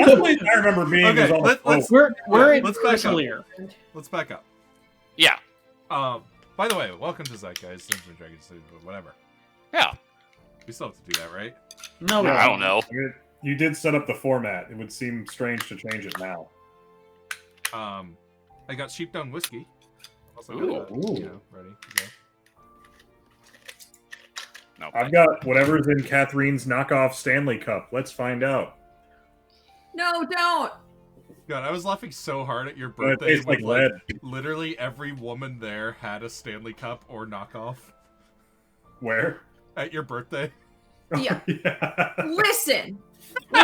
Last place I remember being was on a boat. We're in let's back up. clear. Let's back up. Yeah. By the way, welcome to Zeitgeist, Dungeons and Dragons, whatever. Yeah. We still have to do that, right? No, I don't know. You did set up the format. It would seem strange to change it now. I got Sheepdown Whiskey. Also Ooh. ready to go. No, I've got whatever's in Catherine's knockoff Stanley Cup. Let's find out. No, don't. God, I was laughing so hard at your But it birthday. tastes like when, lead. Literally every woman there had a Stanley Cup or knockoff Where? at your birthday. Yeah. Yeah. Listen. No.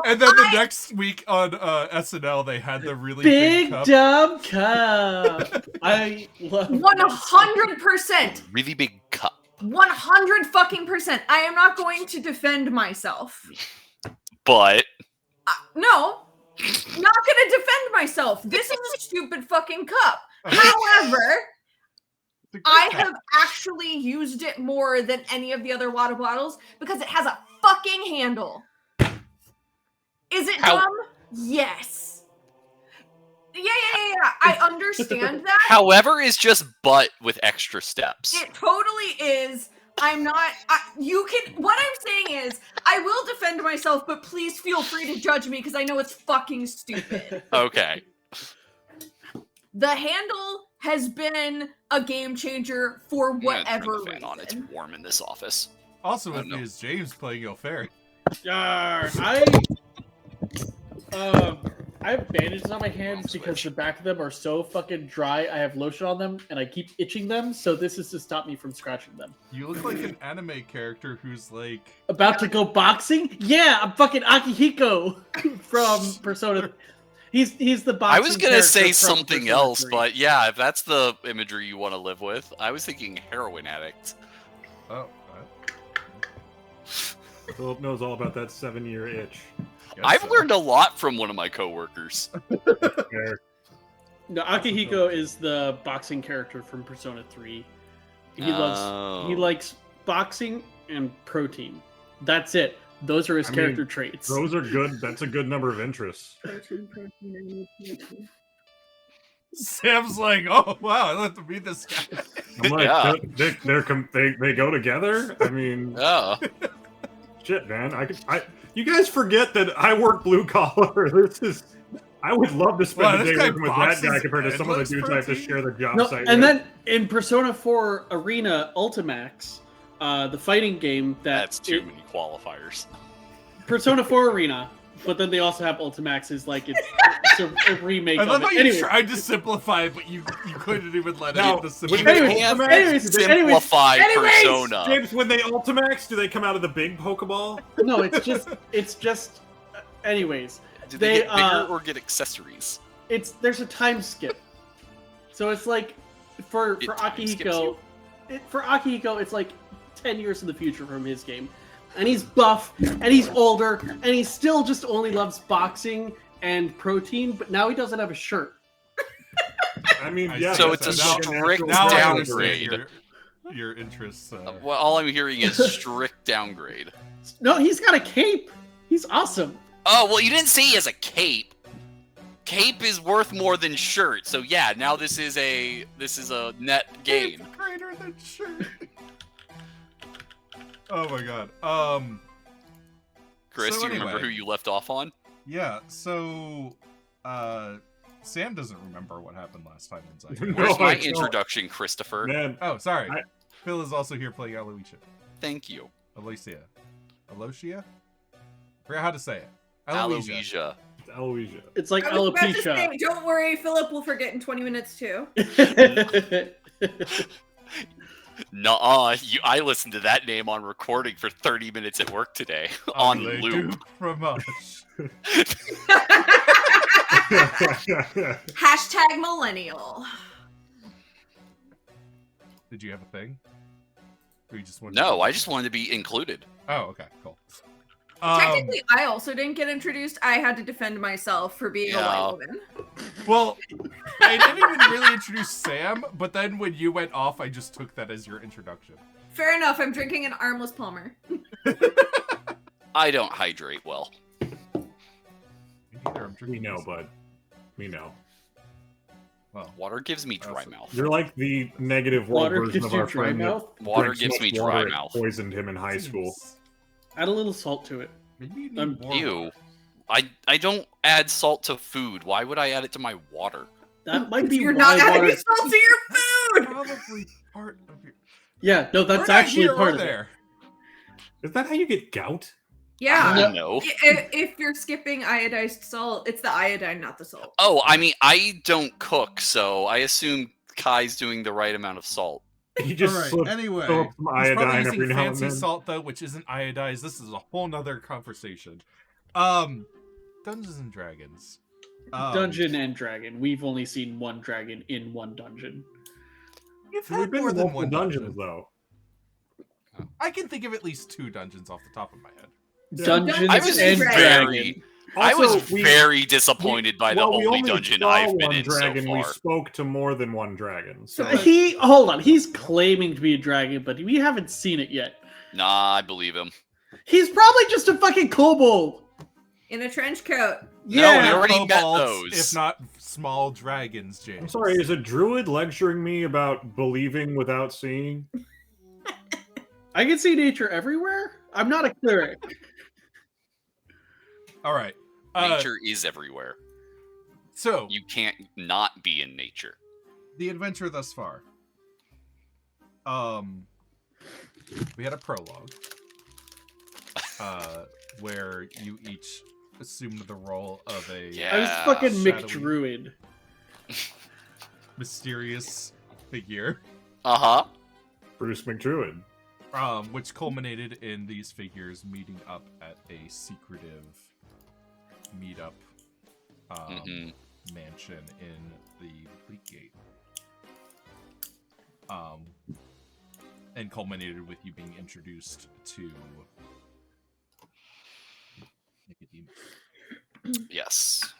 And then the next week on SNL, they had the really big cup. dumb cup. I love 100%. Really big cup. 100 fucking %. I am not going to defend myself. But No. Not gonna defend myself. This is a stupid fucking cup. However, I have actually used it more than any of the other water bottles because it has a fucking handle. Is it dumb? Yes. Yeah. I understand that. However is just but with extra steps. It totally is. I'm not. What I'm saying is, I will defend myself, but please feel free to judge me because I know it's fucking stupid. Okay. The handle has been a game changer for whatever Turn the fan on. It's reason. warm in this office. Also with Oh, no. me is James playing Yo Fairy. I have bandages on my hands because the back of them are so fucking dry. I have lotion on them and I keep itching them, so this is to stop me from scratching them. You look like an anime character who's like... About to go boxing? Yeah, I'm fucking Akihiko from Persona. He's the boxing. I was gonna say character from something Persona else, 3. but yeah, if that's the imagery you want to live with, I was thinking heroin addict. Oh, Philip knows all about that 7-year itch. I've learned a lot from one of my coworkers. There. No, Akihiko is the boxing character from Persona 3. He likes boxing and protein. That's it. Those are his character traits. Those are good. That's a good number of interests. Sam's like, oh wow, I have to read this guy. I'm like, Yeah. they go together. I mean, Oh. shit, man. You guys forget that I work blue collar. I would love to spend Wow, a this day guy working with that guy boxes compared to some of the endless dudes I have to protein? share the job No, site and with. then in Persona 4 Arena Ultimax, the fighting game That's too many qualifiers. Persona 4 Arena, but then they also have Ultimax is like it's a remake I of love it. how you Anyway, tried to simplify it, but you couldn't even let No, it. The when simple- they anyways, Simplify anyways, Persona. James, when they Ultimax, do they come out of the big Pokeball? no, it's just anyways. Do they get bigger uh, or get accessories? There's a time skip. So it's like for It time skips Akihiko, it's like 10 years in the future from his game. And he's buff, and he's older, and he still just only loves boxing and protein, but now he doesn't have a shirt. I mean, yeah. So that's it's a now- strict now I downgrade. understand your interests. Well, all I'm hearing is strict downgrade. No, he's got a cape. He's awesome. Oh, well, you didn't say he has a cape. Cape is worth more than shirt, so yeah, now this is a net gain. It's greater than shirt. Oh my god. Chris, So do you remember anyway. who you left off on? Yeah. So, Sam doesn't remember what happened last time in Zeitgeist. No, Where's I my don't. introduction, Christopher? Man, Oh, sorry. I- Phil is also here playing Aloysia. Thank you. Aloysia. Forgot how to say it. Aloysia. Aloysia. It's like I was about to say, alopecia. don't worry, Philip will forget in 20 minutes too. Nuh-uh. I listened to that name on recording for 30 minutes at work today. On Les loop. Duke Fromage. Hashtag millennial. Did you have a thing? Or you just wanted No, I just wanted to be included. Oh, okay, cool. Technically, I also didn't get introduced. I had to defend myself for being a Yeah. white woman. Well, I didn't even really introduce Sam, but then when you went off, I just took that as your introduction. Fair enough. I'm drinking an Armless Palmer. I don't hydrate well. Me neither, I'm We drinking know, this. bud. We know. Well, Water gives me dry mouth. You're like the negative world Water version gives of you our dry friend that mouth. Water drinks gives much me water dry and mouth. poisoned him in high school. Add a little salt to it. Maybe you need Um, more Ew. water. I don't add salt to food. Why would I add it to my water? That might be You're why not adding water. salt to your food. Probably part of your. Yeah, no, We're that's not actually here part or of it. there. Is that how you get gout? Yeah. No. If you're skipping iodized salt, it's the iodine, not the salt. Oh, I mean, I don't cook, so I assume Kai's doing the right amount of salt. He just All right. slips Anyway, fill up some he's probably iodine using every now and fancy then. salt though, which isn't iodized. This is a whole nother conversation. Dungeons and Dragons. Dungeon and dragon. We've only seen one dragon in one dungeon. You've We've had been more in than multiple one dungeons, dungeon. though. I can think of at least 2 dungeons off the top of my head. Yeah. Dungeons I was and very, I was Also, we- very disappointed by the we only only dungeon saw I've been one in dragon, so we far. spoke to more than one dragon. So Hold on. He's claiming to be a dragon, but we haven't seen it yet. Nah, I believe him. He's probably just a fucking kobold. In a trench coat. No, Yeah. we already met Kobolds, those. if not small dragons, James. I'm sorry, is a druid lecturing me about believing without seeing? I can see nature everywhere. I'm not a cleric. All right. Nature is everywhere. So You can't not be in nature. the adventure thus far. We had a prologue. Where you each assumed the role of a Yeah. I was fucking shadowy. McDruid. mysterious figure, Uh-huh. Bruce McDruid. which culminated in these figures meeting up at a secretive meetup Mhm. mansion in the Fleetgate. And culminated with you being introduced to Nicodemus. Yes.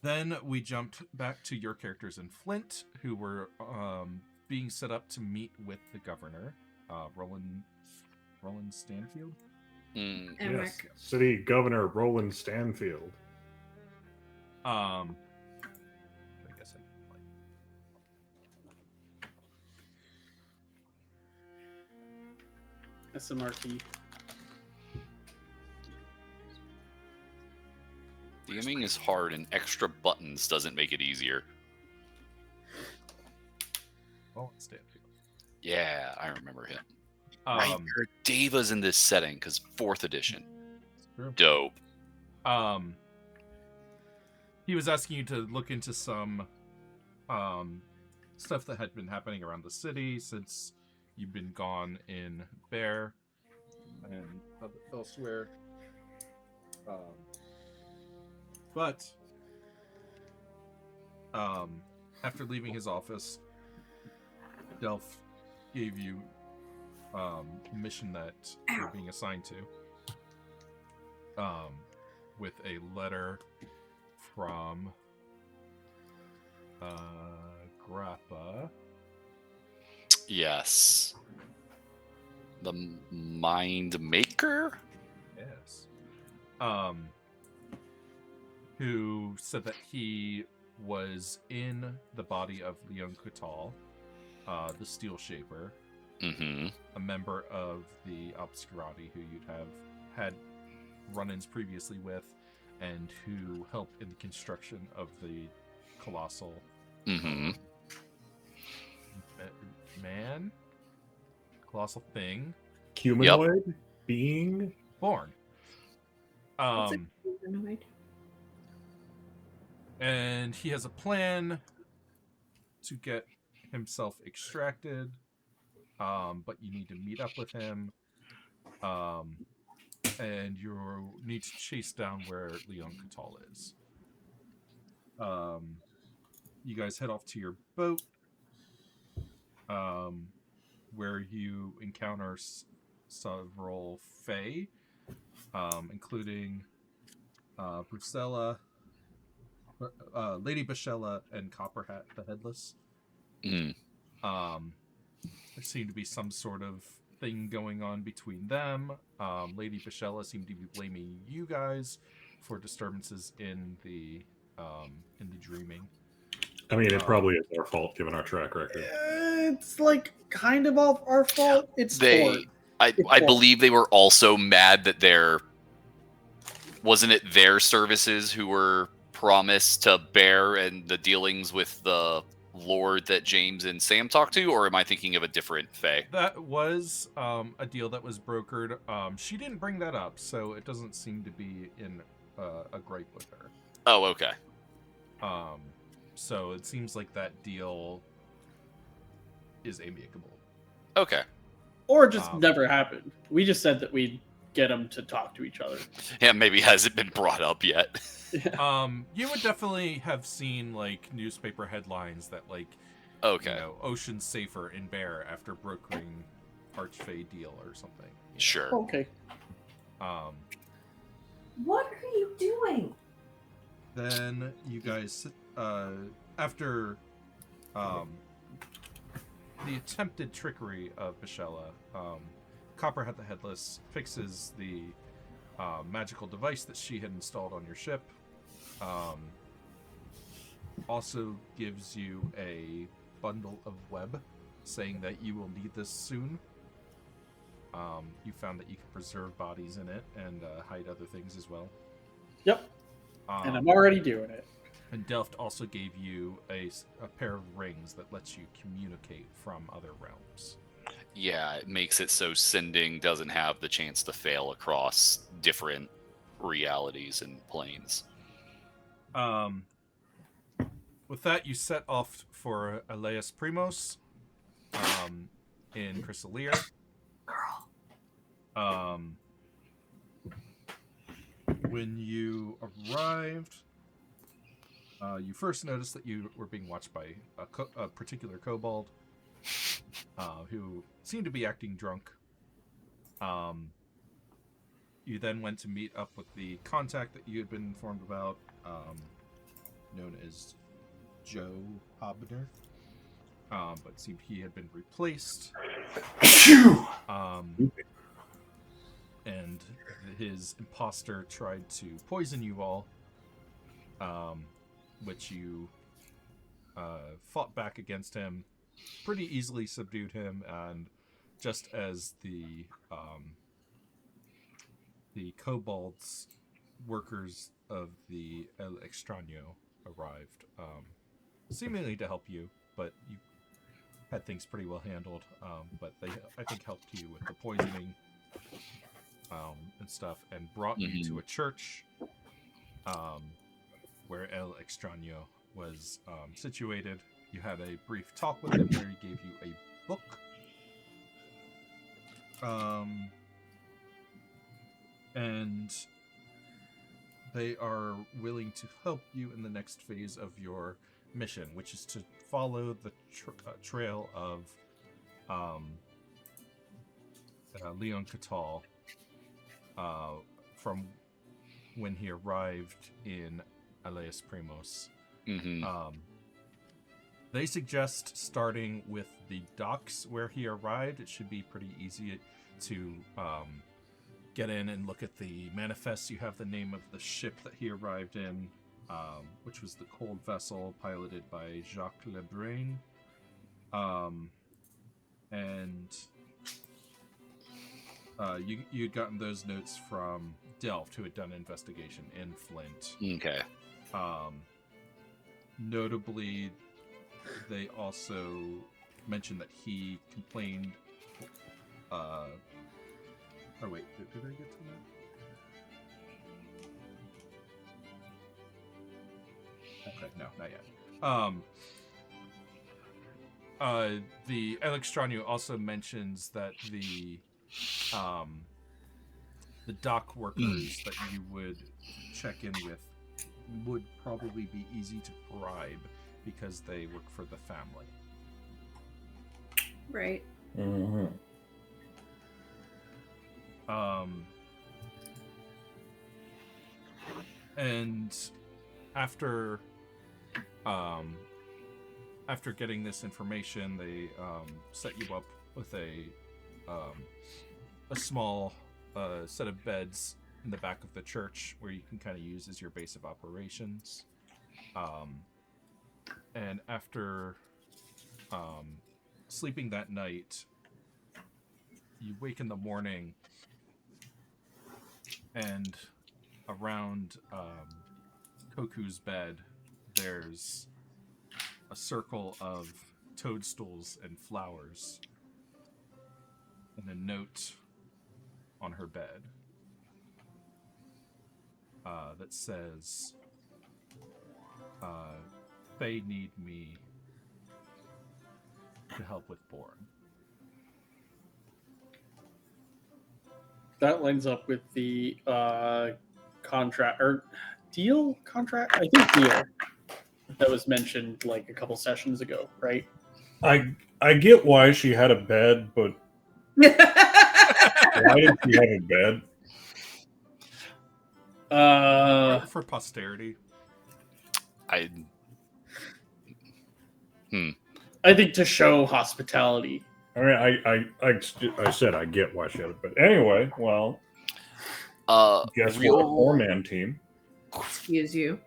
Then we jumped back to your characters in Flint, who were being set up to meet with the governor, Roland Stanfield. Mm. Yes, City Governor Roland Stanfield. I guess I can play. SMRT. DMing is hard, and extra buttons doesn't make it easier. Roland Stanfield. Yeah, I remember him. Right, there are Devas in this setting, because 4th edition. True. Dope. He was asking you to look into some stuff that had been happening around the city since you've been gone in Bear and elsewhere. But after leaving his office, Delph gave you a mission that you're being assigned to. With a letter from Grappa. Yes. The Mind Maker? Yes. Who said that he was in the body of Leone Quital, the Steel Shaper, Mm-hmm. a member of the Obscurati who you'd have had run-ins previously with, and who helped in the construction of the colossal Mm-hmm. man, colossal thing, Humanoid being. born. What's a humanoid? And he has a plan to get himself extracted, but you need to meet up with him, and you need to chase down where Leone Quital is. You guys head off to your boat, where you encounter several Fae, including Brucella, Lady Bashella, and Copperhat the Headless. Mm. There seemed to be some sort of thing going on between them. Lady Bishella seemed to be blaming you guys for disturbances in the dreaming. I mean, it probably is our fault given our track record. It's like kind of all our fault. It's Thor. I believe they were also mad that wasn't it their services who were promised to bear and the dealings with the Lord that James and Sam talked to, or am I thinking of a different Fae? That was a deal that was brokered. She didn't bring that up, so it doesn't seem to be in a gripe with her. Oh, okay. So it seems like that deal is amicable. Okay. Or just never happened. We just said that we'd get them to talk to each other. Yeah, maybe hasn't been brought up yet. You would definitely have seen like newspaper headlines that like, okay, you know, Ocean's safer in Bear after brokering Archfey deal or something. Sure. Okay. What are you doing? Then you guys, after the attempted trickery of Bishella, Copperhead the Headless fixes the magical device that she had installed on your ship. Also gives you a bundle of web, saying that you will need this soon. You found that you could preserve bodies in it and hide other things as well. Yep. And I'm already doing it. And Delft also gave you a pair of rings that lets you communicate from other realms. Yeah, it makes it so sending doesn't have the chance to fail across different realities and planes. With that, you set off for Elias Primos in Chrysalia. When you arrived, you first noticed that you were being watched by a particular kobold who seemed to be acting drunk. You then went to meet up with the contact that you had been informed about, known as Joe Hobner. But it seemed he had been replaced. And his imposter tried to poison you all, which you fought back against him, pretty easily subdued him, and just as the kobolds workers of the El Extraño arrived, seemingly to help you, but you had things pretty well handled. But they, I think, helped you with the poisoning and stuff, and brought you to a church where El Extraño was situated. You had a brief talk with him where he gave you a book. And they are willing to help you in the next phase of your mission, which is to follow the trail of Leone Quital from when he arrived in Elias Primos. They suggest starting with the docks where he arrived. It should be pretty easy to get in and look at the manifest. You have the name of the ship that he arrived in, which was the Cold Vessel, piloted by Jacques Lebrun. And you'd gotten those notes from Delft, who had done an investigation in Flint. Okay. Notably, they also mentioned that he complained. Oh wait, did I get to that? Okay, no, not yet. The El Extraño also mentions that the dock workers that you would check in with would probably be easy to bribe because they work for the family. Right. Mm-hmm. And after getting this information, they set you up with a a small set of beds in the back of the church where you can kind of use as your base of operations. And after sleeping that night, you wake in the morning, and around Koku's bed, there's a circle of toadstools and flowers, and a note on her bed that says, they need me to help with Born. That lines up with the contract or contract. I think deal that was mentioned like a couple sessions ago, right? I get why she had a bed, but why did she have a bed? For posterity. I think to show hospitality. I mean, I said I get why she had it, but anyway, well, guess we're a four-man team. Excuse you.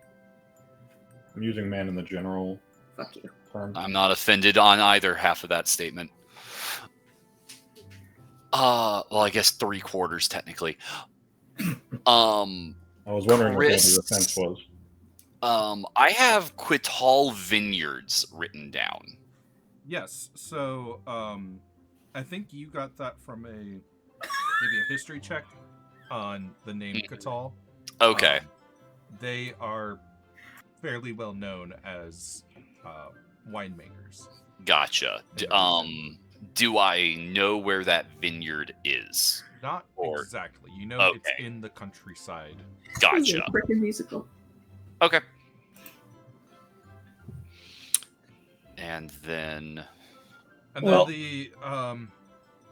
I'm using man in the general Fuck you. term. I'm not offended on either half of that statement. Well, I guess 3/4 technically. I was wondering what the defense was. I have Quital Vineyards written down. Yes, so I think you got that from maybe a history check on the name Quital. Okay. They are fairly well known as winemakers. Gotcha. Do I know where that vineyard is? Not exactly. You know, Okay. It's in the countryside. Gotcha. Freaking musical. Okay. And then the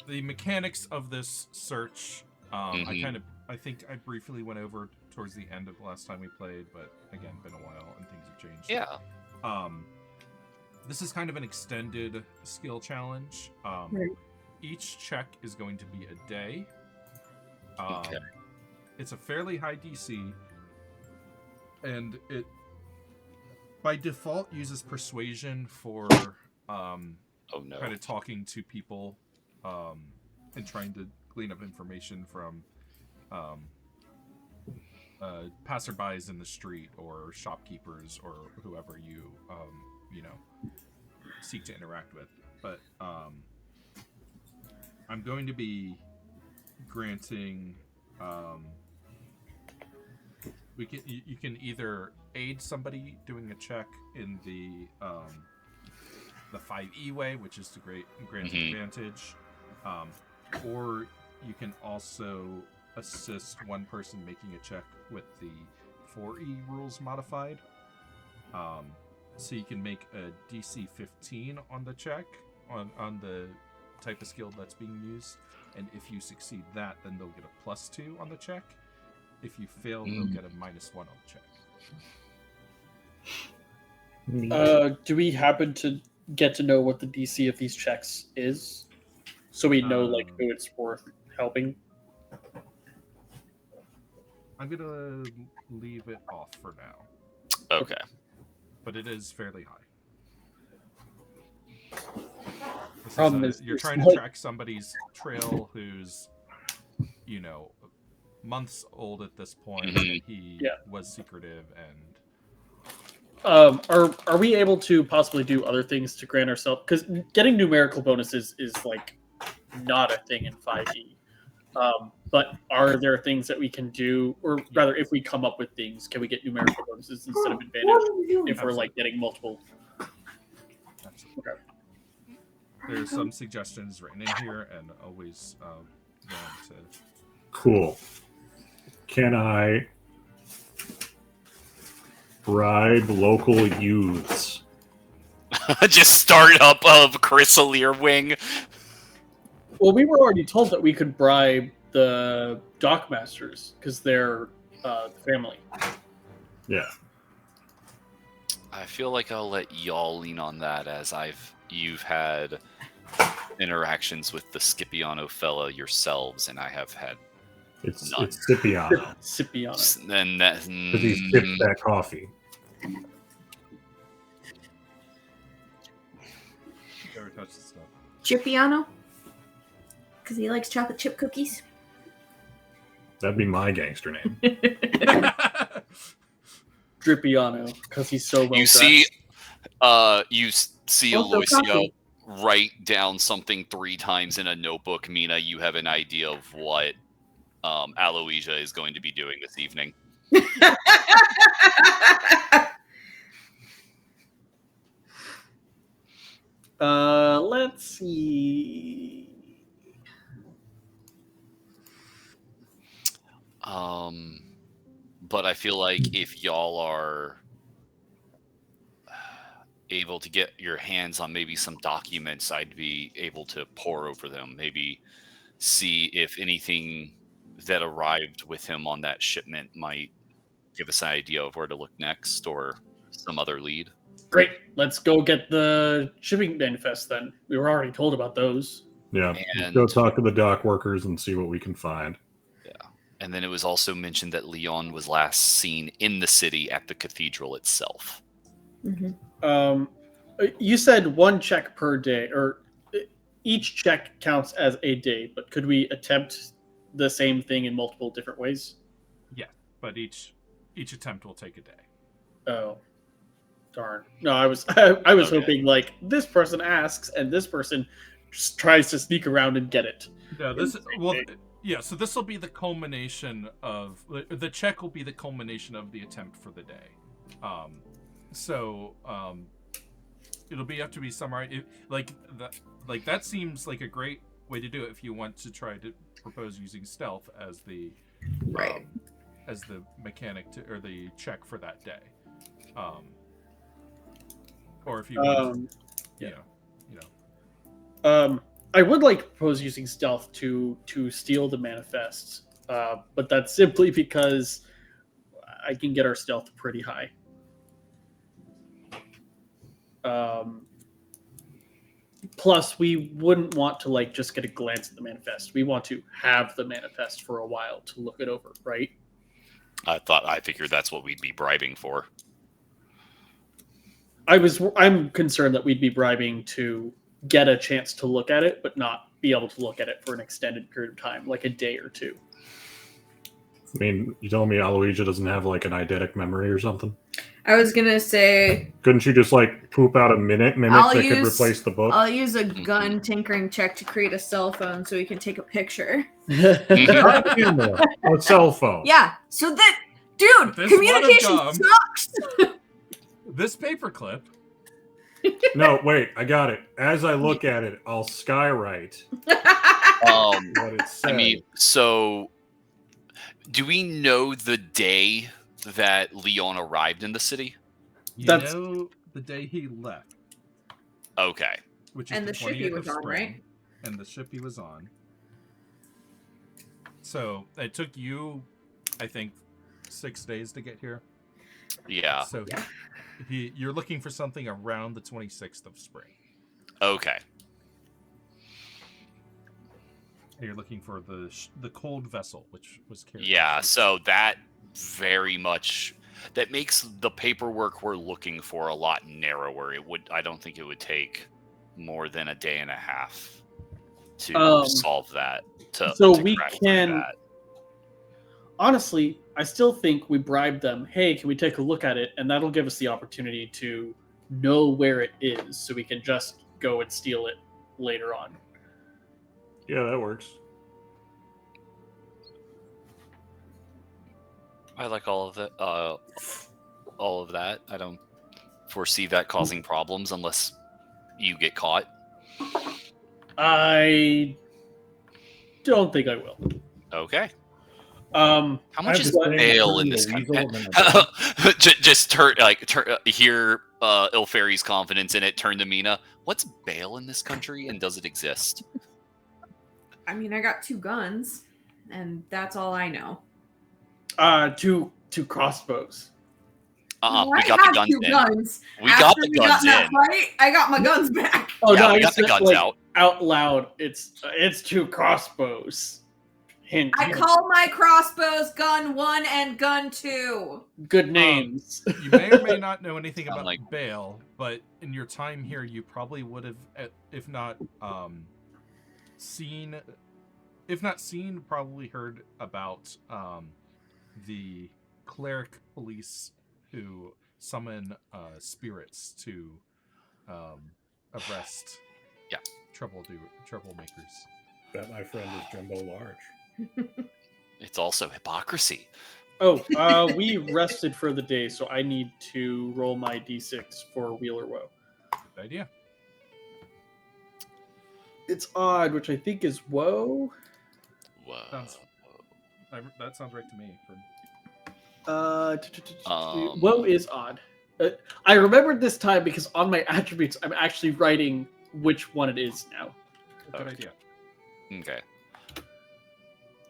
mechanics of this search, I think I briefly went over towards the end of the last time we played, but again, been a while and things have changed. yeah. This is kind of an extended skill challenge. Right. Each check is going to be a day. Okay. It's a fairly high DC, and it by default uses persuasion for kind of talking to people and trying to glean up information from passerbys in the street or shopkeepers or whoever you seek to interact with. But I'm going to be granting you can either aid somebody doing a check in the 5e way, which is to grant advantage, or you can also assist one person making a check with the 4e rules modified. So you can make a DC 15 on the check on the type of skill that's being used, and if you succeed that, then they'll get a +2 on the check. If you fail, they'll get a -1 on the check. Do we happen to get to know what the DC of these checks is, so we know who it's worth helping? I'm gonna leave it off for now. Okay. But it is fairly high. Problem is you're trying to track somebody's trail who's, months old at this point. He was secretive and. Are we able to possibly do other things to grant ourselves? Because getting numerical bonuses is like not a thing in 5e. But are there things that we can do, or rather, if we come up with things, can we get numerical bonuses instead of advantage if we're like getting multiple? Absolutely. Okay. There's some suggestions written in here, and always willing to. Cool. Can I bribe local youths? Just start up of Chrysalier Wing. Well, we were already told that we could bribe the dockmasters because they're the family. Yeah. I feel like I'll let y'all lean on that, as you've had interactions with the Scipiano fella yourselves, and I have had It's none. Scipiano. Scipiano. Then that Because he sipped that coffee. Never touched the stuff. Chipiano? Because he likes chocolate chip cookies. That'd be my gangster name. Dripiano, because he's so well you see Aloysia write down something 3 times in a notebook. Mina, you have an idea of what Aloysia is going to be doing this evening. Let's see. But I feel like if y'all are able to get your hands on maybe some documents, I'd be able to pore over them. Maybe see if anything that arrived with him on that shipment might give us an idea of where to look next or some other lead. Great. Let's go get the shipping manifest then. We were already told about those. Yeah. Let's go talk to the dock workers and see what we can find. Yeah. And then it was also mentioned that Leone was last seen in the city at the cathedral itself. Mm-hmm. You said 1 check per day, or each check counts as a day, but could we attempt the same thing in multiple different ways? Yeah, but each attempt will take a day. Oh, darn! No, I was okay. Hoping like this person asks and this person just tries to sneak around and get it. No, so this will be the culmination of the check. Will be the culmination of the attempt for the day. It'll have to be summarized. That seems like a great way to do it if you want to try to propose using stealth as the as the mechanic or the check for that day, or if you want I would like to propose using stealth to steal the manifests, but that's simply because I can get our stealth pretty high. Plus, we wouldn't want to just get a glance at the manifest. We want to have the manifest for a while to look it over, right? I figured that's what we'd be bribing for. I'm concerned that we'd be bribing to get a chance to look at it, but not be able to look at it for an extended period of time, like a day or two. I mean, you telling me Aloysia doesn't have an eidetic memory or something? I was gonna say, couldn't you just poop out a mimic that could replace the book? I'll use a gun tinkering check to create a cell phone so we can take a picture. A cell phone. Yeah, so that dude, communication sucks. This paperclip. No, wait, I got it. As I look at it, I'll skywrite what it says. I mean, so do we know the day that Leone arrived in the city? You know the day he left. Okay. Which is and the ship he was on, right? And the ship he was on. So it took you, I think, 6 days to get here. Yeah. So you're looking for something around the 26th of spring. Okay. And you're looking for the cold vessel, which was carried. Yeah, so that very much that makes the paperwork we're looking for a lot narrower. I don't think it would take more than a day and a half to solve that. We can. Honestly, I still think we bribe them. Hey, can we take a look at it? And that'll give us the opportunity to know where it is, so we can just go and steal it later on. Yeah, that works. I like all of that. All of that. I don't foresee that causing problems unless you get caught. I don't think I will. Okay. How much is bail in this country? Just hear Ilferi's confidence in it. Turn to Mina. What's bail in this country, and does it exist? I mean, I got 2 guns, and that's all I know. 2 crossbows. We got the guns in. We got the guns in. Fight, I got my guns back. Oh yeah, no, we got the guns out. out loud, it's 2 crossbows. Hint. I call my crossbows Gun 1 and Gun 2. Good names. You may or may not know anything about like... Bale, but in your time here, you probably would have, if not seen, probably heard about the cleric police who summon spirits to arrest troublemakers. That, my friend, is Jumbo Large. It's also hypocrisy. Oh, we rested for the day, so I need to roll my d6 for Wheeler Woe. Good idea. It's odd, which I think is Woe. Whoa. That sounds right to me. Woe is odd. I remembered this time because on my attributes, I'm actually writing which one it is now. Good idea. Okay.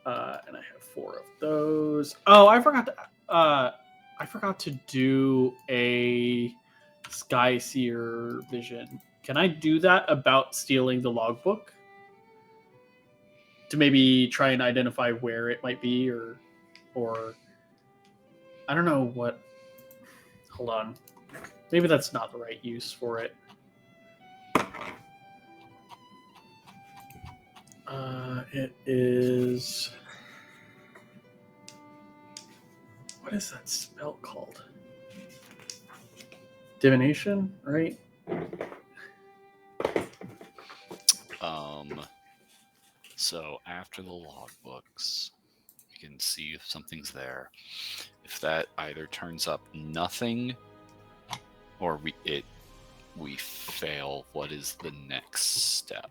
And I have 4 of those. Oh, I forgot to do a Sky Seer vision. Can I do that about stealing the logbook? To maybe try and identify where it might be, or I don't know what. Hold on. Maybe that's not the right use for it. It is. What is that spell called? Divination, right? So after the logbooks, we can see if something's there. If that either turns up nothing, or we fail, what is the next step?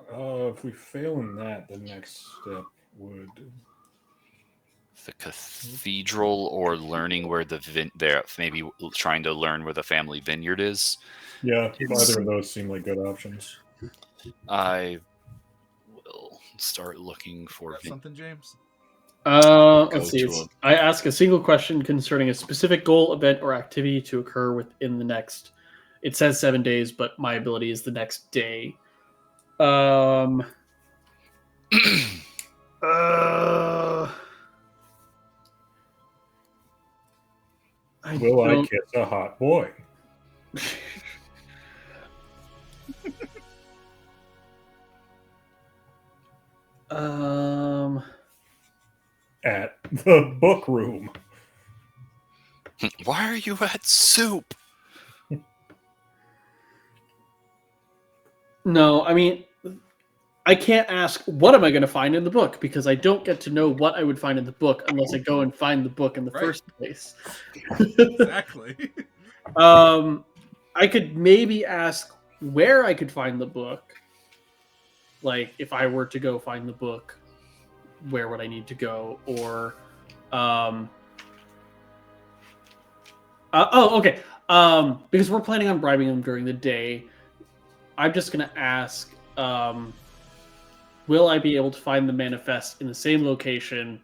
If we fail in that, the next step would... The cathedral, or learning where they're maybe trying to learn where the family vineyard is. Yeah, either of those seem like good options. I will start looking for something, James. Let's see. I ask a single question concerning a specific goal, event, or activity to occur within the next. It says 7 days, but my ability is the next day. Will I kiss a hot boy? At the book room. Why are you at soup? No, I mean, I can't ask what am I going to find in the book, because I don't get to know what I would find in the book unless I go and find the book in the first place. Exactly. I could maybe ask where I could find the book. Like, if I were to go find the book, where would I need to go? Or, okay. Because we're planning on bribing them during the day, I'm just going to ask, will I be able to find the manifest in the same location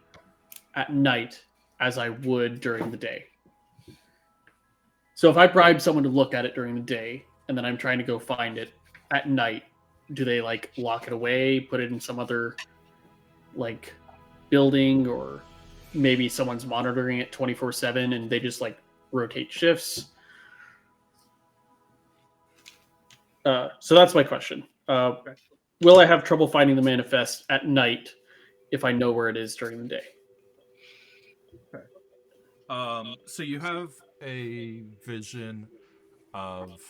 at night as I would during the day? So if I bribe someone to look at it during the day, and then I'm trying to go find it at night, do they like lock it away, put it in some other like building, or maybe someone's monitoring it 24/7 and they just like rotate shifts? So that's my question. Will I have trouble finding the manifest at night if I know where it is during the day? Okay. So you have a vision of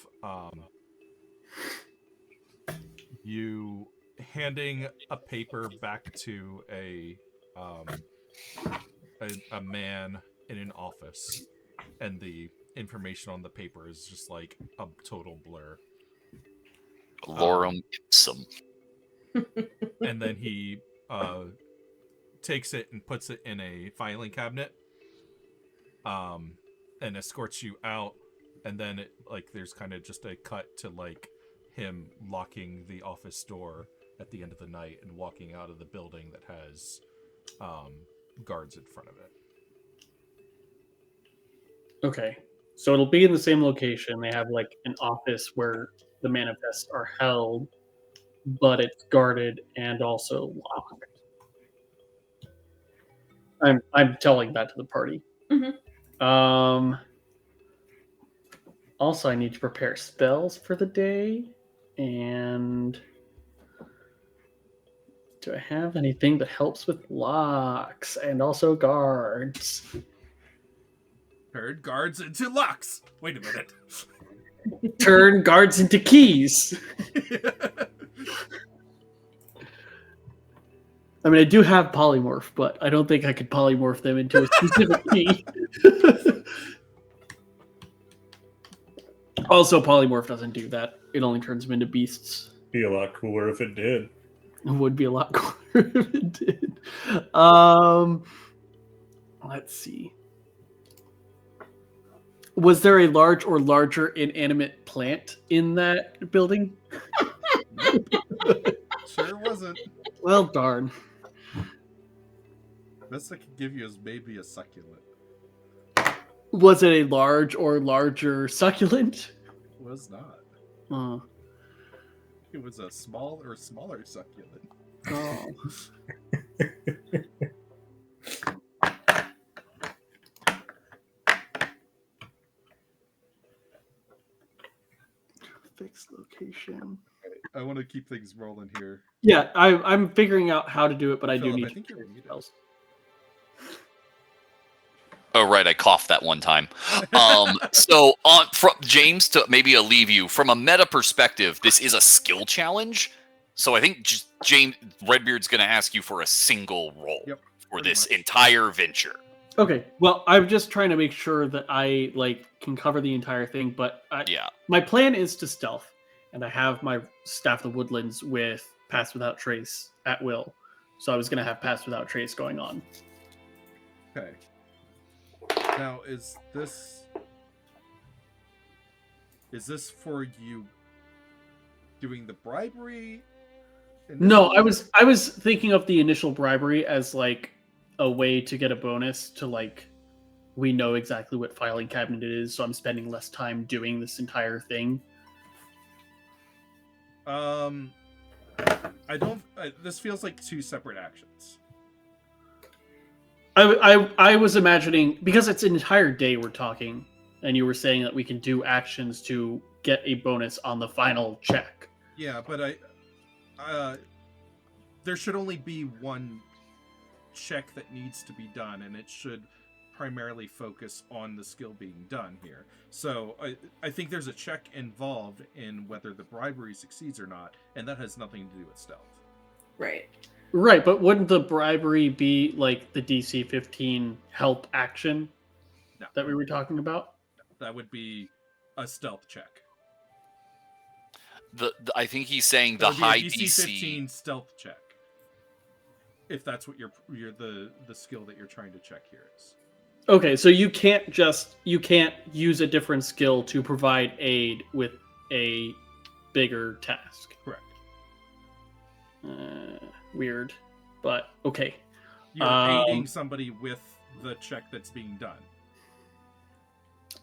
you handing a paper back to a man in an office, and the information on the paper is just like a total blur. Lorem ipsum. And then he takes it and puts it in a filing cabinet, and escorts you out. And then it, like, there's kind of just a cut to like him locking the office door at the end of the night and walking out of the building that has guards in front of it. Okay. So it'll be in the same location. They have like an office where the manifests are held, but it's guarded and also locked. I'm telling that to the party. Mm-hmm. Also, I need to prepare spells for the day, and do I have anything that helps with locks and also guards? Turn guards into locks. Wait a minute. Turn guards into keys. I mean, I do have polymorph, but I don't think I could polymorph them into a specific key. Also, polymorph doesn't do that. It only turns them into beasts. Be a lot cooler if it did. It would be a lot cooler if it did. Let's see. Was there a large or larger inanimate plant in that building? Sure wasn't. Well, darn. Best I could give you is maybe a succulent. Was it a large or larger succulent? Was not. Oh. It was a small or smaller succulent. Oh. Fixed location. I want to keep things rolling here. Yeah, I'm figuring out how to do it, but I do Philip, need I think you're muted. spells. Oh, right, I coughed that one time. So, from James, to maybe alleviate you, from a meta perspective, this is a skill challenge. So I think just James Redbeard's going to ask you for a single roll for this entire venture. Okay, well, I'm just trying to make sure that I can cover the entire thing, but my plan is to stealth, and I have my Staff of the Woodlands with Pass Without Trace at will. So I was going to have Pass Without Trace going on. Okay. Now, is this for you doing the bribery? No, I was thinking of the initial bribery as a way to get a bonus to we know exactly what filing cabinet it is, so I'm spending less time doing this entire thing. This feels like two separate actions. I was imagining, because it's an entire day we're talking, and you were saying that we can do actions to get a bonus on the final check. Yeah, but there should only be one check that needs to be done, and it should primarily focus on the skill being done here. So I think there's a check involved in whether the bribery succeeds or not, and that has nothing to do with stealth. Right, but wouldn't the bribery be the DC 15 help action that we were talking about? That would be a stealth check. I think he's saying the high DC 15 stealth check. If that's what the skill that you're trying to check here is. Okay, so you can't use a different skill to provide aid with a bigger task. Correct. Weird, but okay. You're aiding somebody with the check that's being done.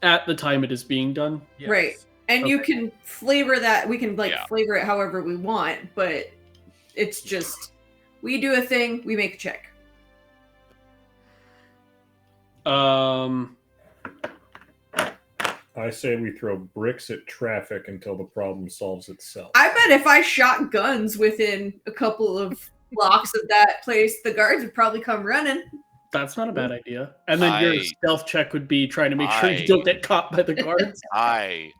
At the time it is being done? Yes. Right. And you can flavor that. We can flavor it however we want, but it's just, we do a thing, we make a check. I say we throw bricks at traffic until the problem solves itself. I bet if I shot guns within a couple of blocks of that place, the guards would probably come running. That's not a bad idea. And then your stealth check would be trying to make sure you don't get caught by the guards. I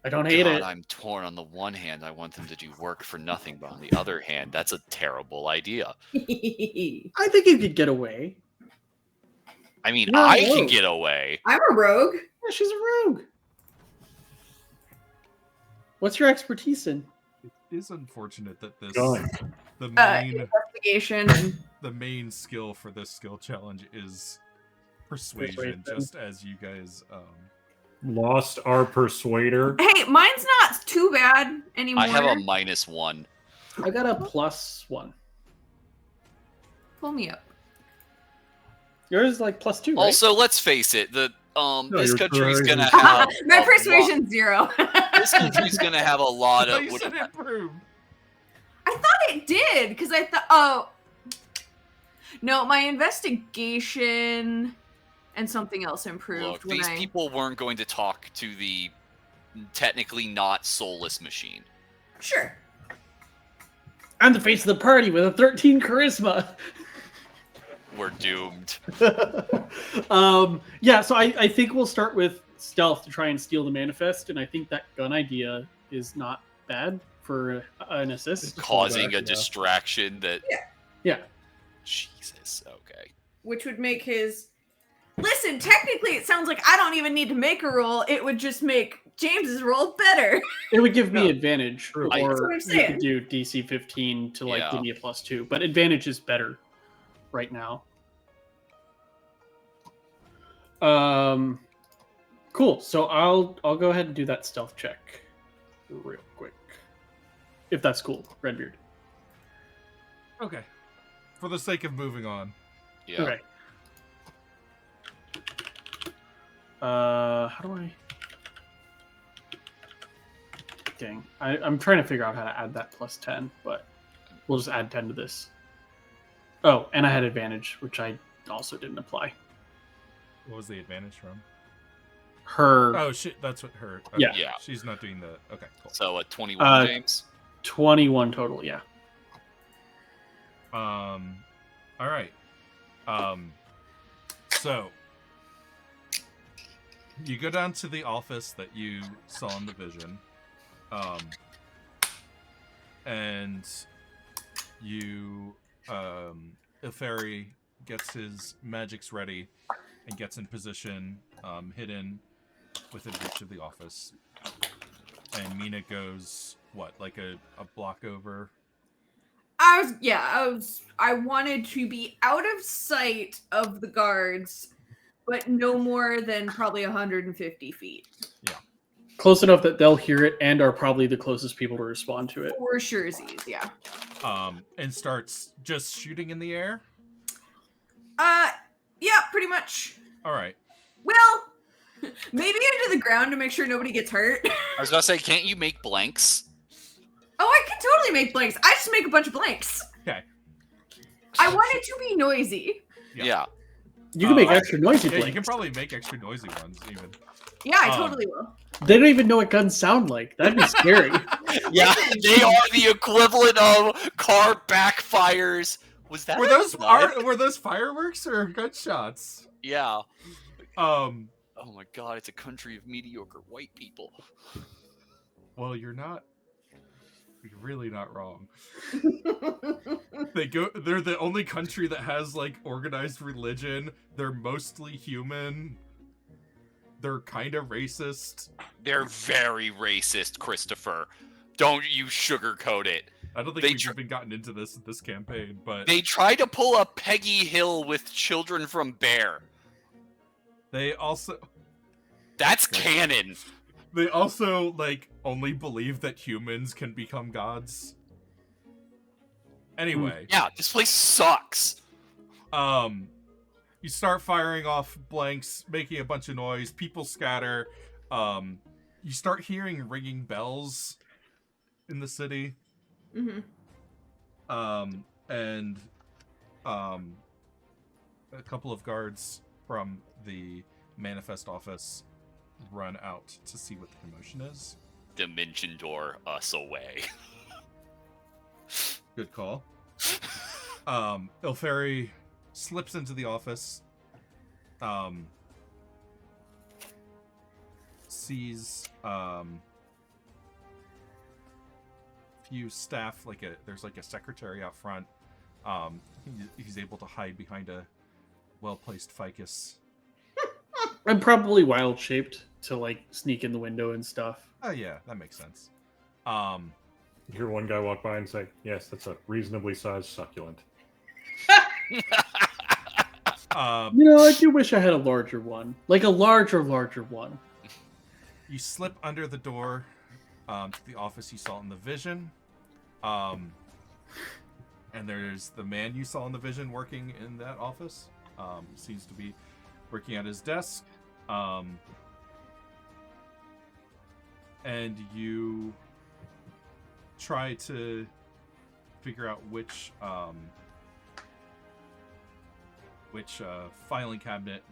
don't hate it. I'm torn. On the one hand, I want them to do work for nothing, but on the other hand, that's a terrible idea. I think you could get away. I mean, I can get away. I'm a rogue. Yeah, she's a rogue. What's your expertise in? It is unfortunate that this investigation. The main skill for this skill challenge is persuasion, just as you guys lost our persuader. Hey, mine's not too bad anymore. I have a -1. I got a +1. Pull me up. Yours is like +2, right? Also, let's face it, this your country's persuasion- gonna have My persuasion 0. this country's gonna have a lot I of. thought you said improved. I thought it did, because I thought, oh. No, my investigation and something else improved. Look, when these people weren't going to talk to the technically not soulless machine. Sure. I'm the face of the party with a 13 charisma. We're doomed. Yeah, so I think we'll start with stealth to try and steal the manifest, and I think that gun idea is not bad for an assist. Causing a distraction that. Yeah. Jesus. Okay. Which would make his... Listen, technically it sounds like I don't even need to make a roll. It would just make James's roll better. It would give me advantage, True. or That's what I'm you saying. could do DC 15 to like Yeah. give me a +2, but advantage is better right now. Cool. So I'll go ahead and do that stealth check real quick, if that's cool, Redbeard. Okay. For the sake of moving on. Yeah. Okay. How do I? Dang, I'm trying to figure out how to add that +10, but we'll just add 10 to this. Oh, and I had advantage, which I also didn't apply. What was the advantage from? Her Oh shit, that's what her. Okay. Yeah. Yeah. She's not doing the. Okay, cool. So a 21, James. 21 total, yeah. All right. So you go down to the office that you saw in the vision, and you, Iferi gets his magics ready and gets in position, hidden within reach of the office. And Mina goes, what, like a block over? I wanted to be out of sight of the guards, but no more than probably 150 feet. Yeah. Close enough that they'll hear it and are probably the closest people to respond to it. For surezies, yeah. And starts just shooting in the air. Yeah, pretty much. All right. Well, maybe into the ground to make sure nobody gets hurt. I was gonna say, can't you make blanks? Oh, I can totally make blanks. I just make a bunch of blanks. Okay. I want it to be noisy. Yeah. You can make extra noisy Yeah, blanks. you can probably make extra noisy ones even. Yeah, I totally will. They don't even know what guns sound like. That'd be scary. Yeah, they are the equivalent of car backfires. Was that Were those fireworks or gunshots? Yeah. Oh my god, it's a country of mediocre white people. Well, you're really not wrong. They're the only country that has like organized religion. They're mostly human. They're kind of racist. They're very racist, Christopher. Don't you sugarcoat it. I don't think we've even gotten into this campaign, but they tried to pull a Peggy Hill with children from Bear. They also That's canon. They also like only believe that humans can become gods. Anyway. Yeah, this place sucks. You start firing off blanks, making a bunch of noise, people scatter. You start hearing ringing bells in the city. Mm-hmm. And a couple of guards from the manifest office run out to see what the commotion is. Dimension door us away. Good call. Ilferi slips into the office. Sees few staff, there's like a secretary out front. He's able to hide behind a well-placed ficus. I'm probably wild shaped to like sneak in the window and stuff. Oh yeah, that makes sense. You hear one guy walk by and say, "Yes, that's a reasonably sized succulent." I do wish I had a larger one, like a larger one. You slip under the door to the office you saw in the vision, and there's the man you saw in the vision working in that office. seems to be working at his desk. And you try to figure out which filing cabinet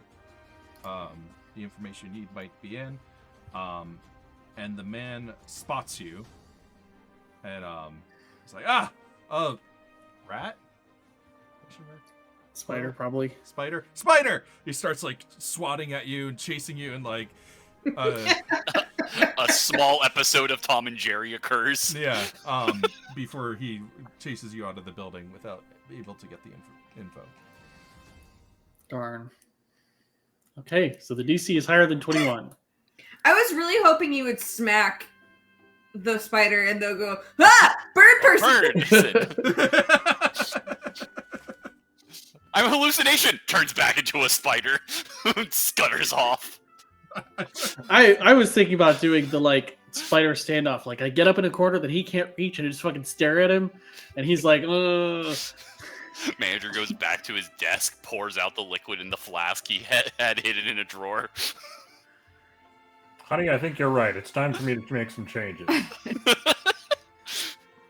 the information you need might be in. And the man spots you, and he's like, rat? Spider, probably. Spider! He starts like swatting at you and chasing you, and like a small episode of Tom and Jerry occurs. Yeah. Before he chases you out of the building without able to get the info. Darn. Okay, so the DC is higher than 21. I was really hoping you would smack the spider and they'll go, bird person! I'm a hallucination! Turns back into a spider. Scutters off. I was thinking about doing the like spider standoff. Like I get up in a corner that he can't reach and I just fucking stare at him, and he's like, ugh. Manager goes back to his desk, pours out the liquid in the flask he had hidden in a drawer. Honey, I think you're right. It's time for me to make some changes.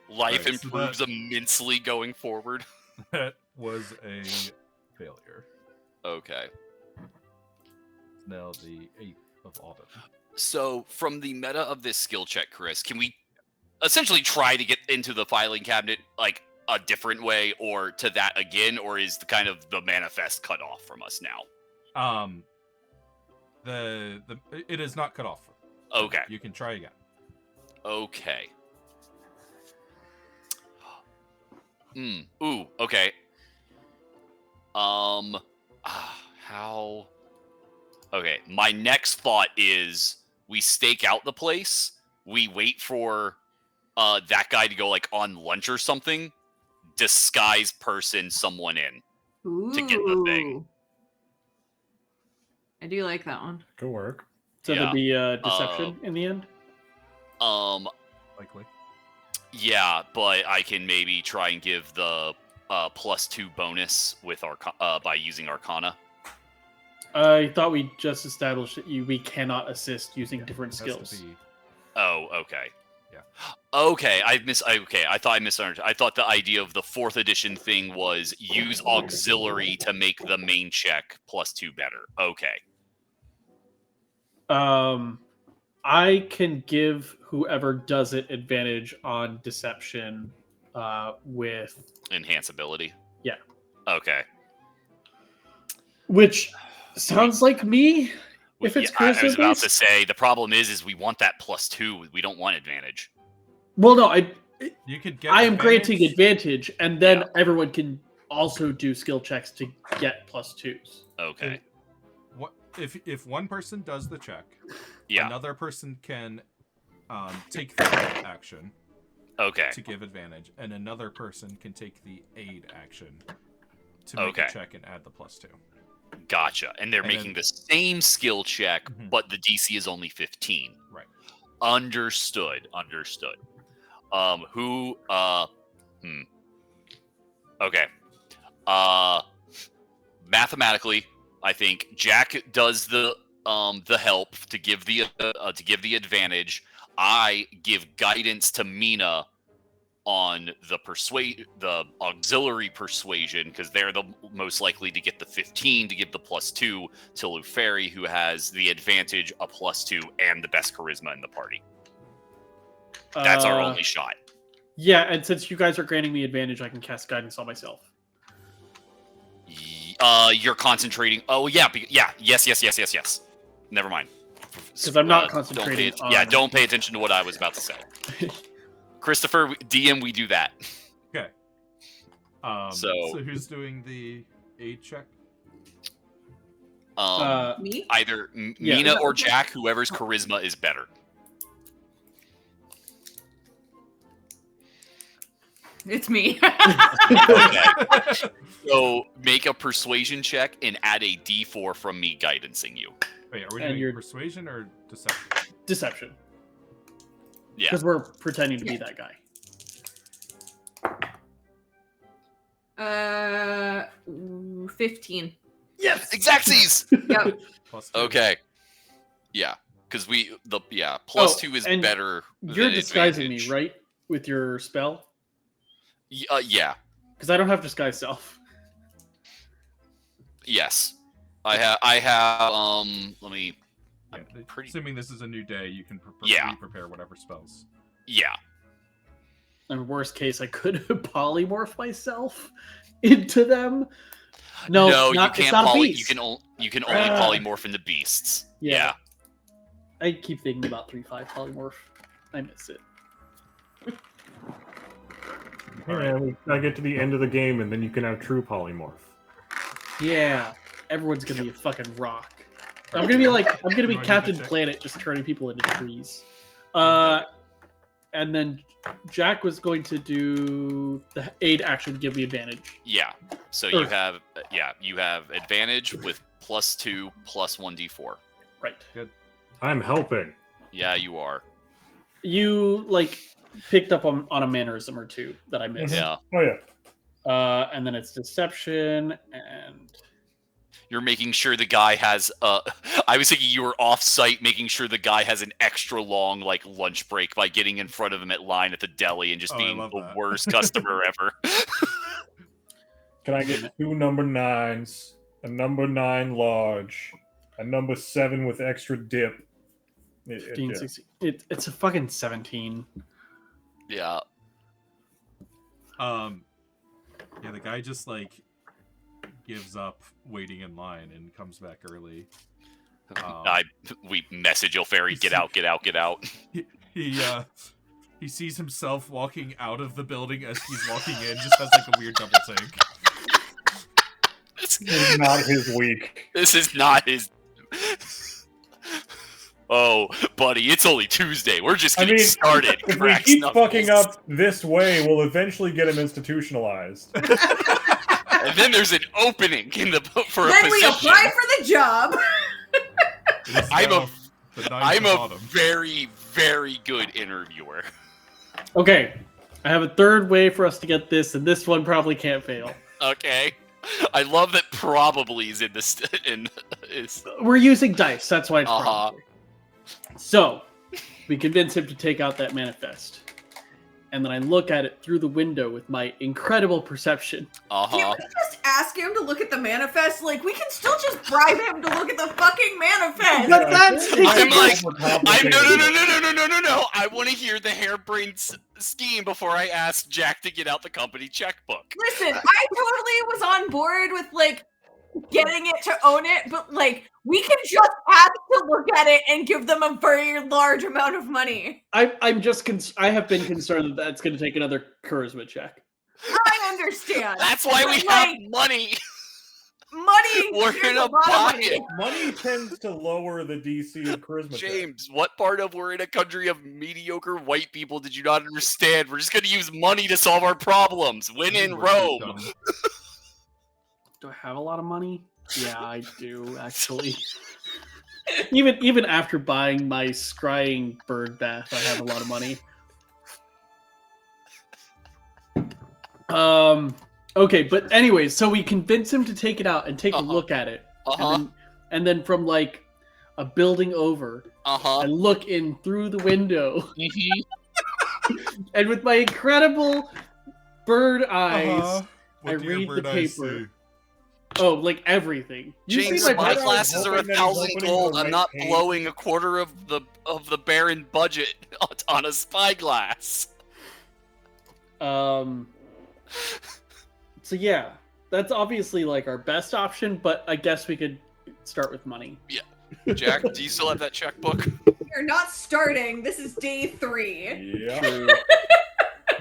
Life improves immensely going forward. That was a failure. Okay. Now the 8th of autumn. So, from the meta of this skill check, Chris, can we essentially try to get into the filing cabinet like a different way, or to that again, or is the kind of the manifest cut off from us now? It is not cut off. Okay. You can try again. Okay. Ooh, okay. How? Okay, my next thought is we stake out the place, we wait for that guy to go like on lunch or something, disguise person someone in to get the thing. I do like that one. Good work. So there'd be deception in the end? Likely. Yeah, but I can maybe try and give the +2 bonus with by using Arcana. I thought we just established that we cannot assist using different skills. Oh, okay. Yeah. Okay, I thought I misunderstood. I thought the idea of the 4th edition thing was use auxiliary to make the main check +2 better. Okay. I can give whoever does it advantage on deception with enhance ability. Yeah. Okay. Which sounds like me. If it's I was about to say the problem is we want that +2. We don't want advantage. Well, no, you could get. I am granting advantage, and then everyone can also do skill checks to get +2s. Okay. What if one person does the check? Yeah. Another person can take the action. Okay. To give advantage, and another person can take the aid action to make a check and add the +2. Gotcha. And they're making the same skill check, but the DC is only 15. Right. Understood. Okay. Mathematically, I think Jack does the help to give the advantage. I give guidance to Mina on the auxiliary persuasion, because they're the most likely to get the 15 to give the +2 to Luferi, who has the advantage, a +2, and the best charisma in the party. That's our only shot. Yeah, and since you guys are granting me advantage, I can cast guidance on myself. You're concentrating. Oh yeah, yes. Never mind. Because I'm not concentrating. Don't pay attention to what I was about to say. Christopher, DM, we do that. Okay. So who's doing the aid check? Me? Either Mina or Jack, whoever's charisma is better. It's me. Okay. So make a persuasion check and add a D4 from me guidancing you. Wait, are we doing persuasion or deception? Deception. Yeah. Because we're pretending to be that guy. 15. Yes. Exactsies. Yep. +2. Okay. Yeah, because plus 2 is and better. You're than disguising advantage. me, right? With your spell? Yeah. Because I don't have disguise self. Yes. I have. Let me. Yeah, I'm pretty. assuming this is a new day, you can prepare whatever spells. Yeah. In worst case, I could polymorph myself into them. No, you can't. It's not a beast. You can only polymorph into beasts. Yeah. I keep thinking about 3/5 polymorph. I miss it. Yeah, I get to the end of the game, and then you can have true polymorph. Yeah, everyone's gonna be a fucking rock. I'm gonna be Captain Planet, just turning people into trees. And then Jack was going to do the aid action to give me advantage. Yeah. So you have advantage with +2 +1d4. Right. Good. I'm helping. Yeah, you are. You picked up on a mannerism or two that I missed. Yeah. Oh yeah. And then it's deception and. You're making sure the guy has. I was thinking you were off-site, making sure the guy has an extra long lunch break by getting in front of him at line at the deli and just being the worst customer ever. Can I get 2 number 9s, a number 9 large, a number 7 with extra dip? 15, 16. It's a fucking 17. Yeah. Yeah, the guy just gives up waiting in line and comes back early. We message Ilferi, get out, get out, get out. He sees himself walking out of the building as he's walking in, just has a weird double take. This is not his week. This is not his. Oh, buddy, it's only Tuesday. We're just getting started. If we keep fucking up this way, we'll eventually get him institutionalized. And then there's an opening for a position. Then we apply for the job. I'm a very, very good interviewer. Okay, I have a third way for us to get this, and this one probably can't fail. Okay, I love that. Probably is in this. We're using dice. That's why it's probably. So we convince him to take out that manifest. And then I look at it through the window with my incredible perception. Can't we just ask him to look at the manifest? We can still just bribe him to look at the fucking manifest. But that's no. I want to hear the harebrained scheme before I ask Jack to get out the company checkbook. Listen, I totally was on board with getting it to own it, but we can just ask to look at it and give them a very large amount of money. I have been concerned that that's going to take another charisma check. I understand. That's why we have money. We're in a pocket. Money tends to lower the DC of charisma. James, what part of we're in a country of mediocre white people did you not understand? We're just going to use money to solve our problems. Win in Rome. Do I have a lot of money? Yeah, I do, actually. even after buying my scrying bird bath, I have a lot of money. Okay, but anyway, so we convince him to take it out and take a look at it. And then from a building over, I look in through the window. And with my incredible bird eyes, I read the paper. Oh, everything. James, my classes are 1,000 gold. I'm not blowing a quarter of the Baron budget on a spyglass. So yeah, that's obviously our best option, but I guess we could start with money. Yeah. Jack, do you still have that checkbook? You're not starting. This is day 3. Yeah.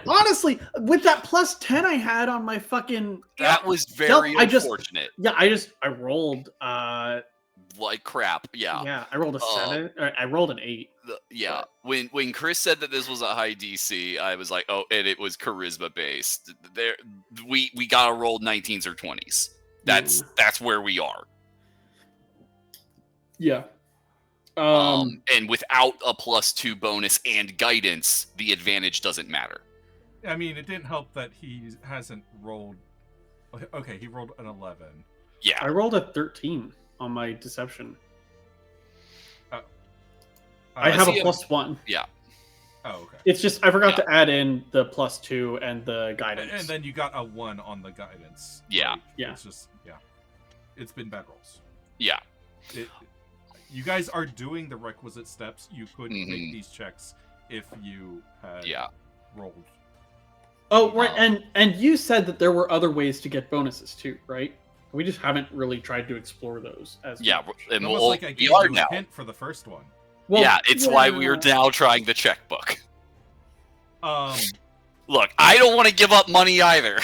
Honestly, with that +10 I had on my fucking... That was very unfortunate. I rolled... like crap, yeah. Yeah, I rolled a 7. I rolled an 8. Yeah, when Chris said that this was a high DC, I was like, oh, and it was charisma based. We gotta roll 19s or 20s. That's where we are. Yeah. And without a +2 bonus and guidance, the advantage doesn't matter. I mean, it didn't help that he hasn't rolled. Okay, he rolled an 11. Yeah. I rolled a 13 on my deception. I have a +1. Yeah. Oh, okay. It's just I forgot to add in the +2 and the guidance. And then you got a 1 on the guidance. Yeah. Like, Yeah. It's just it's been bad rolls. Yeah. You guys are doing the requisite steps. You could Mhm. make these checks if you had rolled. Oh, right, and you said that there were other ways to get bonuses too, right? We just haven't really tried to explore those as Yeah. much. And Almost like I we gave are you now. a hint for the first one. Well, Yeah, it's why we are now trying the checkbook. Look, I don't want to give up money either.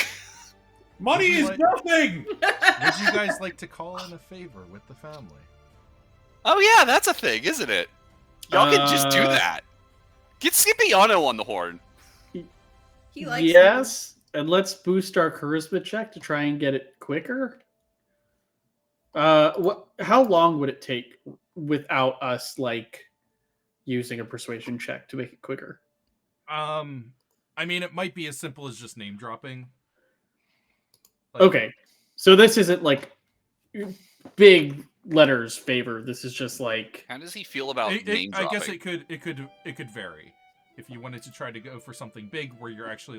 Money is nothing. Would you guys like to call in a favor with the family? Oh yeah, that's a thing, isn't it? Y'all can just do that. Get Scipiano on the horn. He likes yes, and let's boost our charisma check to try and get it quicker. How long would it take without us using a persuasion check to make it quicker? I mean, it might be as simple as just name dropping. Okay, so this isn't big letters favor. This is just How does he feel about name dropping? I guess it could vary. If you wanted to try to go for something big, where you're actually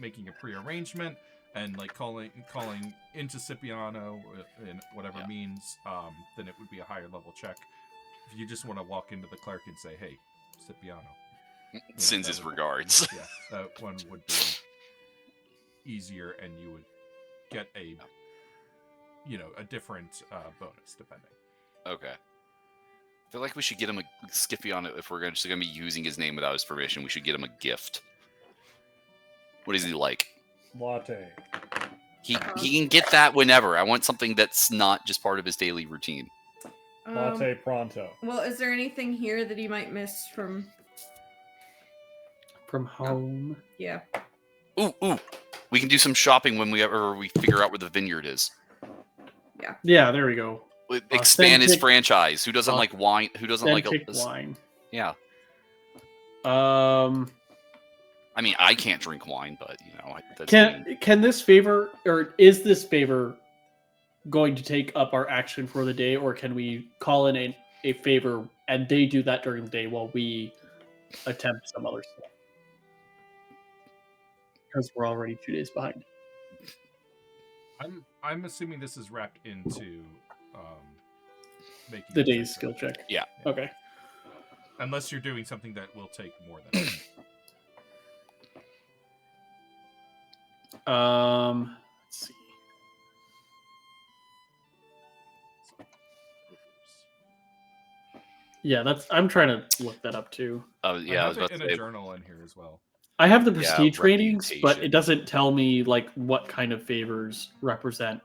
making a pre-arrangement and calling into Scipiano in whatever means, then it would be a higher level check. If you just want to walk into the clerk and say, "Hey, Scipiano," sends his regards. Yeah, that one would be easier, and you would get a different bonus depending. Okay. I feel like we should get him a Scipiano if we're just going to be using his name without his permission. We should get him a gift. What is he like? Latte. He can get that whenever. I want something that's not just part of his daily routine. Latte pronto. Well, is there anything here that he might miss from home? Yeah. Ooh. We can do some shopping when we figure out where the vineyard is. Yeah, there we go. Expand his franchise. Who doesn't like wine? Who doesn't like wine? Yeah. I mean, I can't drink wine, but can this favor, or is this favor going to take up our action for the day, or can we call in a favor and they do that during the day while we attempt some other stuff? Because we're already 2 days behind. I'm assuming this is wrapped into making the day's skill check. Yeah. Okay. Unless you're doing something that will take more than. Let's see. Yeah, I'm trying to look that up too. Oh yeah, I was about to say a journal in here as well. I have the prestige ratings, but reputation. it doesn't tell me what kind of favors represent.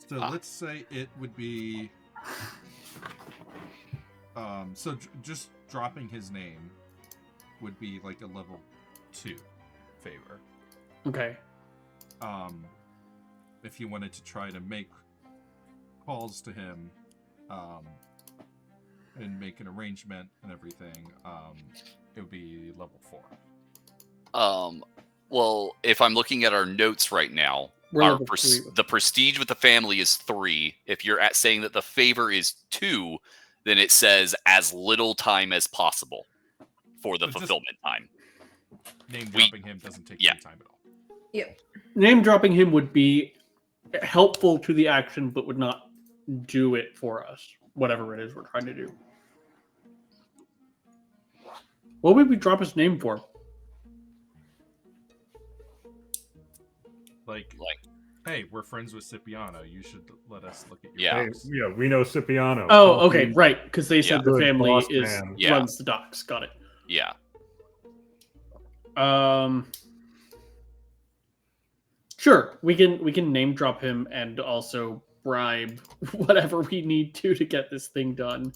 So let's say it would be so just dropping his name would be like a level 2 favor. Okay. If you wanted to try to make calls to him and make an arrangement and everything, it would be level 4. Well, if I'm looking at our notes right now, the prestige with the family is 3. If you're saying that the favor is 2, then it says as little time as possible for the fulfillment time. Name dropping him doesn't take any time at all. Yep. Name dropping him would be helpful to the action, but would not do it for us, whatever it is we're trying to do. What would we drop his name for? Like, hey, we're friends with Scipiano. You should let us look at your Yeah, books. yeah, we know Scipiano. Oh, okay, right, because they said the Good family boss man. runs the docks. Got it. Yeah. Sure, we can name drop him and also bribe whatever we need to get this thing done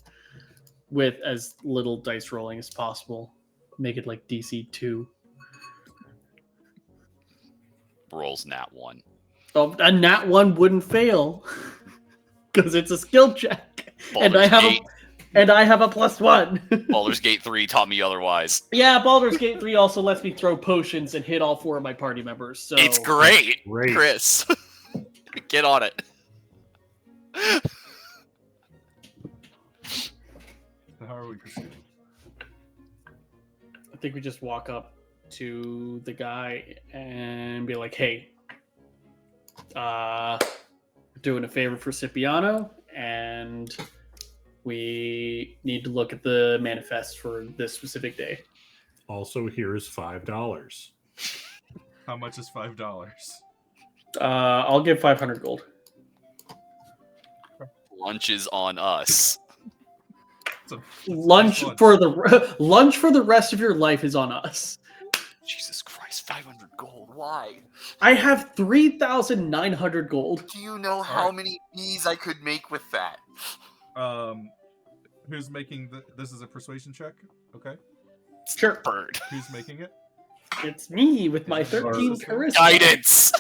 with as little dice rolling as possible. make it like DC 2. Rolls nat 1. Oh, a nat 1 wouldn't fail because it's a skill check, and I have a +1. Baldur's Gate 3 taught me otherwise. Yeah, Baldur's Gate 3 also lets me throw potions and hit all 4 of my party members. So It's great, Great. Chris. Get on it. So how are we proceeding? I think we just walk up to the guy and be like, "Hey, doing a favor for Cipriano, and we need to look at the manifest for this specific day." Also, here is $5. How much is $5? I'll give 500 gold. Lunch is on us. Lunch for the rest of your life is on us. Jesus Christ, 500 gold. Why? I have 3,900 gold. Do you know how many bees I could make with that? Who's making this is a persuasion check? Okay. Sure. Bird. Who's making it? It's me with my 13 charisma. Guidance.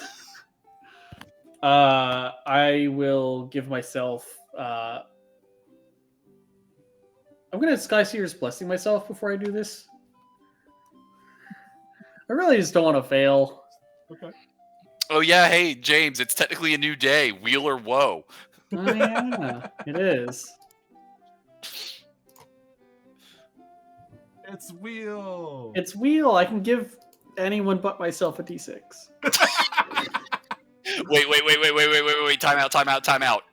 I will give myself. I'm gonna Skyseer's Blessing myself before I do this. I really just don't want to fail. Okay. Oh yeah, hey James, it's technically a new day. Wheel or woe. Oh yeah, it is. It's Wheel. It's Wheel. I can give anyone but myself a D6. Wait. Time out.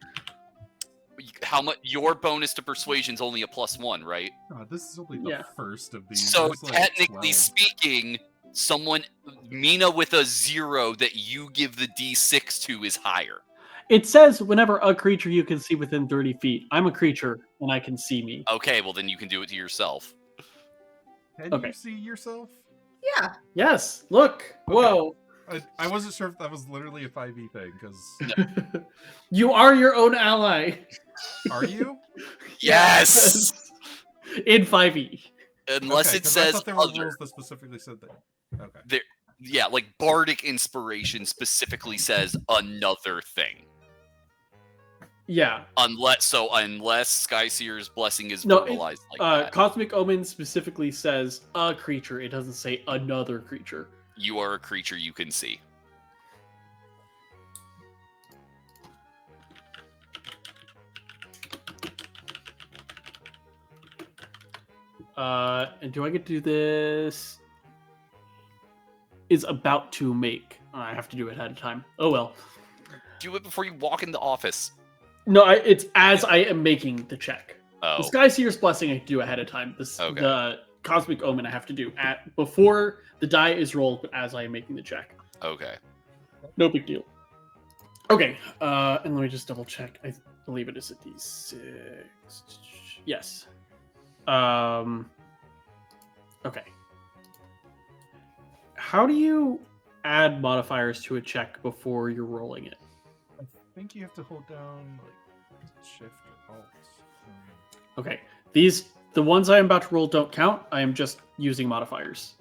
How much? Your bonus to persuasion's only a +1, right? Oh, this is only the first of these. So There's like technically 12. speaking, Mina with a 0 that you give the D6 to is higher. It says whenever a creature you can see within 30 feet. I'm a creature and I can see me. Okay, well then you can do it to yourself. Can Okay. you see yourself? Yeah. Yes. Look. Whoa. I wasn't sure if that was literally a 5e thing, because You are your own ally. are you? Yes. In 5e. Unless Okay, it 'cause I says thought there were other. rules that specifically said that. Okay. Yeah, like bardic inspiration specifically says another thing. Yeah. Unless Skyseer's Blessing is No, verbalized like that. Cosmic Omen specifically says a creature. It doesn't say another creature. You are a creature you can see. And do I get to do this? Is about to make. I have to do it ahead of time. Oh well. Do it before you walk in the office. No, it's as I am making the check. Oh. The Skyseer's Blessing I do ahead of time. Okay. The Cosmic Omen I have to do before the die is rolled, but as I am making the check. Okay. No big deal. Okay, and let me just double check. I believe it is a D6. Yes. Okay. How do you add modifiers to a check before you're rolling it? I think you have to hold down like Shift or Alt. Okay. The ones I am about to roll don't count. I am just using modifiers.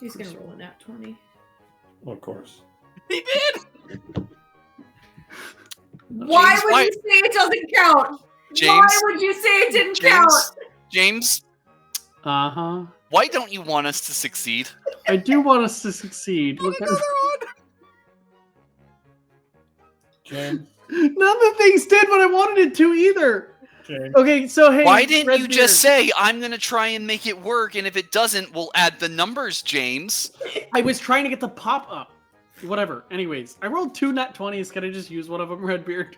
He's gonna roll a nat 20. Well, of course. He did. Why James, would why- you say it doesn't count? James, Why would you say it didn't count? James, Uh-huh. why don't you want us to succeed? I do want us to succeed. Look at James, none of the things did what I wanted it to either. James. Okay, so hey, Why didn't you Redbeard, just say, I'm going to try and make it work, and if it doesn't, we'll add the numbers, James? I was trying to get the pop up. Whatever. Anyways, I rolled 2 nat 20s. Can I just use one of them, Redbeard?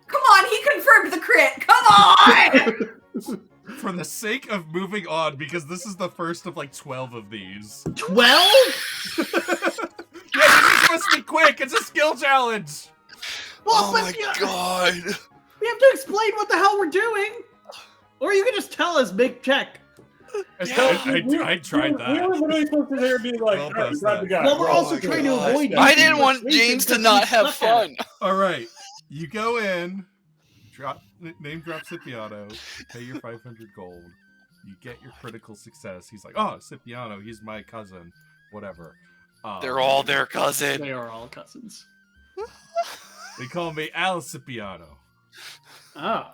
Come on, he confirmed the crit. Come on! For the sake of moving on, because this is the first of like 12 of these. 12? Yeah, you're supposed to be quick. It's a skill challenge. Well, Oh my god. we have to explain what the hell we're doing. Or you can just tell us, big check. I tried that. We were literally supposed to there and be like, Well, all right, that's grab the that. guy. Well, we're Oh also my trying to God. avoid I using didn't want persuasion James to because not he's have stuck at fun. it. All right, you go in, name drop Scipiano, pay your 500 gold. You get your critical success. He's like, oh, Scipiano, he's my cousin, whatever. They're all their cousin. They are all cousins. They call me Al Scipiano. Oh.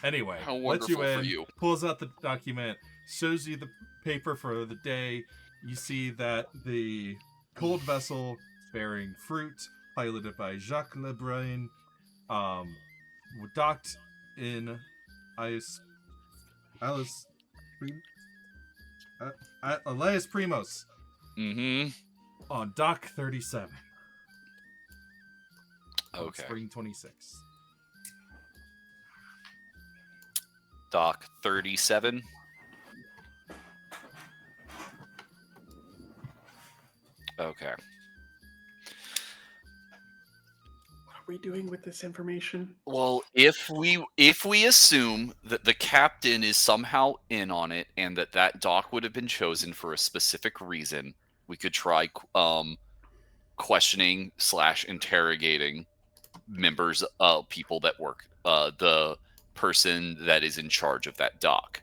Anyway, How lets you wonderful in, for you. pulls out the document, shows you the paper for the day. You see that the cold vessel bearing fruit, piloted by Jacques Lebrun, docked in Elias Primos on Dock 37. Okay. Spring 26. Dock 37. Okay. What are we doing with this information? Well, if we assume that the captain is somehow in on it and that dock would have been chosen for a specific reason, we could try questioning / interrogating members of people that work the person that is in charge of that dock.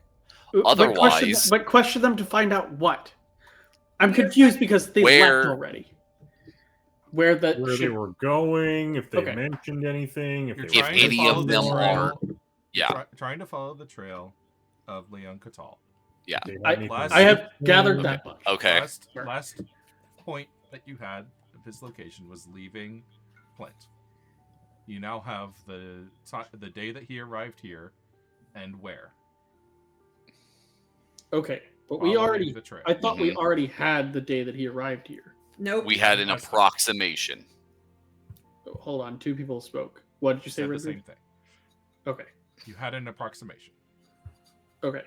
Otherwise, but question them to find out what. I'm confused because they left already. Where they were going, if they mentioned anything, You're if trying to any follow of the them trail. are- Trying to follow the trail of Leone Quital. yeah. I have gathered that much. Okay. Last point that you had of his location was leaving Flint. You now have the day that he arrived here and where. Okay, but Following the trail. I thought we already had the day that he arrived here. Nope. We had an approximation. Oh, hold on, 2 people spoke. What did you say, said the Ridley? same thing. Okay. You had an approximation. Okay.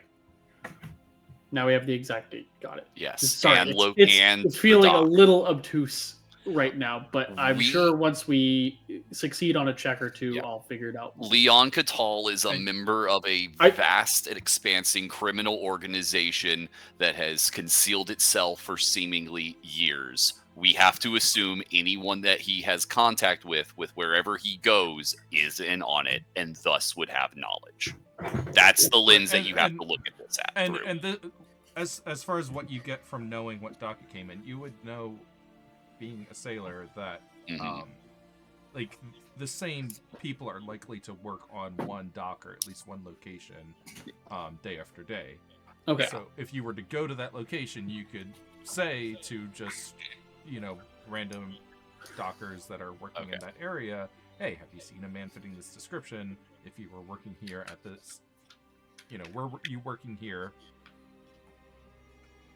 Now we have the exact date. Got it. Yes. Sorry, and it's feeling the a dock. little obtuse right now, but I'm We- sure once we succeed on a check or 2, Yeah. I'll figure it out. Leone Quital is a And- member of a vast and expansing criminal organization that has concealed itself for seemingly years. We have to assume anyone that he has contact with wherever he goes is in on it and thus would have knowledge. That's the lens that you have to look at this at. And through. as far as what you get from knowing what dock it came in, you would know, being a sailor, that like the same people are likely to work on one dock or at least one location day after day. Okay. So if you were to go to that location, you could say to just, random dockers that are working in that area, hey, have you seen a man fitting this description? If you were working here at this, were you working here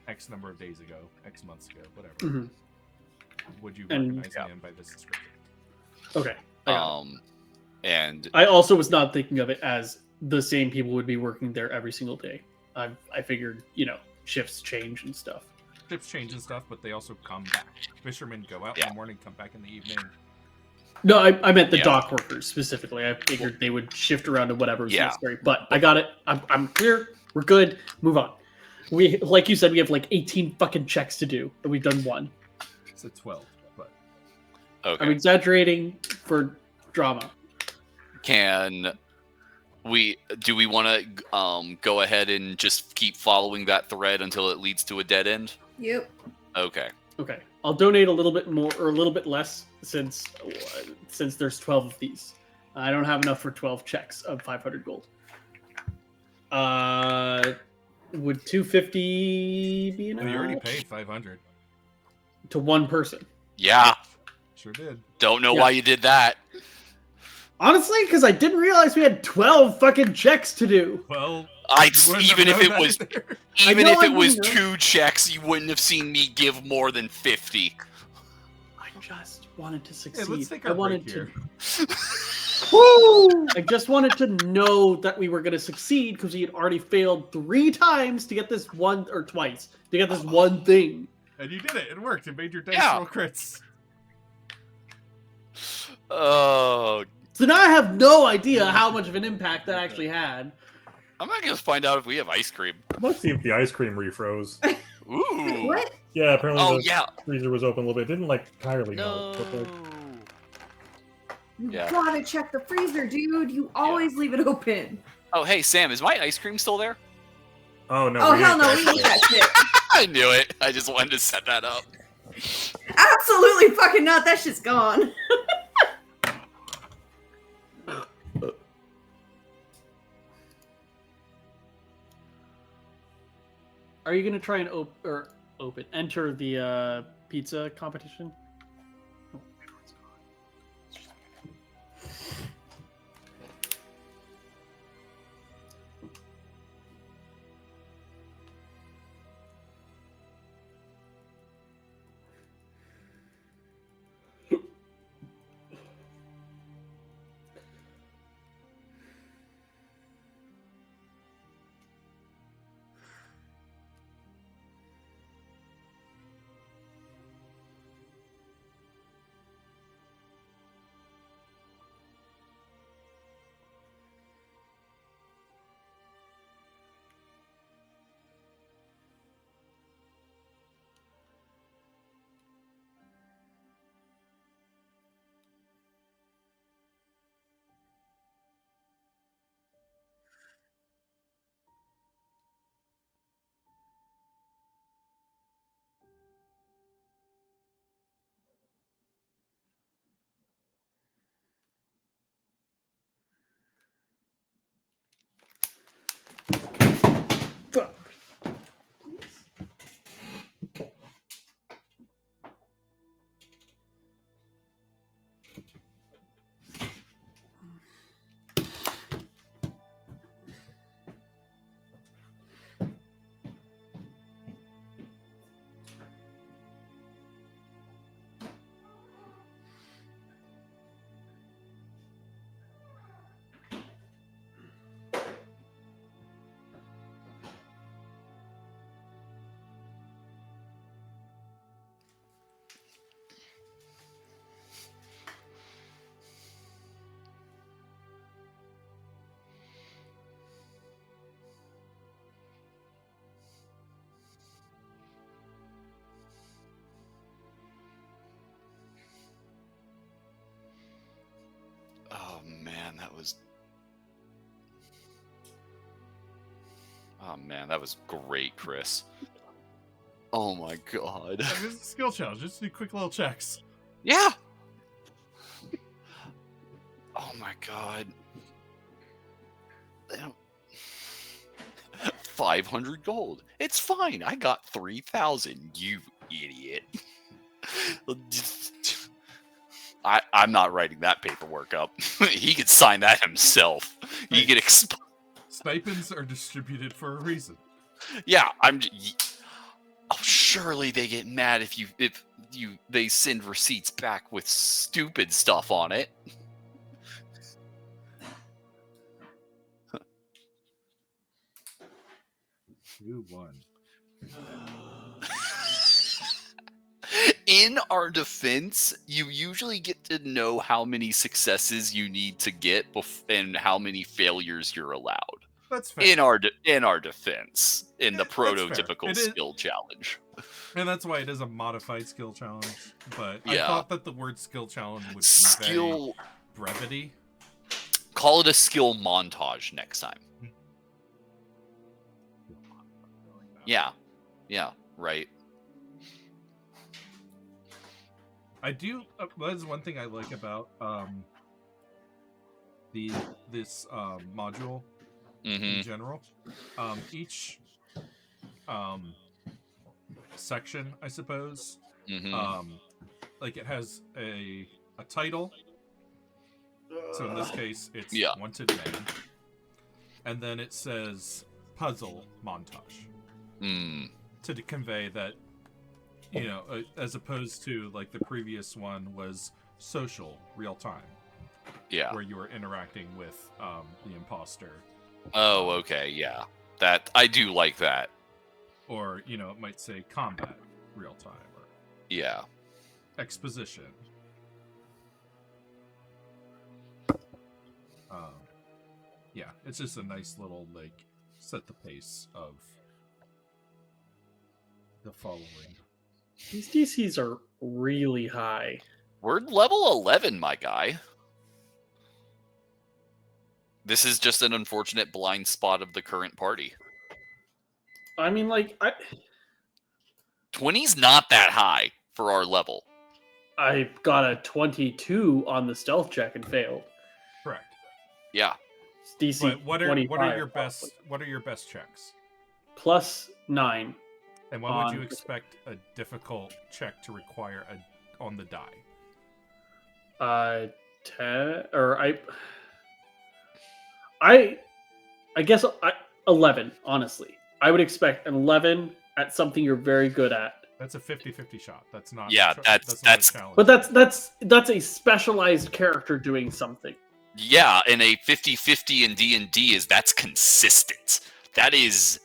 X number of days ago, X months ago, whatever. Mhm. Would you And- recognize him by this description? Okay. I got it. And I also was not thinking of it as the same people would be working there every single day. I figured, shifts change and stuff. Ships change and stuff, but they also come back. Fishermen go out in the morning, come back in the evening. No, I meant the Yeah. dock workers specifically. I figured they would shift around to whatever was Yeah. necessary. But I got it. I'm clear. We're good. Move on. We, like you said, we have like 18 fucking checks to do, and we've done 1. It's a 12, but I'm okay, exaggerating for drama. do we want to go ahead and just keep following that thread until it leads to a dead end? Yep. Okay. Okay, I'll donate a little bit more or a little bit less since there's 12 of these. I don't have enough for 12 checks of 500 gold. Would 250 be enough? you already paid 500. To one person. Yeah. Sure did. Don't know Yeah. why you did that. Honestly, because I didn't realize we had 12 fucking checks to do. Well, Even if it was I even know if I it was wouldn't have. 2 checks, you wouldn't have seen me give more than 50. I just wanted to Hey, succeed. let's take I our wanted break to. here. Woo! I just wanted to know that we were going to succeed because we had already failed 3 times to get this one, or twice to get this one thing. And you did it. It worked. It made your dice Yeah. roll crits. Oh, So now I have no idea how much of an impact that actually had. I'm not gonna find out if we have ice cream. Let's see if the ice cream refroze. Ooh. What? Yeah, apparently Oh the yeah. freezer was open a little bit. It didn't like entirely No. melt. But, You Yeah. gotta check the freezer, dude. You always leave it open. Oh, hey, Sam, is my ice cream still there? Oh no! Oh, we hell ate no, that we shit. ate that shit. I knew it. I just wanted to set that up. Absolutely fucking not. That shit's gone. Are you gonna try and enter the pizza competition? Oh man, that was. Oh man, that was great, Chris. Oh my god. This is a skill challenge. Just do quick little checks. Yeah. Oh my god. 500 gold. It's fine. I got 3,000. You idiot. I'm not writing that paperwork up. He could sign that himself. He Hey. could Stipends are distributed for a reason. Yeah, oh, surely they get mad if they send receipts back with stupid stuff on it. You won. In our defense, you usually get to know how many successes you need to get and how many failures you're allowed. That's fair. In our defense, in the That's fair. prototypical It is- skill challenge. And that's why it is a modified skill challenge. But I Yeah. thought that the word skill challenge would convey Skill. brevity. Call it a skill montage next time. Yeah. Yeah. Right. I do. That is one thing I like about this module in Mm-hmm. general. Each section, I suppose, Mm-hmm. like it has a title. So in this case, it's Yeah. Wanted Man, and then it says Puzzle Montage to convey that, you know, as opposed to like the previous one was social real time, Yeah. where you were interacting with the imposter, Oh, okay. Yeah. That I do like that. or you know, it might say combat real time or Yeah. exposition. Yeah, it's just a nice little like set the pace of the following. These DCs are really high. We're level 11, my guy. This is just an unfortunate blind spot of the current party. I mean, like, 20's not that high for our level. I got a 22 on the stealth check and failed. Correct. Yeah. It's DC But what are 25, your best checks? plus 9. And what would you expect a difficult check to require on the die? 10 or I guess 11, honestly. I would expect an 11 at something you're very good at. That's a 50-50 shot. That's not. Yeah, that's not a challenge. But that's a specialized character doing something. Yeah, and a 50-50 in D&D that's consistent. That is.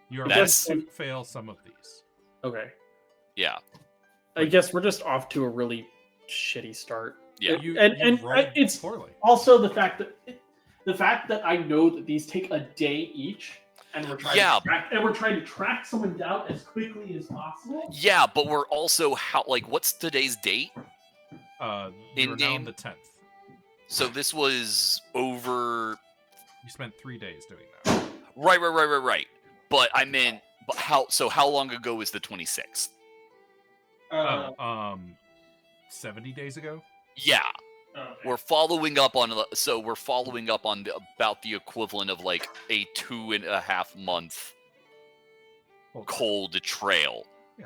You are going to fail some of these. Okay. Yeah. I guess we're just off to a really shitty start. Yeah. It's poorly. Also the fact that I know that these take a day each. And we're trying to track someone down as quickly as possible. Yeah, but we're also what's today's date? In game on the 10th. So this was over. You spent 3 days doing that. Right. But I meant, how long ago was the 26th? 70 days ago. Yeah. Okay. We're following up on about the equivalent of like a 2.5 month cold trail. Yeah.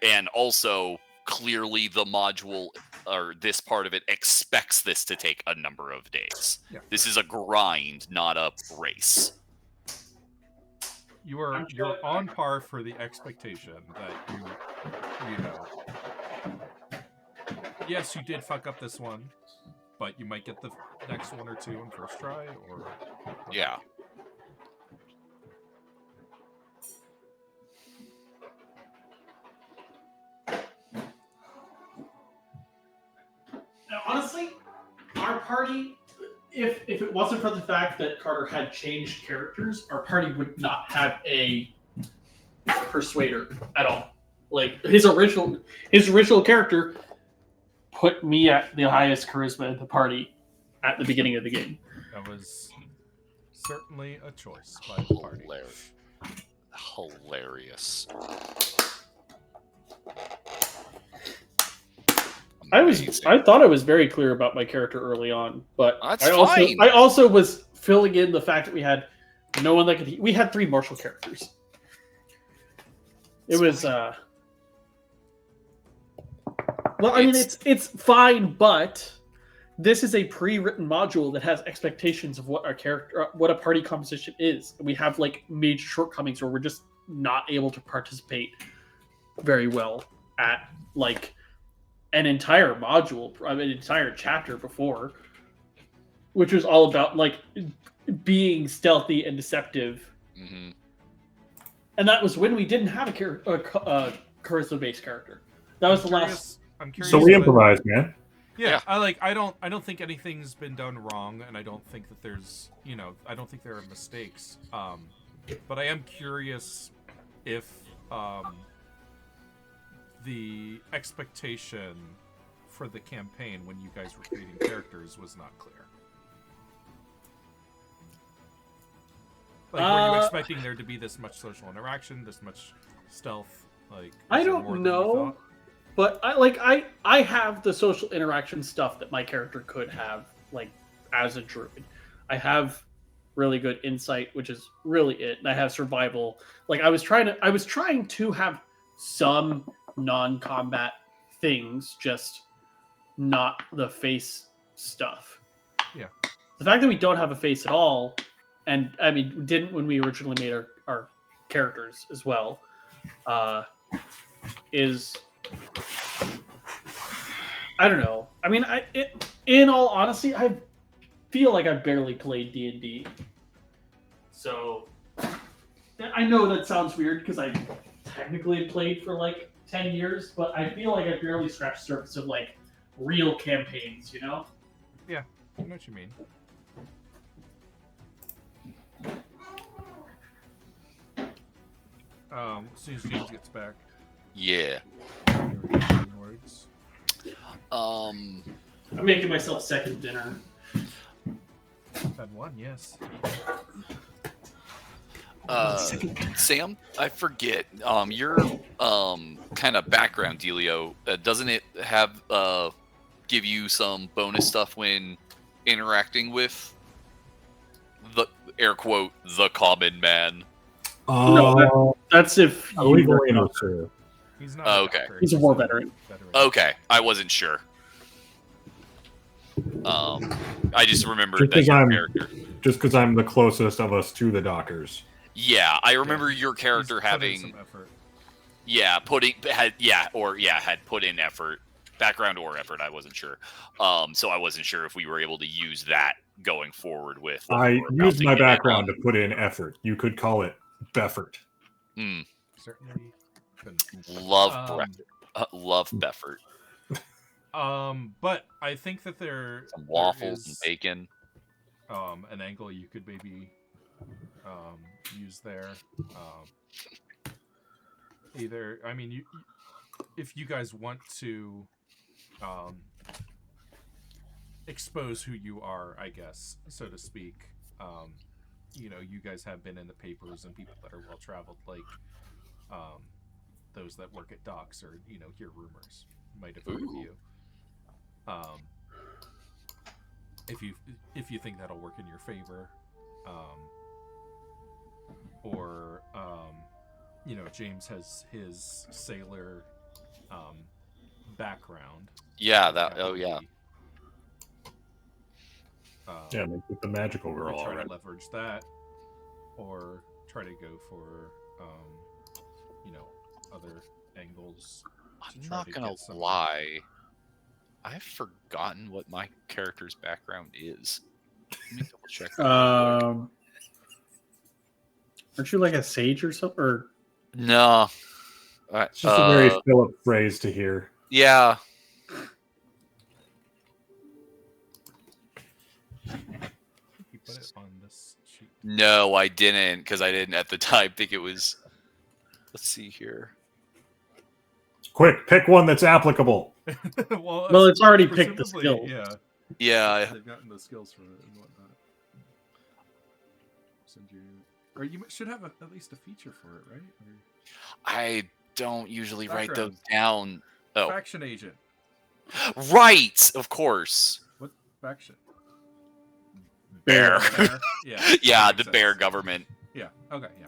And also clearly the module or this part of it expects this to take a number of days. Yeah. This is a grind, not a race. You're on par for the expectation that you know. Yes, you did fuck up this one, but you might get the next one or two on first try, or yeah. Now, honestly, our party, if it wasn't for the fact that Carter had changed characters, our party would not have a persuader at all. Like his original character put me at the highest charisma in the party at the beginning of the game. That was certainly a choice by the party. Hilarious. I thought I was very clear about my character early on, but That's fine. I also was filling in the fact that we had no one that could. We had 3 martial characters. It was well, I mean, it's fine, but this is a pre-written module that has expectations of what our character, what a party composition is. We have like major shortcomings where we're just not able to participate very well at like an entire module, an entire chapter before, which was all about like being stealthy and deceptive. Mm-hmm. And that was when we didn't have a charisma-based character. That was the last. I'm curious. So we improvised, man. Yeah, I don't think anything's been done wrong, and I don't think that there's, I don't think there are mistakes. But I am curious if the expectation for the campaign when you guys were creating characters was not clear. Like, were you expecting there to be this much social interaction, this much stealth? Like, I don't know. But I have the social interaction stuff that my character could have, like, as a druid. I have really good insight, which is really it, and I have survival. Like I was trying to have some non-combat things, just not the face stuff. Yeah. The fact that we don't have a face at all, and I mean, we didn't when we originally made our characters as well, is. I don't know. I mean, in all honesty, I feel like I've barely played D&D. So, I know that sounds weird because I technically played for like 10 years, but I feel like I barely scratched the surface of like real campaigns, Yeah, I know what you mean. As soon as James gets back. Yeah. Words. I'm making myself second dinner. Had one, yes. Sam, I forget. Your kind of background dealio, doesn't it have give you some bonus stuff when interacting with the air quote the common man? No, that's if a you legal were not- officer. He's not. Okay. doctor, He's a war veteran. Okay, I wasn't sure. I just remembered Just that 'cause your I'm- character. Just because I'm the closest of us to the Dockers. Yeah, I remember your character He's put in having some effort. had put in effort, background or effort. I wasn't sure. So I wasn't sure if we were able to use that going forward with. what we I were about used to my get in background on. to put in effort. You could call it Beffort. Certainly. couldn't. Love Um, love Beffort. But I think that Some waffles and is, bacon. an angle you could maybe use there. Either, I mean, if you guys want to expose who you are, I guess, so to speak. You guys have been in the papers, and people that are well traveled, like those that work at docks, or hear rumors, might have heard of you. If you think that'll work in your favor, or James has his sailor background. Yeah, That oh would yeah. be, Yeah, with the magical or girl try already. to leverage that, or try to go for other angles. I'm try not to gonna get some- lie. I've forgotten what my character's background is. Let me double check. that real quick. Aren't you like a sage or something? Or No. It's just a very Philip phrase to hear. Yeah. You put it on this sheet. No, I didn't, because I didn't at the time think it was. Let's see here. Quick, pick one that's applicable. well, it's already picked the presumably, skill. Yeah. They've gotten the skills from it and whatnot. Send you, or you should have at least a feature for it, right? Or I don't usually write those Background. down. Oh, faction agent. right, of course. What faction? Bear. Bear? Yeah. Yeah, that the makes bear sense. government. Yeah. Okay. Yeah.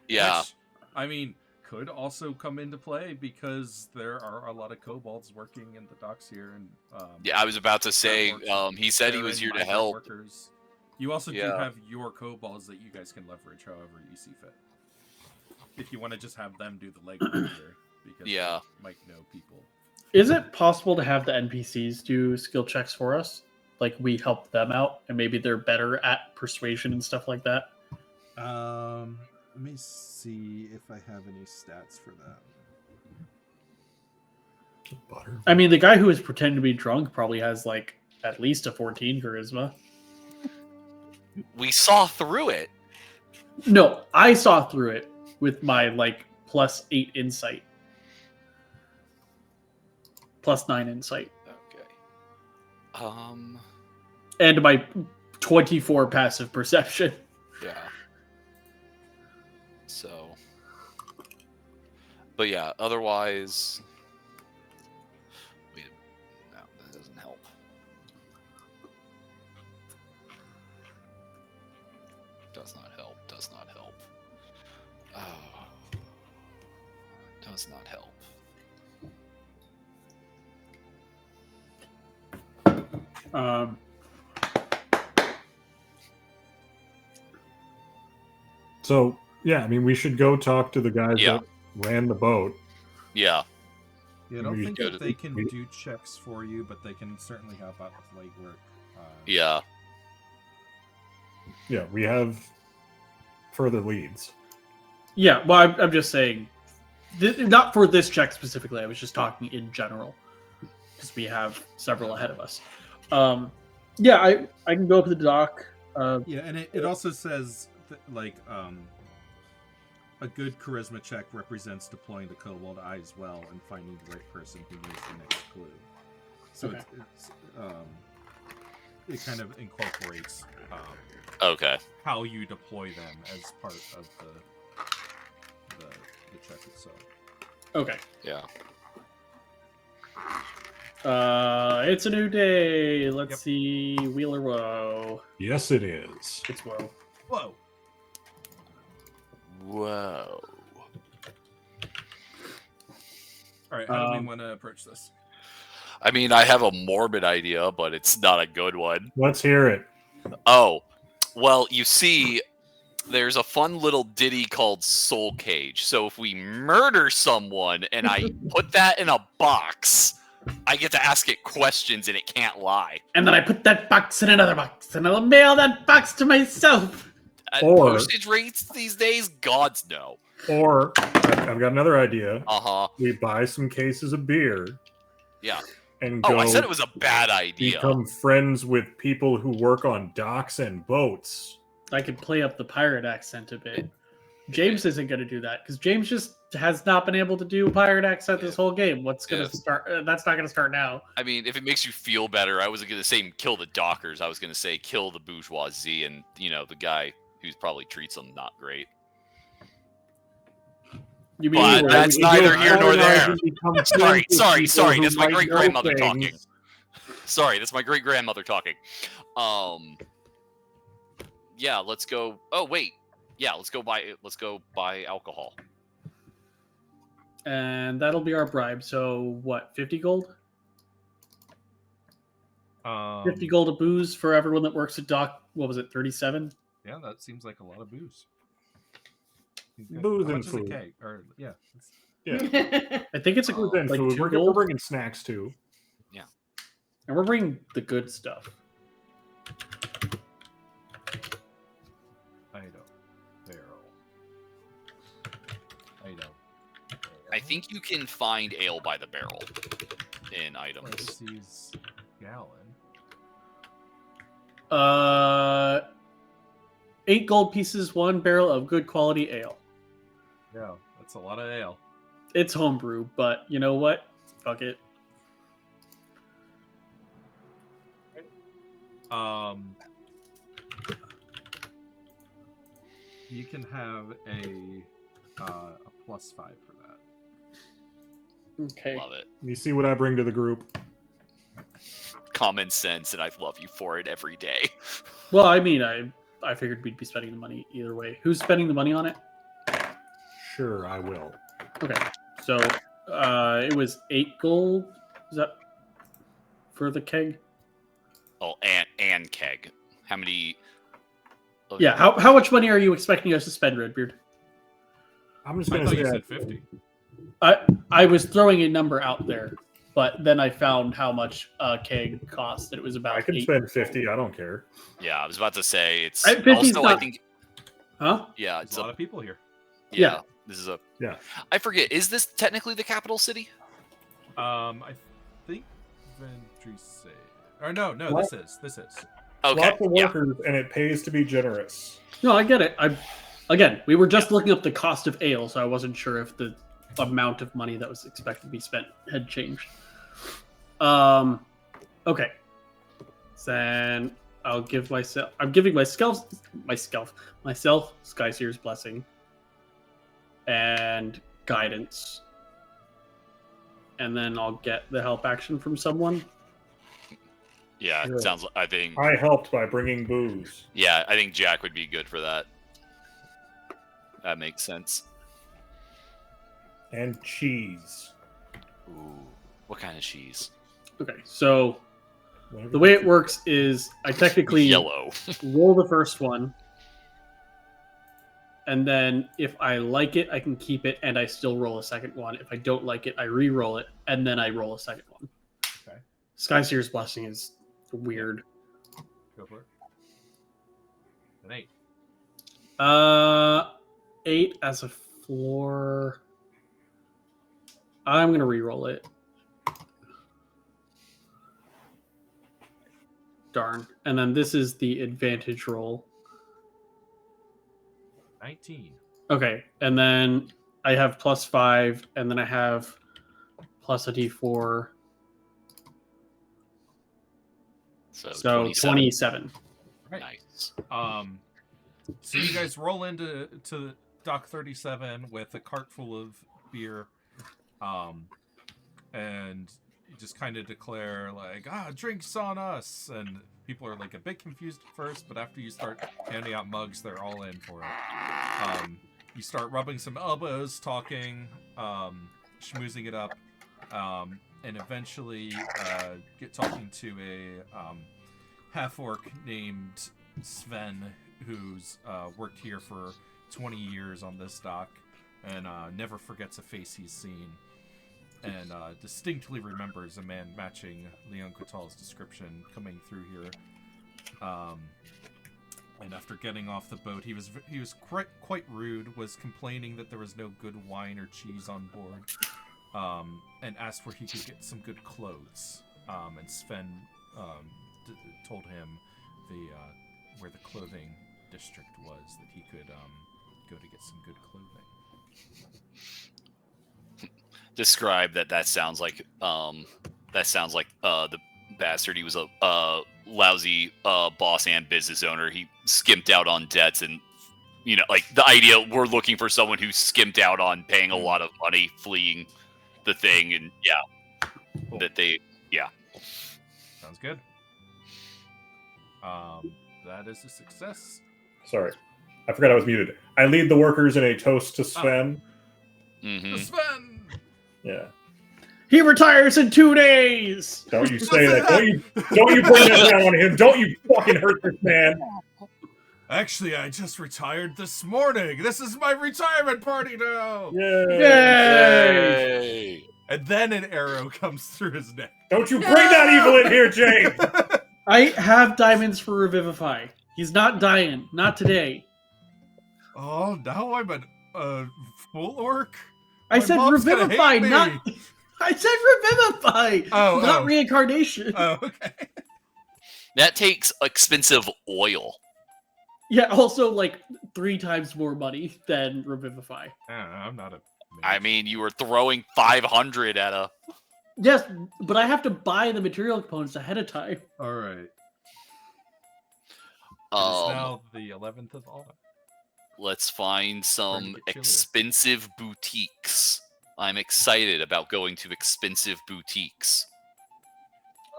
Yeah. Which, I mean, could also come into play because there are a lot of kobolds working in the docks here, and Yeah, I was about to say. works. He said he They're was in here to migrant help. Workers. You also do Yeah. have your kobolds that you guys can leverage however you see fit. If you want to just have them do the legwork here, because Yeah. they might know people. Is it possible to have the NPCs do skill checks for us? Like we help them out, and maybe they're better at persuasion and stuff like that. Let me see if I have any stats for that. Butter. I mean, the guy who is pretending to be drunk probably has like at least a 14 charisma. We saw through it. No, I saw through it with my like +8 insight, +9 insight, Okay. and my 24 passive perception. Yeah. So. But yeah, otherwise. Wait. No, that doesn't help. Does not help. Does not help. Oh. Does not help. So, yeah, I mean, we should go talk to the guys Yeah. that ran the boat. Yeah. Yeah, I don't We think go that to they the- can we- do checks for you, but they can certainly help out with legwork. Yeah. Yeah, we have further leads. Yeah, well, I'm just saying, not for this check specifically. I was just talking in general because we have several ahead of us. Yeah, I can go up to the dock. Yeah, and it also says a good charisma check represents deploying the kobold eye as well and finding the right person who knows the next clue. So Okay. it kind of incorporates Okay. how you deploy them as part of the check itself. Okay. Yeah. It's a new day. Let's Yep. see. Wheeler Woe. Yes, it is. It's Woe. Whoa. Whoa. All right, how do we want to approach this? I mean, I have a morbid idea, but it's not a good one. Let's hear it. Oh, well, you see, there's a fun little ditty called Soul Cage. So if we murder someone and I put that in a box, I get to ask it questions and it can't lie. And then I put that box in another box, and I'll mail that box to myself. Or- Postage rates these days, gods no. Or I've got another idea. Uh-huh. We buy some cases of beer Yeah. and Oh, go I said it was a bad idea. become friends with people who work on docks and boats. I could play up the pirate accent a bit. James isn't going to do that because James just has not been able to do a pirate accent this whole game. What's going to start? That's not going to start now. I mean, if it makes you feel better, I wasn't going to say kill the dockers. I was going to say kill the bourgeoisie and, the guy who probably treats them not great. You mean But that's neither here nor there. Sorry. People That's my who might know great-grandmother things. talking. Sorry, that's my great-grandmother talking. Yeah, let's go. Oh, wait. Yeah, let's go buy alcohol. And that'll be our bribe. So what? 50 gold? 50 gold of booze for everyone that works at dock. What was it? 37? Yeah, that seems like a lot of booze. Booze How and much is a food. keg? Or yeah, Yeah, I think it's a booze and like food. 2 We're gold. bringing snacks too. And we're bringing the good stuff. item barrel. Item. I think you can find ale by the barrel in items. Parentheses gallon. 8 gold pieces, 1 barrel of good quality ale. Yeah, that's a lot of ale. It's homebrew, but you know what? Fuck it. You can have a +5 for that. Okay. Love it. You see what I bring to the group? Common sense, and I love you for it every day. Well, I mean, I figured we'd be spending the money either way. Who's spending the money on it? Sure, I will. Okay. So it was 8 gold. Is that for the keg? Oh, and keg. How many? Yeah. How much money are you expecting us to spend, Redbeard? I'm just I gonna thought say you that said 50. I was throwing a number out there, but then I found how much keg cost. It was about I can 8. spend 50. I don't care. Yeah, I was about to say it's 50's also. I not- think. Huh? Yeah, There's it's a lot of people here. Yeah. This is a. Yeah. I forget. Is this technically the capital city? I think Ventry say. Or no, What? this is. Okay. Lots of Yeah. workers, and it pays to be generous. No, I get it. Again, we were just looking up the cost of ale, so I wasn't sure if the amount of money that was expected to be spent had changed. Okay. Then I'll give myself. I'm giving myself Skyseer's blessing and guidance, and then I'll get the help action from someone. Yeah, Sure. it sounds. I think. I helped by bringing booze. Yeah, I think Jack would be good for that. That makes sense. And cheese. Ooh, what kind of cheese? Okay, so Whatever the way you- it works is I technically Yellow. roll the first one, and then if I like it, I can keep it, and I still roll a second one. If I don't like it, I re-roll it, and then I roll a second one. Okay. Skyseer's blessing is weird. Go for it. An 8. 8 as a floor. I'm gonna re-roll it. Darn. And then this is the advantage roll. 19. Okay, and then I have +5, and then I have plus a d4. So 27. Right. Nice. So you guys roll into Dock 37 with a cart full of beer, and you just kind of declare like, drinks on us, and people are like a bit confused at first, but after you start handing out mugs, they're all in for it. You start rubbing some elbows, talking, schmoozing it up, and eventually get talking to a half-orc named Sven, who's worked here for 20 years on this dock, and never forgets a face he's seen, and distinctly remembers a man matching Leone Quital's description coming through here. And after getting off the boat, he was quite rude, was complaining that there was no good wine or cheese on board, and asked where he could get some good clothes. And Sven told him where the clothing district was, that he could go to get some good clothing. Describe that. That sounds like the bastard. He was a lousy boss and business owner. He skimped out on debts, and like the idea, we're looking for someone who skimped out on paying a lot of money, fleeing the thing, and Cool. Sounds good. That is a success. Sorry, I forgot I was muted. I lead the workers in a toast to Sven. Mhm. Sven! Yeah. He retires in 2 days. Don't you say that. Don't you bring that down on him. Don't you fucking hurt this man. Actually, I just retired this morning. This is my retirement party now. Yay. Yay! And then an arrow comes through his neck. Don't you bring that evil in here, James. I have diamonds for Revivify. He's not dying. Not today. Oh, now I'm a full orc? I My said mom's gonna Revivify, hate me. not... I said Revivify, not reincarnation. Oh, okay. That takes expensive oil. Yeah, also like 3 times more money than Revivify. I don't know, I'm not a mage. I mean, you were throwing 500 at a. Yes, but I have to buy the material components ahead of time. All right. It's now the 11th of autumn. Let's find some Starting to get chillier. expensive boutiques. I'm excited about going to expensive boutiques.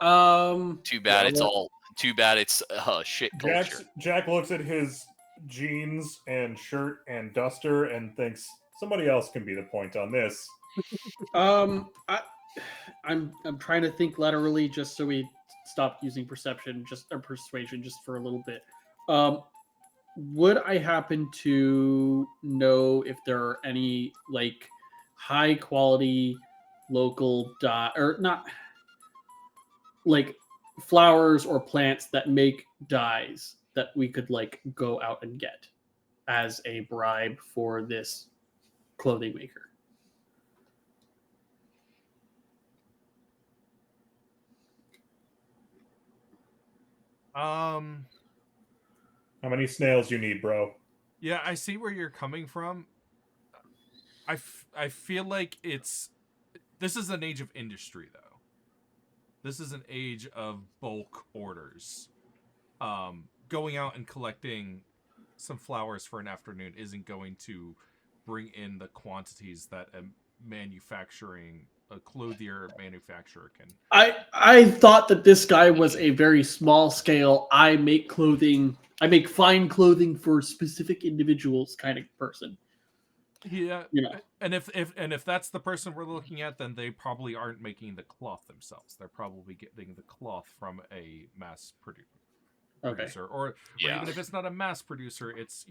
Too bad it's shit culture. Jack looks at his jeans and shirt and duster and thinks somebody else can be the point on this. I'm trying to think laterally just so we stop using persuasion just for a little bit. Would I happen to know if there are any like high quality local or not like flowers or plants that make dyes that we could like go out and get as a bribe for this clothing maker? How many snails you need, bro? Yeah, I see where you're coming from. I feel like this is an age of industry, though. This is an age of bulk orders. Going out and collecting some flowers for an afternoon isn't going to bring in the quantities that a clothier manufacturer can. I thought that this guy was a very small scale. I make fine clothing for specific individuals kind of person. Yeah, and if that's the person we're looking at, then they probably aren't making the cloth themselves. They're probably getting the cloth from a mass producer, or even if it's not a mass producer, it's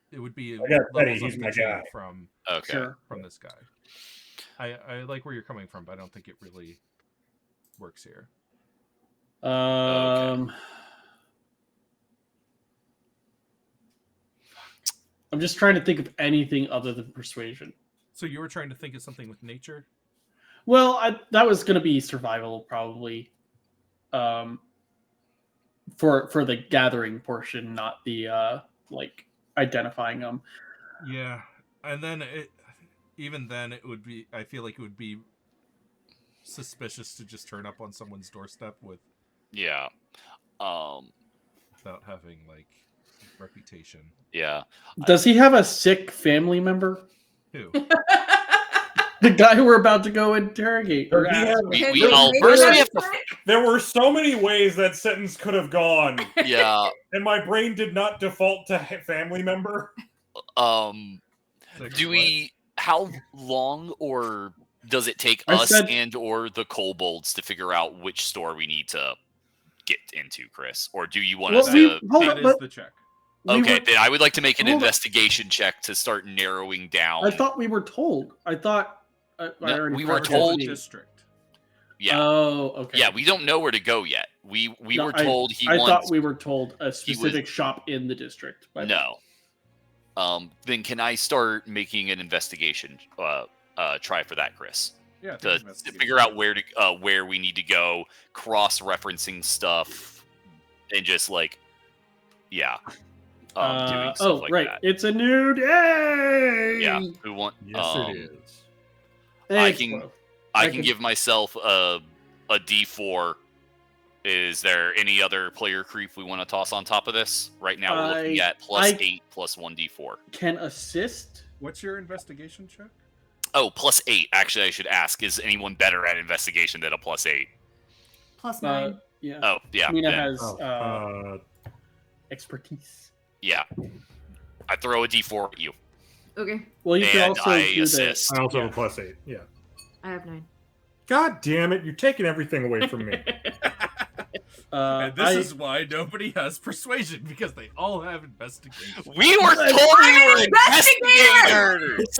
it would be I got Betty, levels he's up my the chain guy. from this guy. I like where you're coming from, but I don't think it really works here. I'm just trying to think of anything other than persuasion. So you were trying to think of something with nature? Well, that was going to be survival probably, for the gathering portion, not the like identifying them. Yeah, and then it would be. I feel like it would be suspicious to just turn up on someone's doorstep with Yeah. Without having like reputation. Yeah. Does he have a sick family member? Who? The guy who we're about to go interrogate. Or He ask had- him. We, Can we you all make first that we have to. check? There were so many ways that sentence could have gone, Yeah. and my brain did not default to family member. Do we? How long or does it take I us said- and or the kobolds to figure out which store we need to get into, Chris? Or do you want Well, us we- to? hold That on, is but the check. we Okay, were- then I would like to make an Hold on. investigation check to start narrowing down. I thought we were told. I thought. I No, already we were forgot told- the name. District. Yeah, Oh, okay. yeah, we don't know where to go yet. We No, were told he I wants. thought we were told a specific shop in the district. by the way. No. Then can I start making an investigation? Try for that, Chris. Yeah. To figure out where we need to go, cross-referencing stuff, and just like, yeah, doing stuff like right. that. It's a new day. Yeah, who want? Yes, it is. I Thanks, can- bro. I I can can- give myself a D4. Is there any other player creep we want to toss on top of this? Right now we're looking at +8 plus 1d4. Can assist. What's your investigation check? Oh, +8. Actually, I should ask: is anyone better at investigation than a +8? +9. Yeah. Oh, yeah. Mina then- has expertise. Yeah. I throw a D4 at you. Okay, Well, you can And also I do assist. I also Yeah. have a +8. Yeah. I have 9. God damn it! You're taking everything away from me. And this I- is why nobody has persuasion, because they all have investigation. We were told we were investigators!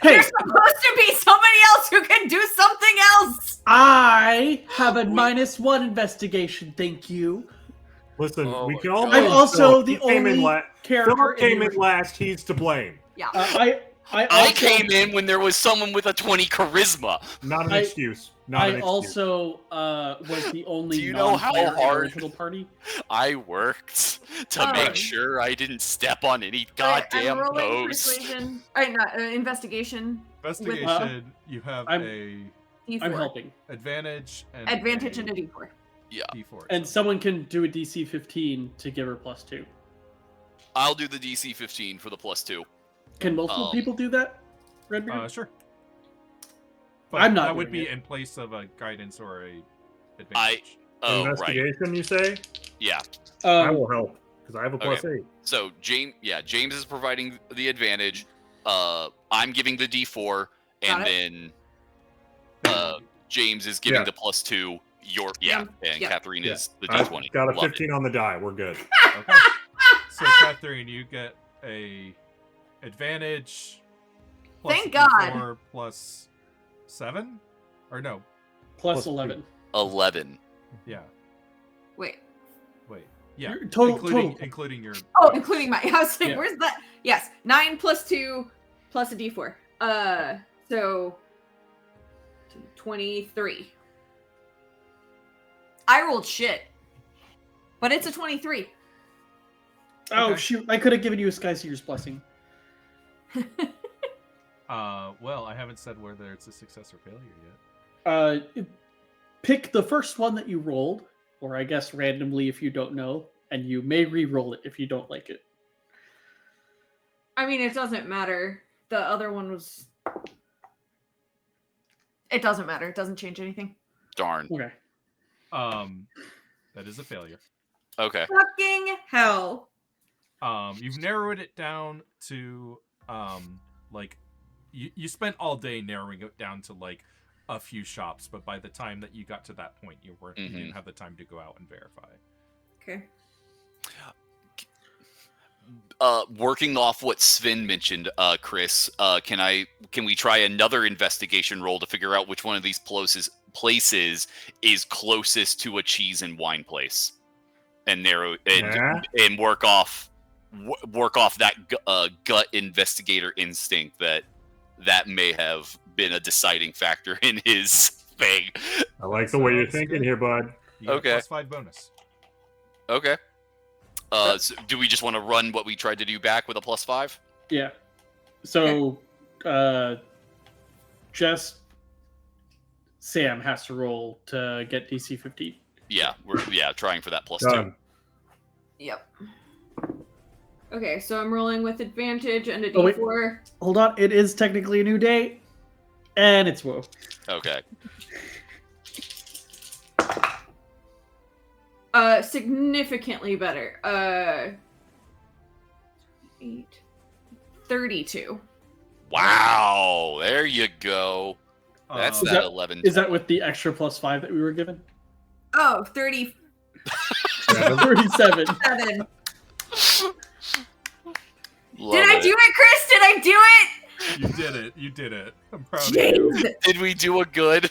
Hey, There's supposed to be somebody else who can do something else. I have a -1 investigation. Thank you. Listen, Oh we my can all. God. I'm blame also Philip. the He came in only character. Philip came the in last. He's to blame. Yeah. I I also, came in when there was someone with a 20 charisma. Not an I- excuse. Not an I excuse. also was the only Do you know how non-player in the hard- original party. I worked to All make right. sure I didn't step on any Alright, goddamn I'm rolling toes. persuasion. Alright, not investigation. Investigation, you have I'm- a D4. I'm helping, advantage and Advantage a and a D4. D4. and someone can do a DC 15 to give her +2. I'll do the DC 15 for the +2. Can multiple people do that? Redbeard? Sure. But I'm not That would doing be it. in place of a guidance or a I- advantage. Oh, right. Investigation, you say? Yeah. I will help because I have a Okay. +8. So James is providing the advantage. I'm giving the D4, and Got then James is giving Yeah. the +2. And Yeah. Catherine Yeah. is the I've D20. got a Love it. 15 on the die. We're good. Okay. So Catherine, you get a advantage. Thank God. D4 plus 7, or no? Plus Plus 11. 11. Yeah. Wait. Wait. Yeah. Your total. Including your. Oh, including my. I was like, Yeah. where's that? Yes, 9 plus 2 plus a D4. So 23. I rolled shit, but it's a 23. Oh Okay. shoot! I could have given you a Sky Seer's blessing. Well, I haven't said whether it's a success or failure yet. Pick the first one that you rolled, or I guess randomly if you don't know, and you may re-roll it if you don't like it. I mean, it doesn't matter. The other one was. It doesn't matter. It doesn't change anything. Darn. Okay. That is a failure. Okay. Fucking hell. You've narrowed it down to like you spent all day narrowing it down to like a few shops, but by the time that you got to that point, you didn't have the time to go out and verify. Okay. Working off what Sven mentioned, Chris, can we try another investigation roll to figure out which one of these places is closest to a cheese and wine place, and narrow and work off that gut investigator instinct that may have been a deciding factor in his thing. I like the way you're Sounds thinking good. here, bud. You get Okay. a +5 bonus. Okay. So do we just want to run what we tried to do back with a +5? Yeah. So, just Sam has to roll to get DC 15. Yeah, we're trying for that +2. Done. Yep. Okay, so I'm rolling with advantage and a Oh, wait. d4. Hold on, it is technically a new day, and it's whoa. Okay. Significantly better. 8, 32. Wow, there you go. That's Um, that 11. Is that with the extra +5 that we were given? Oh, 37. 37. Love Did I it. do it, Chris? Did I do it? You did it. You did it. I'm proud of you. Jeez. Did we do a good?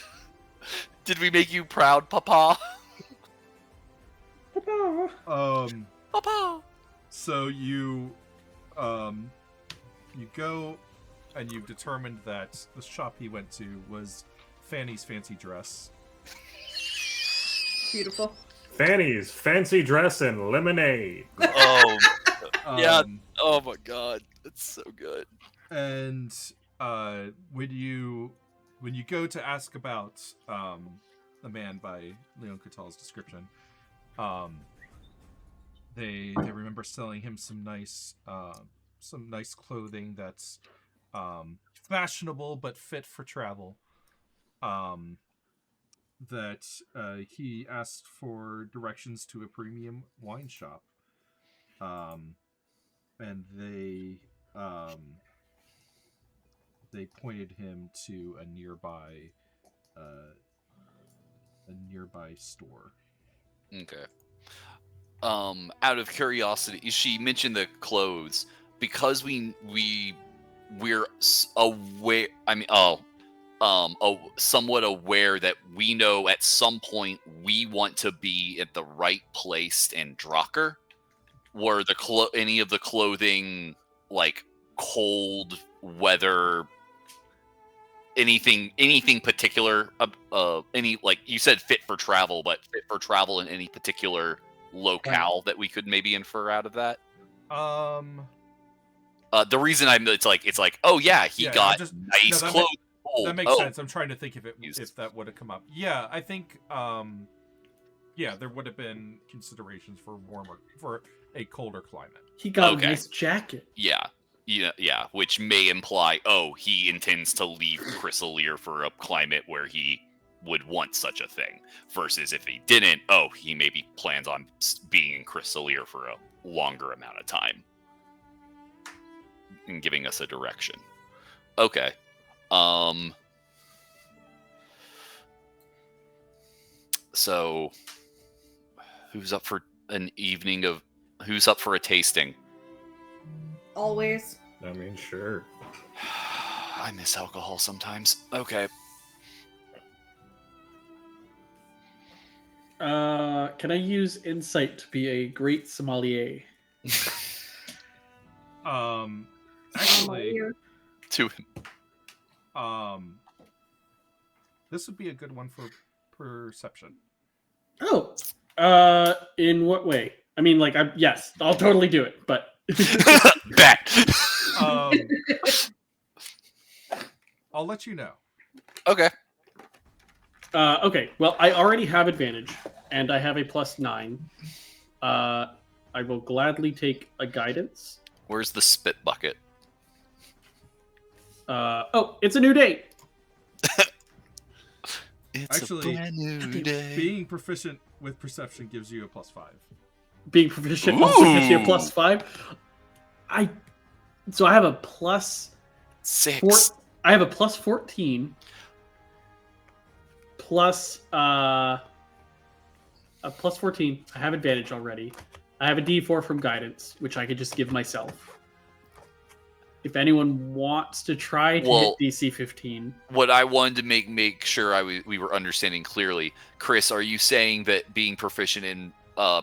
Did we make you proud, Papa? Papa. So you go and you've determined that the shop he went to was Fanny's fancy dress. Beautiful. Fanny's fancy dress and lemonade. Oh, yeah. Um, Oh my God, that's so good. And when you go to ask about the man by Leone Quital's description, they remember selling him some nice clothing that's fashionable but fit for travel. That he asked for directions to a premium wine shop. And they pointed him to a nearby store. Okay. Out of curiosity, she mentioned the clothes because we're aware. I mean, somewhat aware that we know at some point we want to be at the right place in Drucker. Were any of the clothing like cold weather? Anything particular? Any, like you said, fit for travel, but fit for travel in any particular locale that we could maybe infer out of that? The reason it's like, oh yeah, he got nice clothes. That makes sense. I'm trying to think if that would have come up. Yeah, I think there would have been considerations for a colder climate. He got a nice jacket. Yeah, which may imply, he intends to leave Chrysalier for a climate where he would want such a thing. Versus if he didn't, he maybe plans on being in Chrysalier for a longer amount of time. And giving us a direction. Okay. So, who's up for a tasting? Always. I mean, sure. I miss alcohol sometimes. Okay. Can I use insight to be a great sommelier? Actually, To him. This would be a good one for perception. Oh, in what way? I mean, like, yes, I'll totally do it, but Bet. I'll let you know. Okay. okay. Well, I already have advantage, and I have a +9. I will gladly take a guidance. Where's the spit bucket? It's a new day. It's Actually, a brand new day. Being proficient with perception gives you a +5. Being proficient also gives you a Ooh. +5. So I have a +6. I have a +14 plus a +14. I have advantage already. I have a D4 from guidance, which I could just give myself. If anyone wants to try to hit DC 15. What I wanted to make sure we were understanding clearly, Chris, are you saying that being proficient in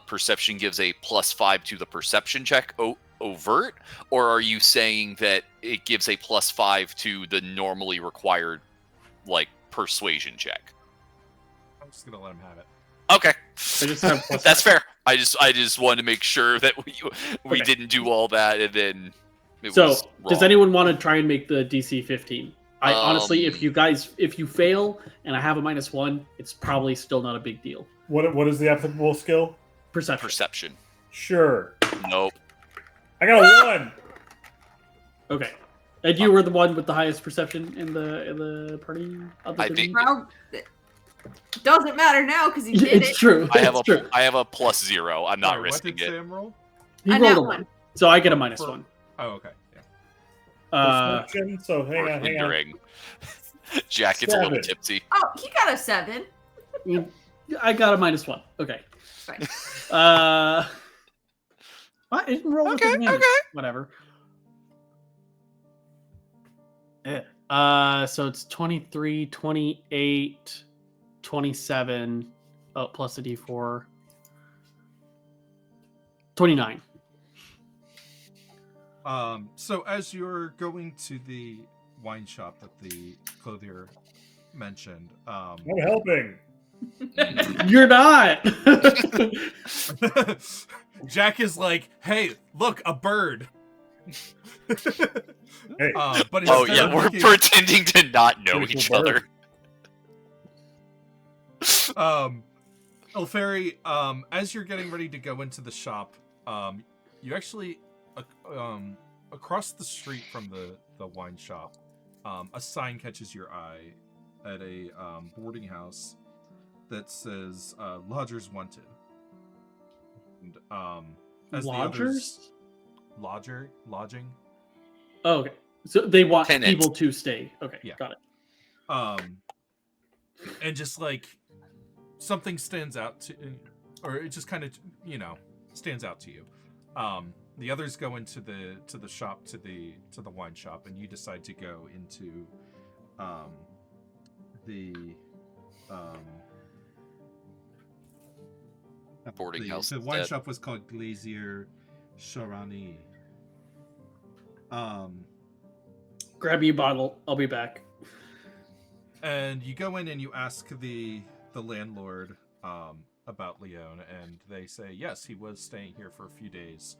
perception gives a +5 to the perception check overt, or are you saying that it gives a +5 to the normally required like persuasion check? I'm just gonna let him have it. Okay, I just have +5. that's fair. I just wanted to make sure that we Okay. didn't do all that and then. So, was does wrong. anyone want to try and make the DC 15? Honestly, Um, if you fail and I have a -1, it's probably still not a big deal. What is the applicable skill? Perception. Perception. Sure. Nope. I got a 1. Okay. And you were the one with the highest perception in the party? Other I than think- me? Well, it doesn't matter now because he did It's it. true. I have It's true. I have a +0. I'm not Sorry, risking what did it. Sam roll? He A rolled nat a one. 1. So I get a minus For- 1. Oh, okay. Yeah. Perception, so hang Or on. hindering. Jack gets a little 7. tipsy. Oh, he got a 7. I got a minus 1. Okay. Fine. I didn't roll with Okay, advantage. okay. Whatever. Yeah. So it's 23, 28, 27, plus a d4. 29. So as you're going to the wine shop that the clothier mentioned, I'm helping. You're not. Jack is like, "Hey, look, a bird." Hey, But Oh instead yeah, of we're looking- pretending to not know Pretty each cool other. bird. Elferi, as you're getting ready to go into the shop, you actually, across the street from the wine shop, a sign catches your eye at a boarding house that says "Lodgers Wanted." And as the others, Lodgers? lodging. Oh, okay. So they want Tenant. people to stay. Okay, Yeah. got it. And just like something stands out to, or it just kind of stands out to you. The others go into the shop, to the wine shop, and you decide to go into the Boarding house The wine instead. shop was called Glazier Sharani. Grab me a bottle. I'll be back. And you go in and you ask the landlord about Leone, and they say yes, he was staying here for a few days.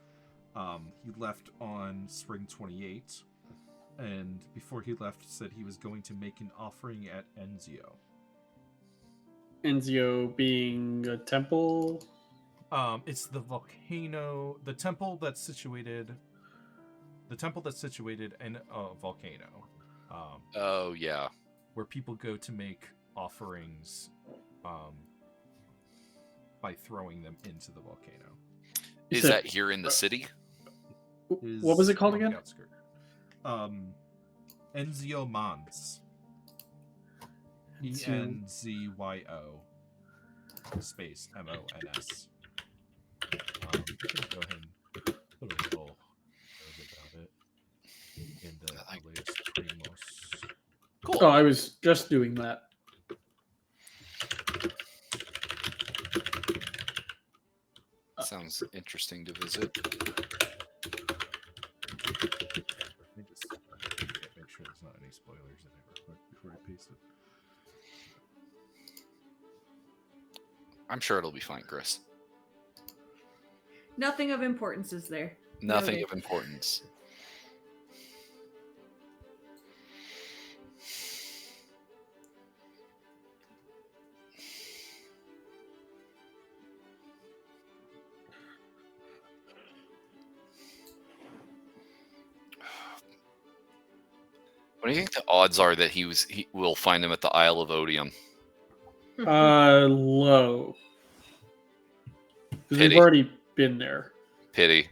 He left on spring 28, and before he left, said he was going to make an offering at Enzio. Enzio being a temple. It's the volcano, the temple that's situated in a volcano. Oh yeah. Where people go to make offerings by throwing them into the volcano. Is So- that here in the city? What was it called on the again? outskirt. Enzio Mons. ENZYO space MONS. Go ahead and put a little word about it in the latest Primos. Cool. Oh, I was just doing that. Sounds interesting to visit. Let me just make sure there's not any spoilers in it real quick before I paste it. I'm sure it'll be fine, Chris. Nothing of importance is there. Nothing Noted. of importance. What do you think the odds are that he will find him at the Isle of Odium? Low. 'Cause we've Pity. already been there. Pity.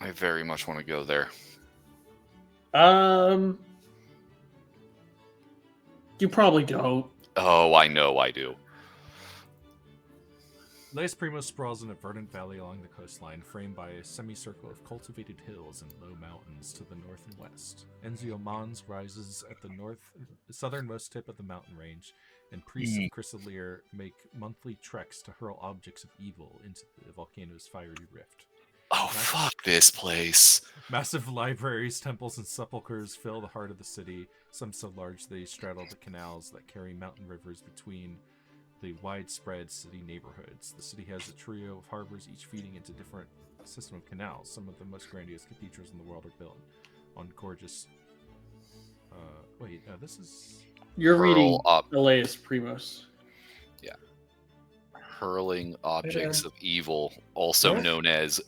I very much want to go there. You probably don't. Oh, I know I do. Las Primos sprawls in a verdant valley along the coastline, framed by a semicircle of cultivated hills and low mountains to the north and west. Enzio Mons rises at the southernmost tip of the mountain range, and priests of Chrysalir make monthly treks to hurl objects of evil into the volcano's fiery rift. Oh, fuck this place. Massive libraries, temples, and sepulchres fill the heart of the city, some so large they straddle the canals that carry mountain rivers between the widespread city neighborhoods. The city has a trio of harbors, each feeding into different system of canals. Some of the most grandiose cathedrals in the world are built on gorgeous... this is... You're reading Pearl up. Elias Primos. Hurling objects Yeah. of evil, also Yeah. known as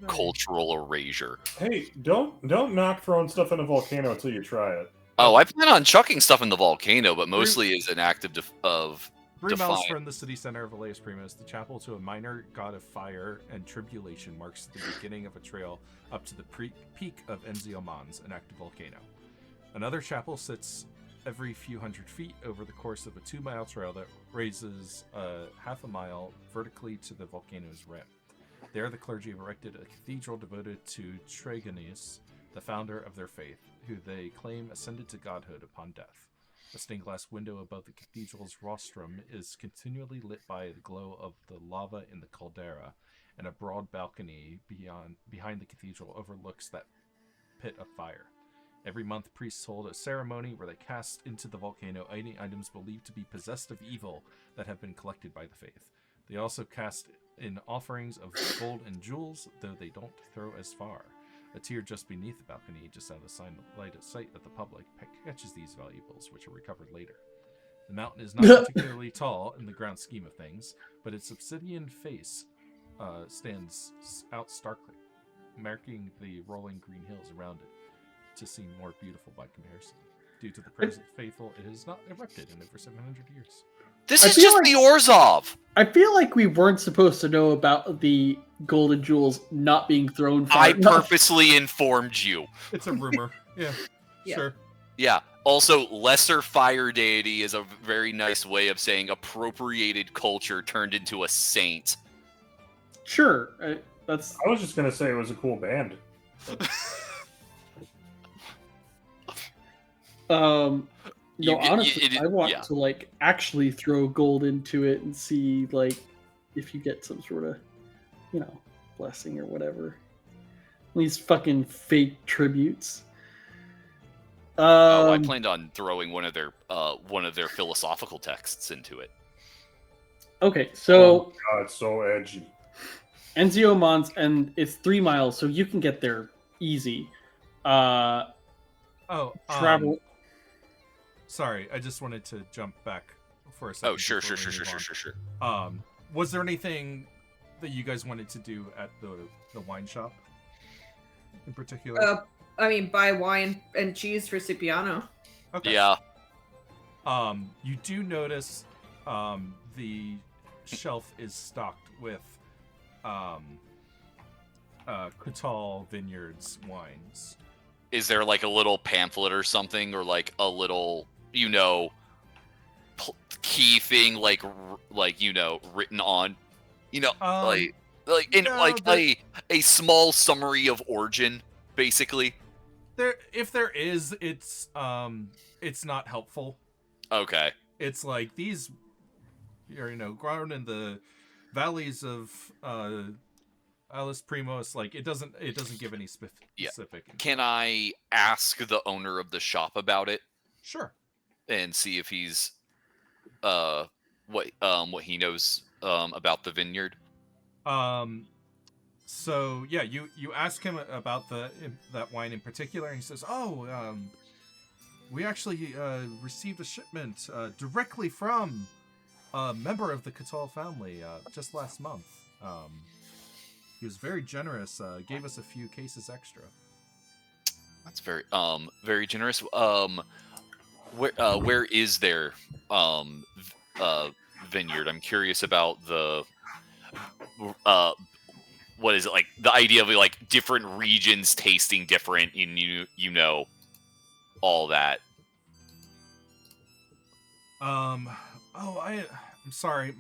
cultural erasure. Hey, don't knock throwing stuff in a volcano until you try it. Oh, I plan on chucking stuff in the volcano, but mostly as an act of 3 miles defiance. from the city center of Aleus Primus, the chapel to a minor god of fire and tribulation marks the beginning of a trail up to the peak of Enzio Mons, an active volcano. Another chapel sits every few hundred feet over the course of a 2-mile trail that raises half a mile vertically to the volcano's rim. There, the clergy have erected a cathedral devoted to Traganius, the founder of their faith, who they claim ascended to godhood upon death. A stained glass window above the cathedral's rostrum is continually lit by the glow of the lava in the caldera, and a broad balcony behind the cathedral overlooks that pit of fire. Every month, priests hold a ceremony where they cast into the volcano any items believed to be possessed of evil that have been collected by the faith. They also cast in offerings of gold and jewels, though they don't throw as far. A tier just beneath the balcony, just out of the light of sight of the public, catches these valuables, which are recovered later. The mountain is not particularly tall in the grand scheme of things, but its obsidian face stands out starkly, marking the rolling green hills around it to seem more beautiful by comparison. Due to the present faithful, it has not erupted in over 700 years. This is just the Orzhov. I feel like we weren't supposed to know about the golden jewels not being thrown far I enough. purposely informed you. It's a rumor. Yeah, sure. Yeah. Also, lesser fire deity is a very nice way of saying appropriated culture turned into a saint. Sure, that's. I was just gonna say it was a cool band. No, honestly, I want to like actually throw gold into it and see like if you get some sort of, blessing or whatever. These fucking fake tributes. I planned on throwing one of their philosophical texts into it. Okay, so Oh God, so edgy. Enzio Mons, and it's 3 miles, so you can get there easy. Travel. Sorry, I just wanted to jump back for a second. Oh, sure. Was there anything that you guys wanted to do at the wine shop in particular? Buy wine and cheese for Cipriano. Okay. Yeah. You do notice the shelf is stocked with Quital Vineyards wines. Is there like a little pamphlet or something, or like a little, key thing, written on, a small summary of origin, basically? If there is, it's not helpful. Okay. It's like these are, grown in the valleys of Alice Primos. Like it doesn't give any specific. Can I ask the owner of the shop about it? Sure. And see if he's what he knows about the vineyard. So yeah, you ask him about that wine in particular, and he says, we actually received a shipment directly from a member of the Quital family just last month. He was very generous, gave us a few cases extra. That's very generous. Where is their vineyard? I'm curious about the what is it, like the idea of like different regions tasting different, and all that. I'm sorry.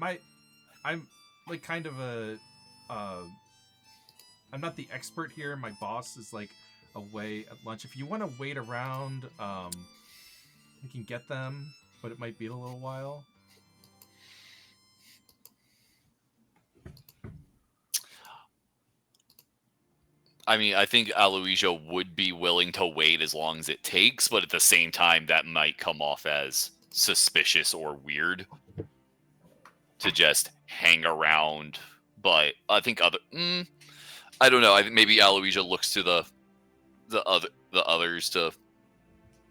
I'm like kind of I'm not the expert here. My boss is like away at lunch. If you want to wait around, we can get them, but it might be a little while. I mean, I think Aloysia would be willing to wait as long as it takes, but at the same time, that might come off as suspicious or weird to just hang around. But I think I don't know. I think maybe Aloysia looks to the others to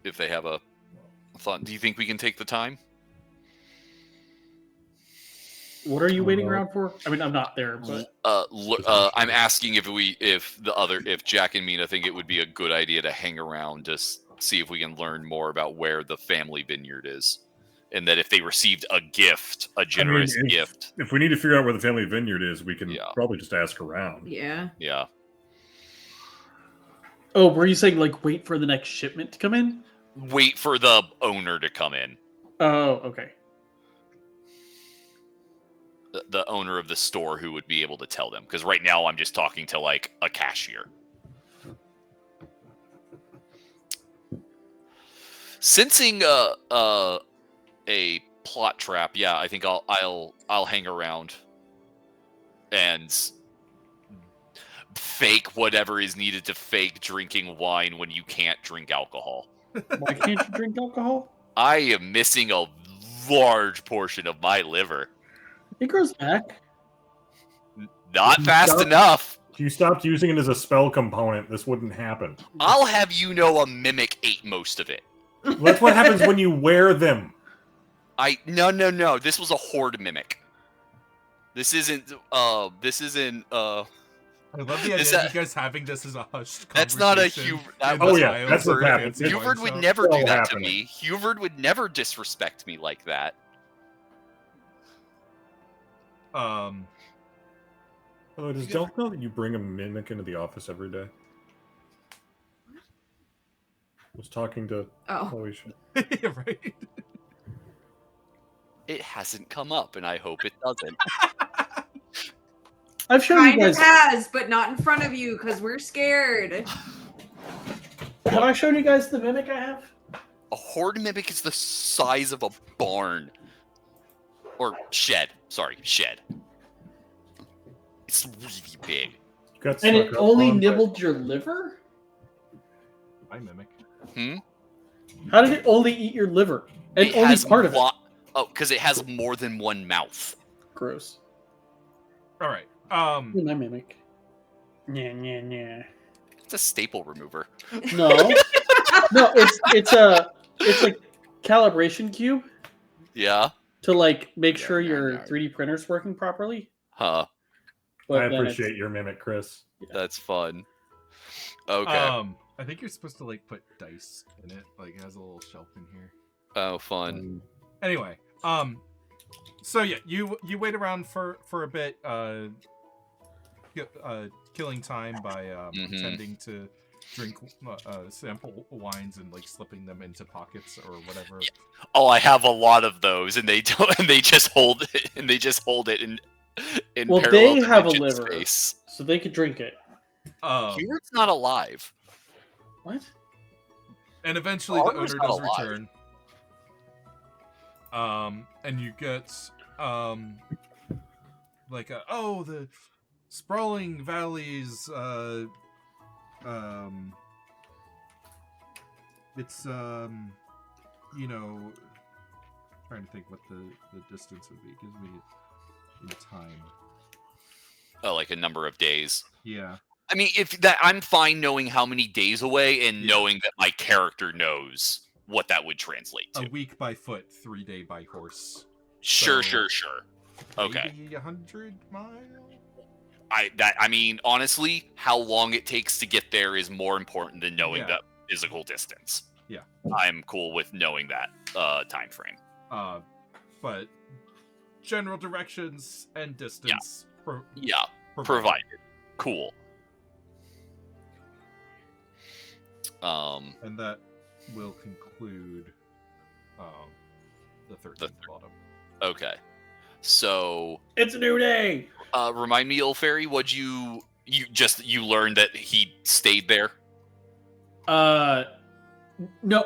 if they have a thought. Do you think we can take the time? What are you waiting around for? I mean, I'm not there, but I'm asking if Jack and Mina think it would be a good idea to hang around to see if we can learn more about where the family vineyard is, and that if they received a gift, a generous gift. If we need to figure out where the family vineyard is, we can Yeah. probably just ask around. Yeah. Yeah. oh, were you saying like wait for the next shipment to come in? Wait for the owner to come in. Oh, okay. The owner of the store who would be able to tell them, because right now I'm just talking to like a cashier. Sensing a plot trap, yeah, I think I'll hang around and fake whatever is needed to fake drinking wine when you can't drink alcohol. Why can't you drink alcohol? I am missing a large portion of my liver. It grows back. Not fast enough. If you stopped using it as a spell component, this wouldn't happen. I'll have you know a mimic ate most of it. That's what happens when you wear them. No. This was a horde mimic. This isn't I love the idea of you guys having this as a hushed conversation. That's not a Hubert. Oh yeah, that's what happens. Hubert would never do that to me. Hubert would never disrespect me like that. Although, does Delph know that you bring a mimic into the office every day? I was talking to... Oh. Holy shit. Yeah, right. It hasn't come up, and I hope it doesn't. I've shown you Kind of guys. has, but not in front of you because we're scared. Have I shown you guys the mimic I have? A horde mimic is the size of a barn. Or shed. Sorry, shed. It's really big. Got And it stuck up only on- nibbled your liver? I mimic. How did it only eat your liver? And It only has part of it? Oh, because it has more than one mouth. Gross. All right. My mimic. Yeah. It's a staple remover. No. No, it's like calibration cube Yeah? to like make sure your 3D printer's working properly. Huh. But I then it's- appreciate your mimic, Chris. That's fun. Okay. I think you're supposed to like put dice in it. Like it has a little shelf in here. Oh, fun. Anyway, so yeah, you wait around for a bit, killing time by pretending to drink sample wines and like slipping them into pockets or whatever. Oh, I have a lot of those, and they don't. And they just hold it. And they just hold it in Well, parallel they have a dimension liver. space. so they could drink it. Hubert's not alive. What? And eventually the owner Oliver's does not alive. return. And you get the sprawling valleys, it's trying to think what the distance would be. It gives me time. Oh, like a number of days. Yeah. I mean, if that, I'm fine knowing how many days away and knowing that my character knows what that would translate to. A week by foot, 3 day by horse. Sure. So, Okay. Maybe 100 miles? I mean, honestly, how long it takes to get there is more important than knowing Yeah. that physical distance. Yeah. I'm cool with knowing that time frame. But general directions and distance. Yeah, provided. Cool. And that will conclude the 13th bottom. Okay. So It's a new day. remind me, Ilfairy, what'd you learned that he stayed there? No.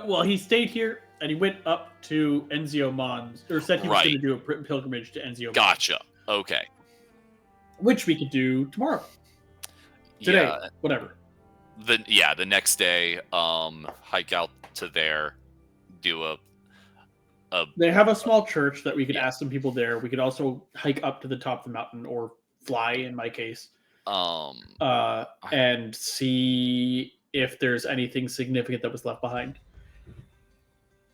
Well, he stayed here and he went up to Enzio Mons, or said he was Right. going to do a pilgrimage to Enzio Mons, Gotcha. Okay. which we could do tomorrow, today, Yeah. whatever. The next day, hike out to there, do a They have a small church that we could ask some people there. We could also hike up to the top of the mountain, or fly in my case, and see if there's anything significant that was left behind.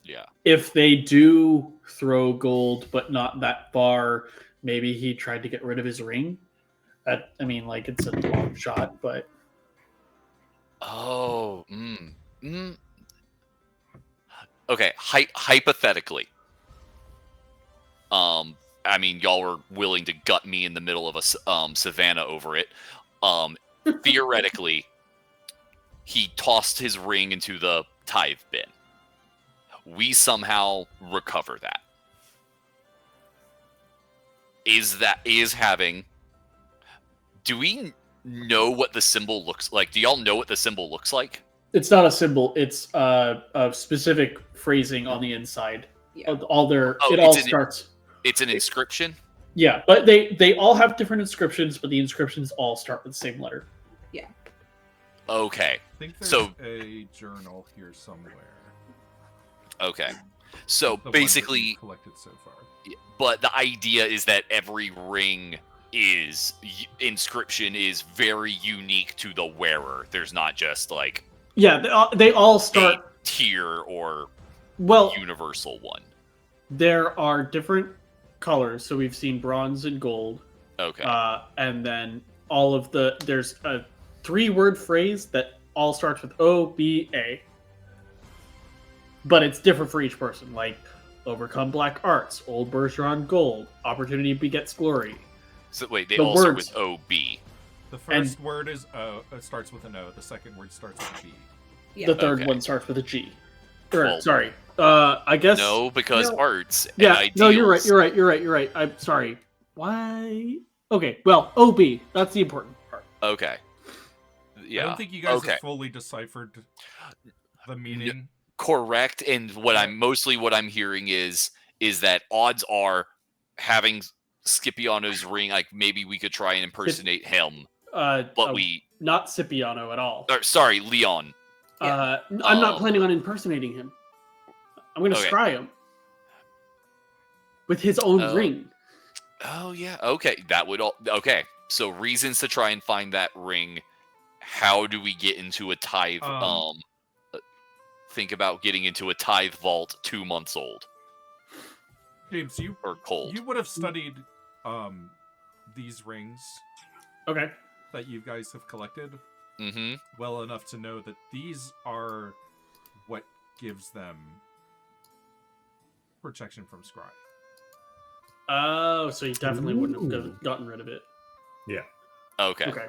yeah. If they do throw gold, but not that far, maybe he tried to get rid of his ring. I mean, like, it's a long shot, but Oh. Okay. Hypothetically, I mean, y'all were willing to gut me in the middle of a savannah over it. Theoretically, he tossed his ring into the tithe bin. We somehow recover that. Do we know what the symbol looks like? Do y'all know what the symbol looks like? it's not a symbol. It's a specific phrasing on the inside. Yeah. All their Oh, it all starts. It's an inscription? Yeah, but they all have different inscriptions, but the inscriptions all start with the same letter. Okay. I think there's So- a journal here somewhere. Okay. So The one that basically, you've collected so far. but the idea is that every ring inscription is very unique to the wearer. There's not just like Yeah, they all start. a tier or Well, universal one. there are different colors. So we've seen bronze and gold, Okay. and then there's a 3-word phrase that all starts with O, B, A. But it's different for each person. Like, overcome black arts, old Bergeron gold, opportunity begets glory. So wait, they the all start words- with OB. The first word is O. It starts with an O. The second word starts with a B. Yeah. The third Okay. one starts with a G. Or, Well, sorry. I guess. No, because No. arts and Yeah. ideals. No, you're right. I'm sorry. Why? Okay. Well, OB. That's the important part. Okay. Yeah. I don't think you guys okay. have fully deciphered the meaning. Correct. And what I'm hearing is that odds are having Scipiano's ring, like maybe we could try and impersonate him, but we not Scipiano at all. or, sorry, Leon. I'm not planning on impersonating him. I'm going to Okay. scry him with his own Oh. ring. Oh yeah. Okay. That would all okay. So reasons to try and find that ring. How do we get into a tithe? Think about getting into a tithe vault 2 months old James, you or cold. would have studied these rings Okay. that you guys have collected Mm-hmm. well enough to know that these are what gives them protection from scry. Oh, so you definitely wouldn't have Ooh. gotten rid of it. Okay. Okay.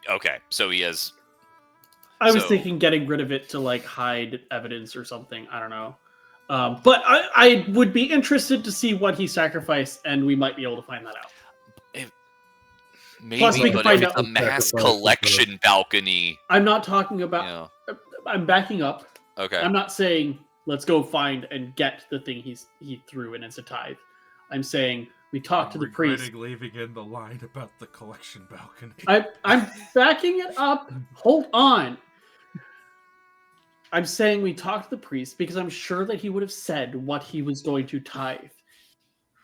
Okay. So he has. I was So- thinking getting rid of it to like hide evidence or something. I don't know. But I would be interested to see what he sacrificed, and we might be able to find that out. Maybe, Plus, we can but find if it's out- a mass Sacrifice collection balcony. I'm not talking about. Yeah. I'm backing up. Okay. I'm not saying let's go find and get the thing he threw in as a tithe. I'm saying we talk to the priest. Regretting leaving in the line about the collection balcony. I'm backing it up. Hold on. I'm saying we talk to the priest because I'm sure that he would have said what he was going to tithe.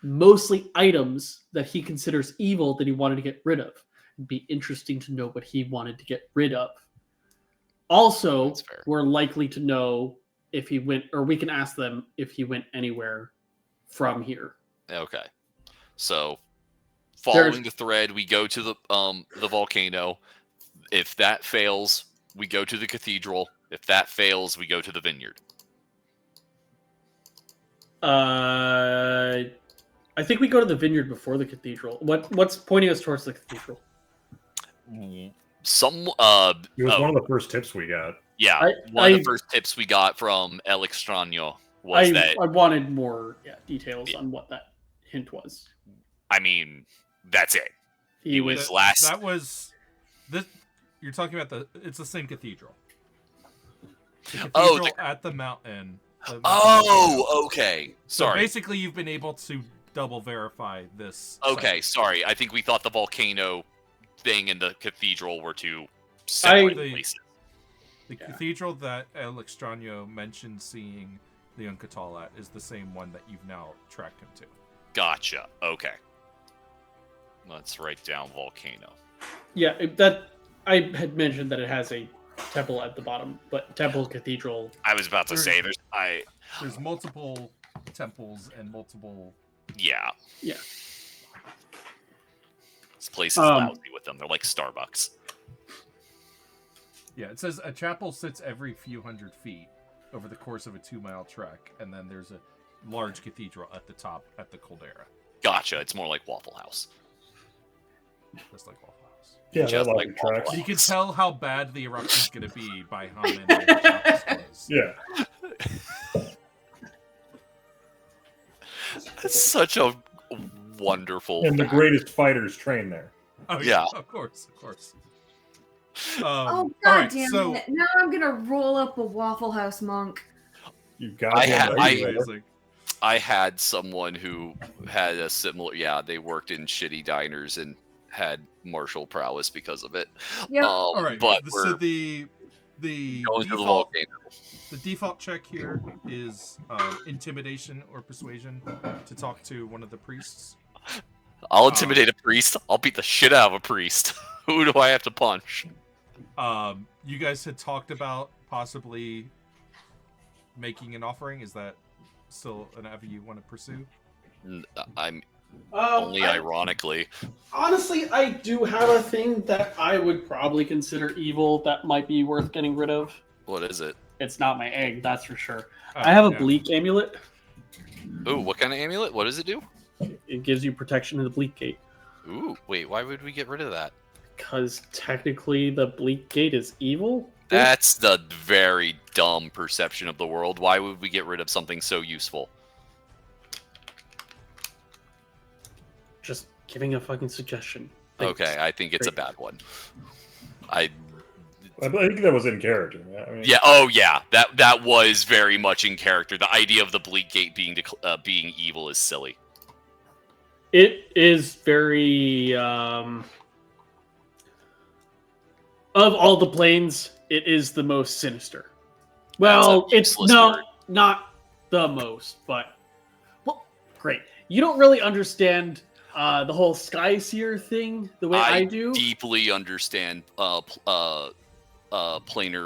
Mostly items that he considers evil that he wanted to get rid of. It'd be interesting to know what he wanted to get rid of. Also, That's fair. we're likely to know if he went, or we can ask them if he went anywhere from here. Okay. So, following the thread, we go to the volcano. If that fails, we go to the cathedral. If that fails, we go to the vineyard. I think we go to the vineyard before the cathedral. What's pointing us towards the cathedral? Some It was oh, one of the first tips we got. yeah, one of the first tips we got from El Extraño was that I wanted more details on what that hint was. I mean, that's it. He was was last. That was this. You're talking about it's the same cathedral. The Oh, cathedral at the mountain. Oh, okay. So Sorry. basically, you've been able to double verify this. Okay, site. sorry. I think we thought the volcano thing and the cathedral were two I- separate places. The Yeah. cathedral that El Extraño mentioned seeing Leone Quital at is the same one that you've now tracked him to. Gotcha. Okay. Let's write down volcano. that I had mentioned that it has a temple at the bottom, but temple cathedral. I was about to say There's multiple temples and multiple. yeah. This place is lousy with them. They're like Starbucks. Yeah, it says a chapel sits every few hundred feet over the course of a 2-mile trek, and then there's a large cathedral at the top at the caldera. Gotcha. It's more like Waffle House. Just like Waffle House. Yeah, Just that like like tracks. So you can tell how bad the eruption's going to be by how many of the chapels close. Yeah. It's such a wonderful. And the fact. greatest fighters train there. Oh, Yeah. Of course. Oh all god right, damn so it! Now I'm gonna roll up a Waffle House monk. You got amazing. I had someone who had a similar. Yeah, they worked in shitty diners and had martial prowess because of it. Yep. All right, but so we're the going to the default volcano. the default check here is intimidation or persuasion to talk to one of the priests. I'll intimidate a priest. I'll beat the shit out of a priest. Who do I have to punch? You guys had talked about possibly making an offering. Is that still an avenue you want to pursue? I'm only ironically. Honestly, I do have a thing that I would probably consider evil that might be worth getting rid of. What is it? It's not my egg, that's for sure. I have a bleak amulet. Ooh, what kind of amulet? What does it do? It gives you protection in the bleak gate. Ooh, wait, why would we get rid of that? Because technically the bleak gate is evil? That's the very dumb perception of the world. Why would we get rid of something so useful? Just giving a fucking suggestion. Okay, I think it's a bad one. I think that was in character. I mean, Yeah. Oh, yeah. That was very much in character. The idea of the bleak gate being evil is silly. It is very of all the planes, it is the most sinister. Well, it's useless word. not the most, but well, great. You don't really understand the whole Sky Seer thing the way I do. Deeply understand planar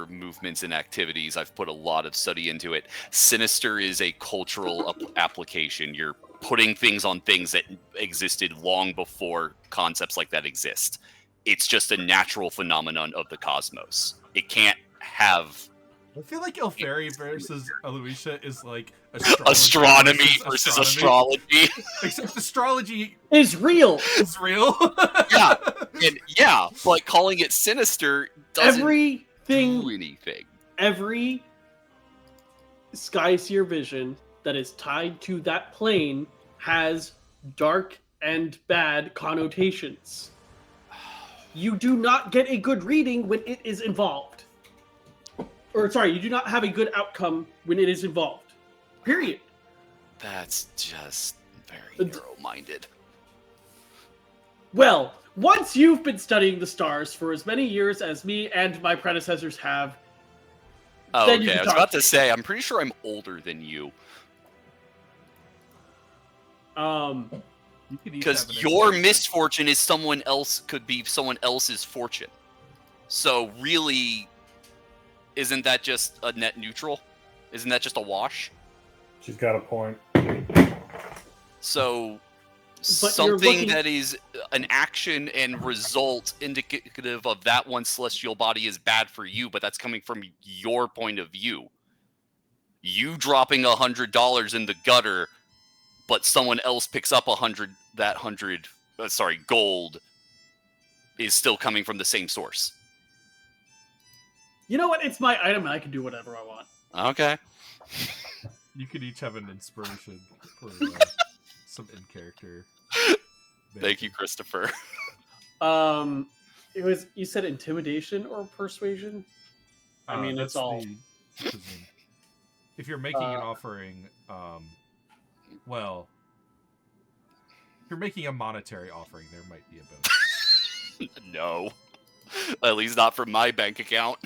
movements and activities. I've put a lot of study into it. Sinister is a cultural application. You're putting things on things that existed long before concepts like that exist. It's just a natural phenomenon of the cosmos. It can't have... I feel like Elfari versus Aloysia is like astronomy versus astrology. Except astrology is real. Is real. Yeah, but calling it sinister doesn't do anything. Every Sky Seer vision that is tied to that plane has dark and bad connotations. You do not get a good reading when it is involved. Or, sorry, you do not have a good outcome when it is involved. Period. That's just very narrow-minded. Well, once you've been studying the stars for as many years as me and my predecessors have... Oh, okay, I was about to say, I'm pretty sure I'm older than you. Because your misfortune is could be someone else's fortune. So really... Isn't that just a net neutral? Isn't that just a wash? She's got a point. So, something that is an action and result indicative of that one celestial body is bad for you, but that's coming from your point of view. You dropping $100 in the gutter, but someone else picks up gold, is still coming from the same source. You know what? It's my item and I can do whatever I want. Okay. You could each have an inspiration for some in-character. Thank you, Christopher. It was, you said intimidation or persuasion? I mean, it's all... If you're making an offering, well, if you're making a monetary offering, there might be a bonus. No. At least not from my bank account.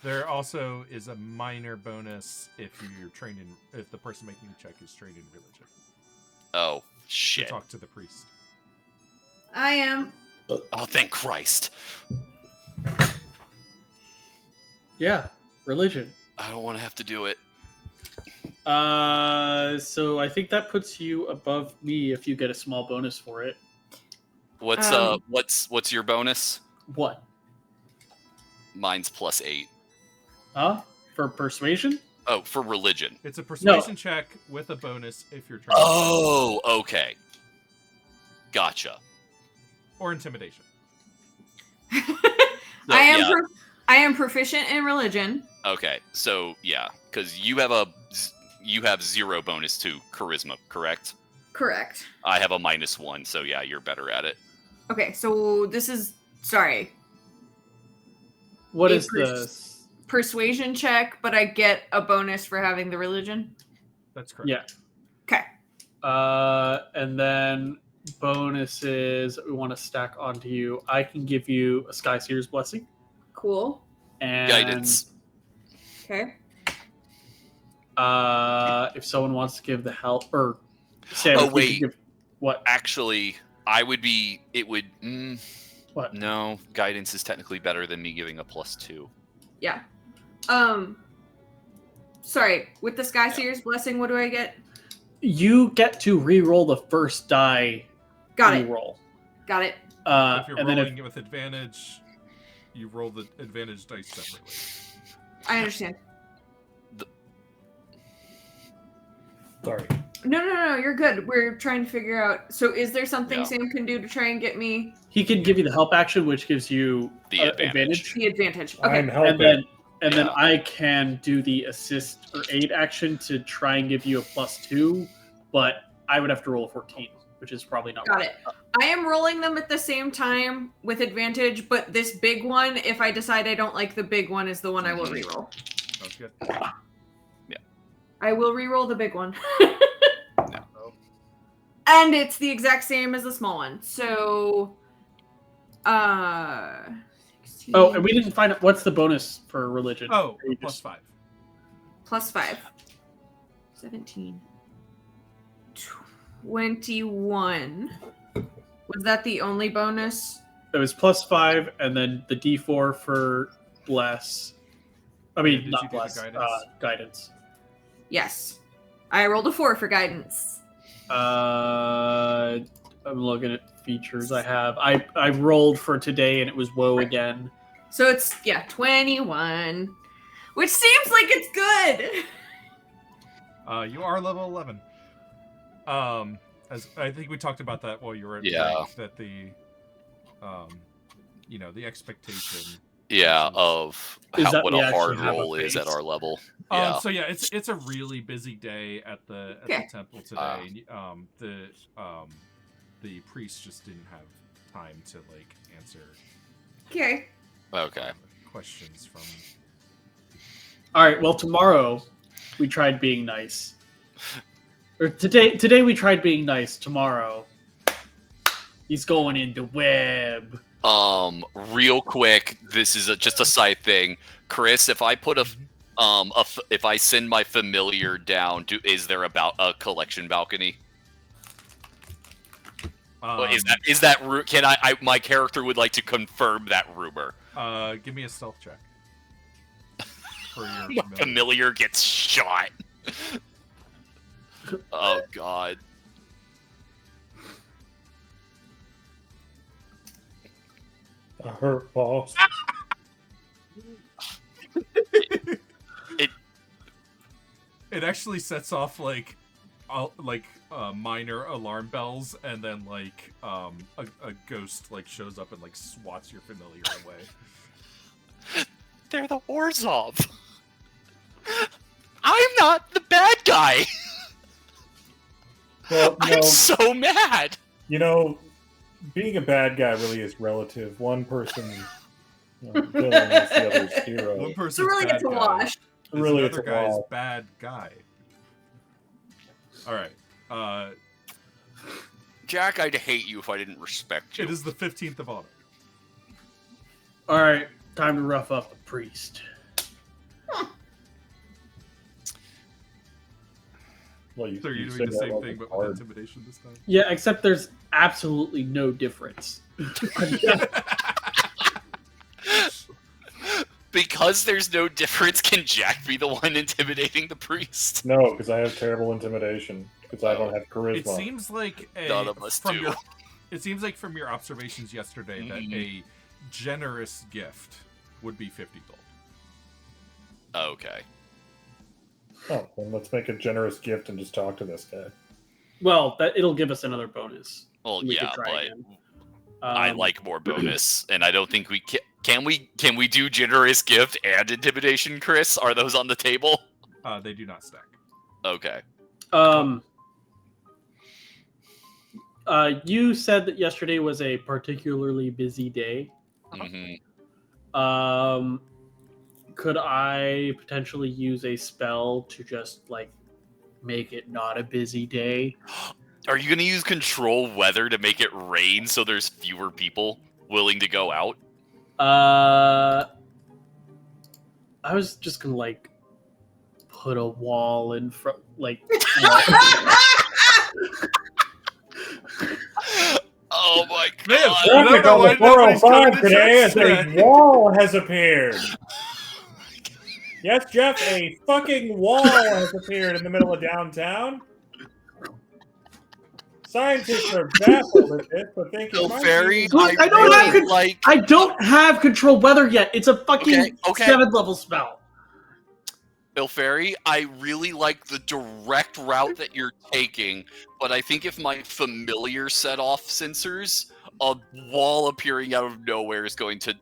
There also is a minor bonus if you're trained in, if the person making the check is trained in religion. Oh, shit. To talk to the priest. I am. Oh, thank Christ. Yeah, religion. I don't want to have to do it. So I think that puts you above me if you get a small bonus for it. What's your bonus? What? Mine's +8. Huh? For persuasion? Oh, for religion. It's a persuasion check with a bonus if you're trying. Oh, okay. Gotcha. Or intimidation. So, I am proficient in religion. Okay, so yeah, because you have 0 bonus to charisma, correct? Correct. I have a -1, so yeah, you're better at it. Okay, so this is sorry. What A is the... Persuasion check, but I get a bonus for having the religion. That's correct. Yeah. Okay. And then bonuses that we want to stack onto you. I can give you a Sky Seer's Blessing. Cool. And Guidance. Okay. If someone wants to give the help, or Sam, Oh, if you wait. could give, what? Actually, it would. What? No, guidance is technically better than me giving a +2. Yeah. Sorry. With the Sky Seer's Blessing, what do I get? You get to re-roll the first die. Got you it. roll. Got it. If you're And then rolling it with advantage, you roll the advantage dice separately. I understand. Sorry. No. You're good. We're trying to figure out. So, is there something Yeah. Sam can do to try and get me He can give you the help action, which gives you The advantage. the advantage? I'm Okay. helping. And then Yeah. I can do the assist or aid action to try and give you a +2, but I would have to roll a 14, which is probably not Got right. it. I am rolling them at the same time with advantage, but this big one, if I decide I don't like the big one, is the one I will reroll. Sounds good. I will reroll the big one. And it's the exact same as the small one. So, 16 Oh, and we didn't find out what's the bonus for religion. Oh, You plus just- 5. plus 5. 17. 21. Was that the only bonus? It was +5, and then the D4 for bless. I mean, Did you not do the bless. guidance? Guidance. Yes. I rolled a 4 for guidance. I'm looking at features I have. I rolled for today, and it was woe again. So it's, 21. Which seems like it's good. You are level 11. As I think we talked about that while you were at break, that the the expectation. Yeah, of Is that what we a hard actually have a roll is at base? our level. Yeah. So yeah, it's a really busy day at the temple today. The priest just didn't have time to answer Okay. Okay. questions from. All right. Well, tomorrow we tried being nice. Or today we tried being nice. Tomorrow he's going into web. Real quick, this is just a side thing. Chris, if I put if I send my familiar down, is there about a collection balcony? Is that can I my character would like to confirm that rumor. Give me a stealth check. For your My familiar gets shot. Oh god. I hurt, boss. It actually sets off minor alarm bells, and then a ghost shows up and swats your familiar away. They're the Orzhov. I'm not the bad guy. Well, I'm so mad. Being a bad guy really is relative. One person villain is the other's hero. One So person's really bad it's a guy. wash. Really, the it's other a guy's wash. bad guy. All right. Jack, I'd hate you if I didn't respect you. It is the 15th of autumn. All right. Time to rough up the priest. Well, So are you said doing the that same wasn't thing but hard. with intimidation this time? Yeah, except there's absolutely no difference. because there's no difference, can Jack be the one intimidating the priest? No, because I have terrible intimidation. Because I don't have charisma. It seems like None of us do. It seems like from your observations yesterday that a generous gift would be 50 gold. Okay. Oh, well, let's make a generous gift and just talk to this guy. Well, it'll give us another bonus. Well, We yeah, could try but again. I like more bonus, and I don't think we can. Can we do generous gift and intimidation, Chris? Are those on the table? They do not stack. Okay. You said that yesterday was a particularly busy day. Mm-hmm. Could I potentially use a spell to just like make it not a busy day? Are you going to use control weather to make it rain so there's fewer people willing to go out? I was just gonna like put a wall in front, like. Oh my Man, god! Traffic know on why the nobody's coming 405 to today as church a today. wall has appeared. Yes, Jeff, a fucking wall has appeared in the middle of downtown. Scientists are baffled at this, but think it might Fairy, be... Look, I don't have really like. I don't have control weather yet. It's a fucking Okay. 7th level spell. Ilfairy, I really like the direct route that you're taking, but I think if my familiar set off sensors, a wall appearing out of nowhere is going to.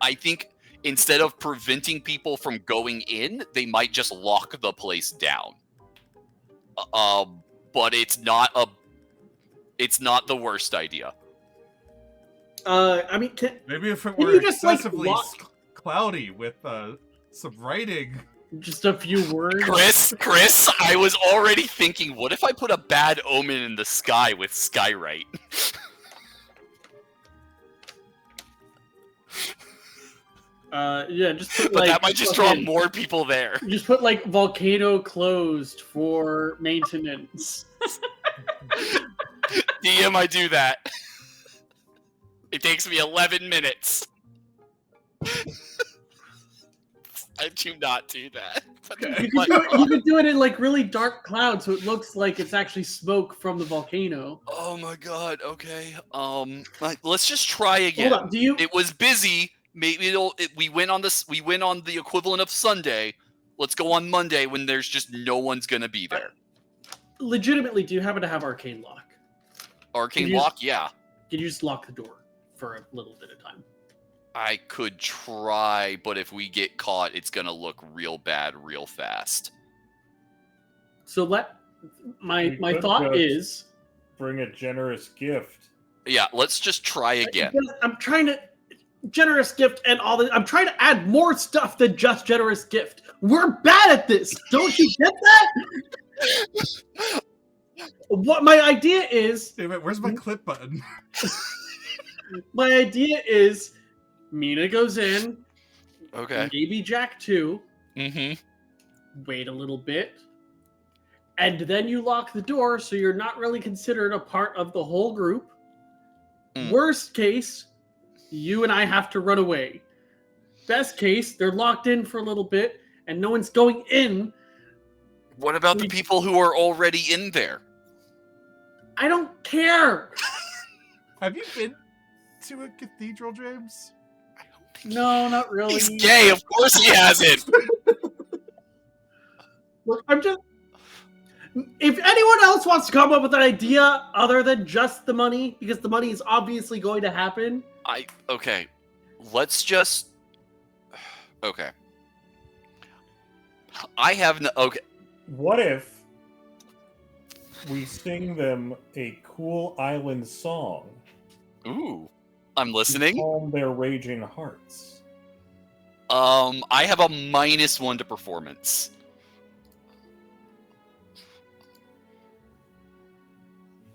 I think instead of preventing people from going in, they might just lock the place down. But it's not the worst idea. I mean, Maybe if it Can were you just, like, excessively lock- cloudy with some writing. just a few words. Chris, I was already thinking, what if I put a bad omen in the sky with Skywrite? Yeah, just put But like. that might just draw fucking- more people there. Just put like volcano closed for maintenance. DM, I do that. It takes me 11 minutes. I do not do that. You could do it in like really dark clouds, so it looks like it's actually smoke from the volcano. Oh my god. Okay. Let's just try again. Hold on. Do you? It was busy. Maybe we went on this. We went on the equivalent of Sunday. Let's go on Monday when there's just no one's gonna be there. Legitimately, do you happen to have arcane lock? Arcane you lock, yeah. Can you just lock the door for a little bit of time? I could try, but if we get caught, it's gonna look real bad real fast. So my could thought just- is Bring a generous gift. Yeah, let's just try again. because I'm trying to generous gift and all this. I'm trying to add more stuff than just generous gift. We're bad at this. Don't you get that? What my idea is, Damn it, where's my clip button? my idea is, Mina goes in. Okay. Maybe Jack too. Mm-hmm. Wait a little bit. And then you lock the door so you're not really considered a part of the whole group. Mm. Worst case, you and I have to run away. Best case, they're locked in for a little bit and no one's going in. What about the people who are already in there? I don't care. Have you been to a cathedral, James? No, not really. He's gay, of course he hasn't. Look, I'm just. If anyone else wants to come up with an idea other than just the money, because the money is obviously going to happen. Okay. Let's just. Okay. I have no. Okay. What if we sing them a cool island song? Ooh. I'm To listening. calm their raging hearts. I have a -1 to performance.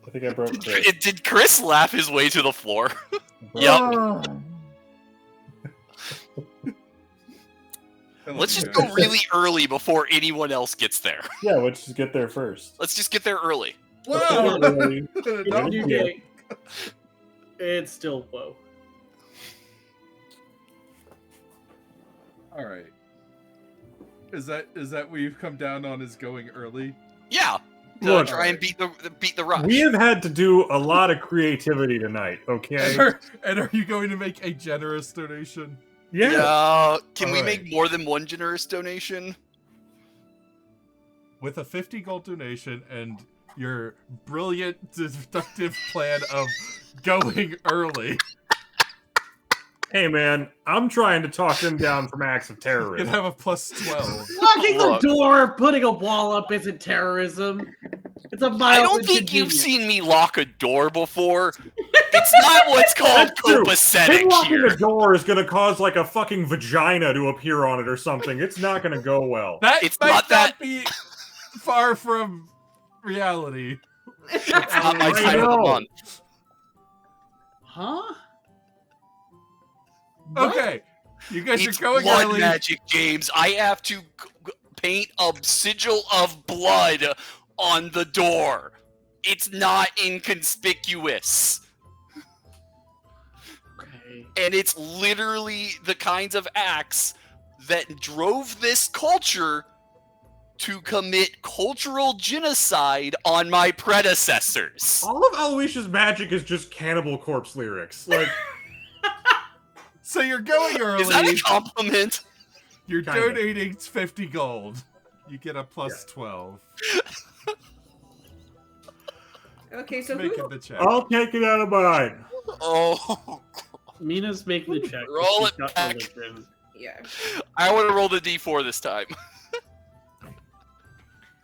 I think I broke Chris. Did Chris laugh his way to the floor? Yep. Let's just go really early before anyone else gets there. Yeah, let's just get there first. Let's just get there early. Whoa! Really? It's Yeah. a new day. It's still whoa. All right. Is that what you've come down on? Is going early? Yeah. To Look, try and beat the rush. We have had to do a lot of creativity tonight, okay? And are you going to make a generous donation? Yeah. Can we Alright. make more than one generous donation? With a 50 gold donation and your brilliant deductive plan of going early, Hey, man, I'm trying to talk them down from acts of you can terrorism. have a plus 12. Locking the Look. door, putting a wall up isn't terrorism. It's a I mild don't think you've inconvenience. seen me lock a door before. It's not what's called That's true. Him copacetic locking here. the door is going to cause like a fucking vagina to appear on it or something. It's not going to go well. That It's might not that- be far from reality. It's not my I time of the know. month. Huh? What? Okay, you guys It's are going blood early. magic, James. I have to paint a sigil of blood on the door. It's not inconspicuous. Okay. And it's literally the kinds of acts that drove this culture to commit cultural genocide on my predecessors. All of Aloysius' magic is just Cannibal Corpse lyrics. Like, So you're going early. Is that a compliment? You're Kinda. donating 50 gold. You get a plus 12. Okay, so Make who? it the check. I'll take it out of mine. Oh, Mina's making the check. Roll She's it got back. religion. Yeah. I want to roll the d4 this time.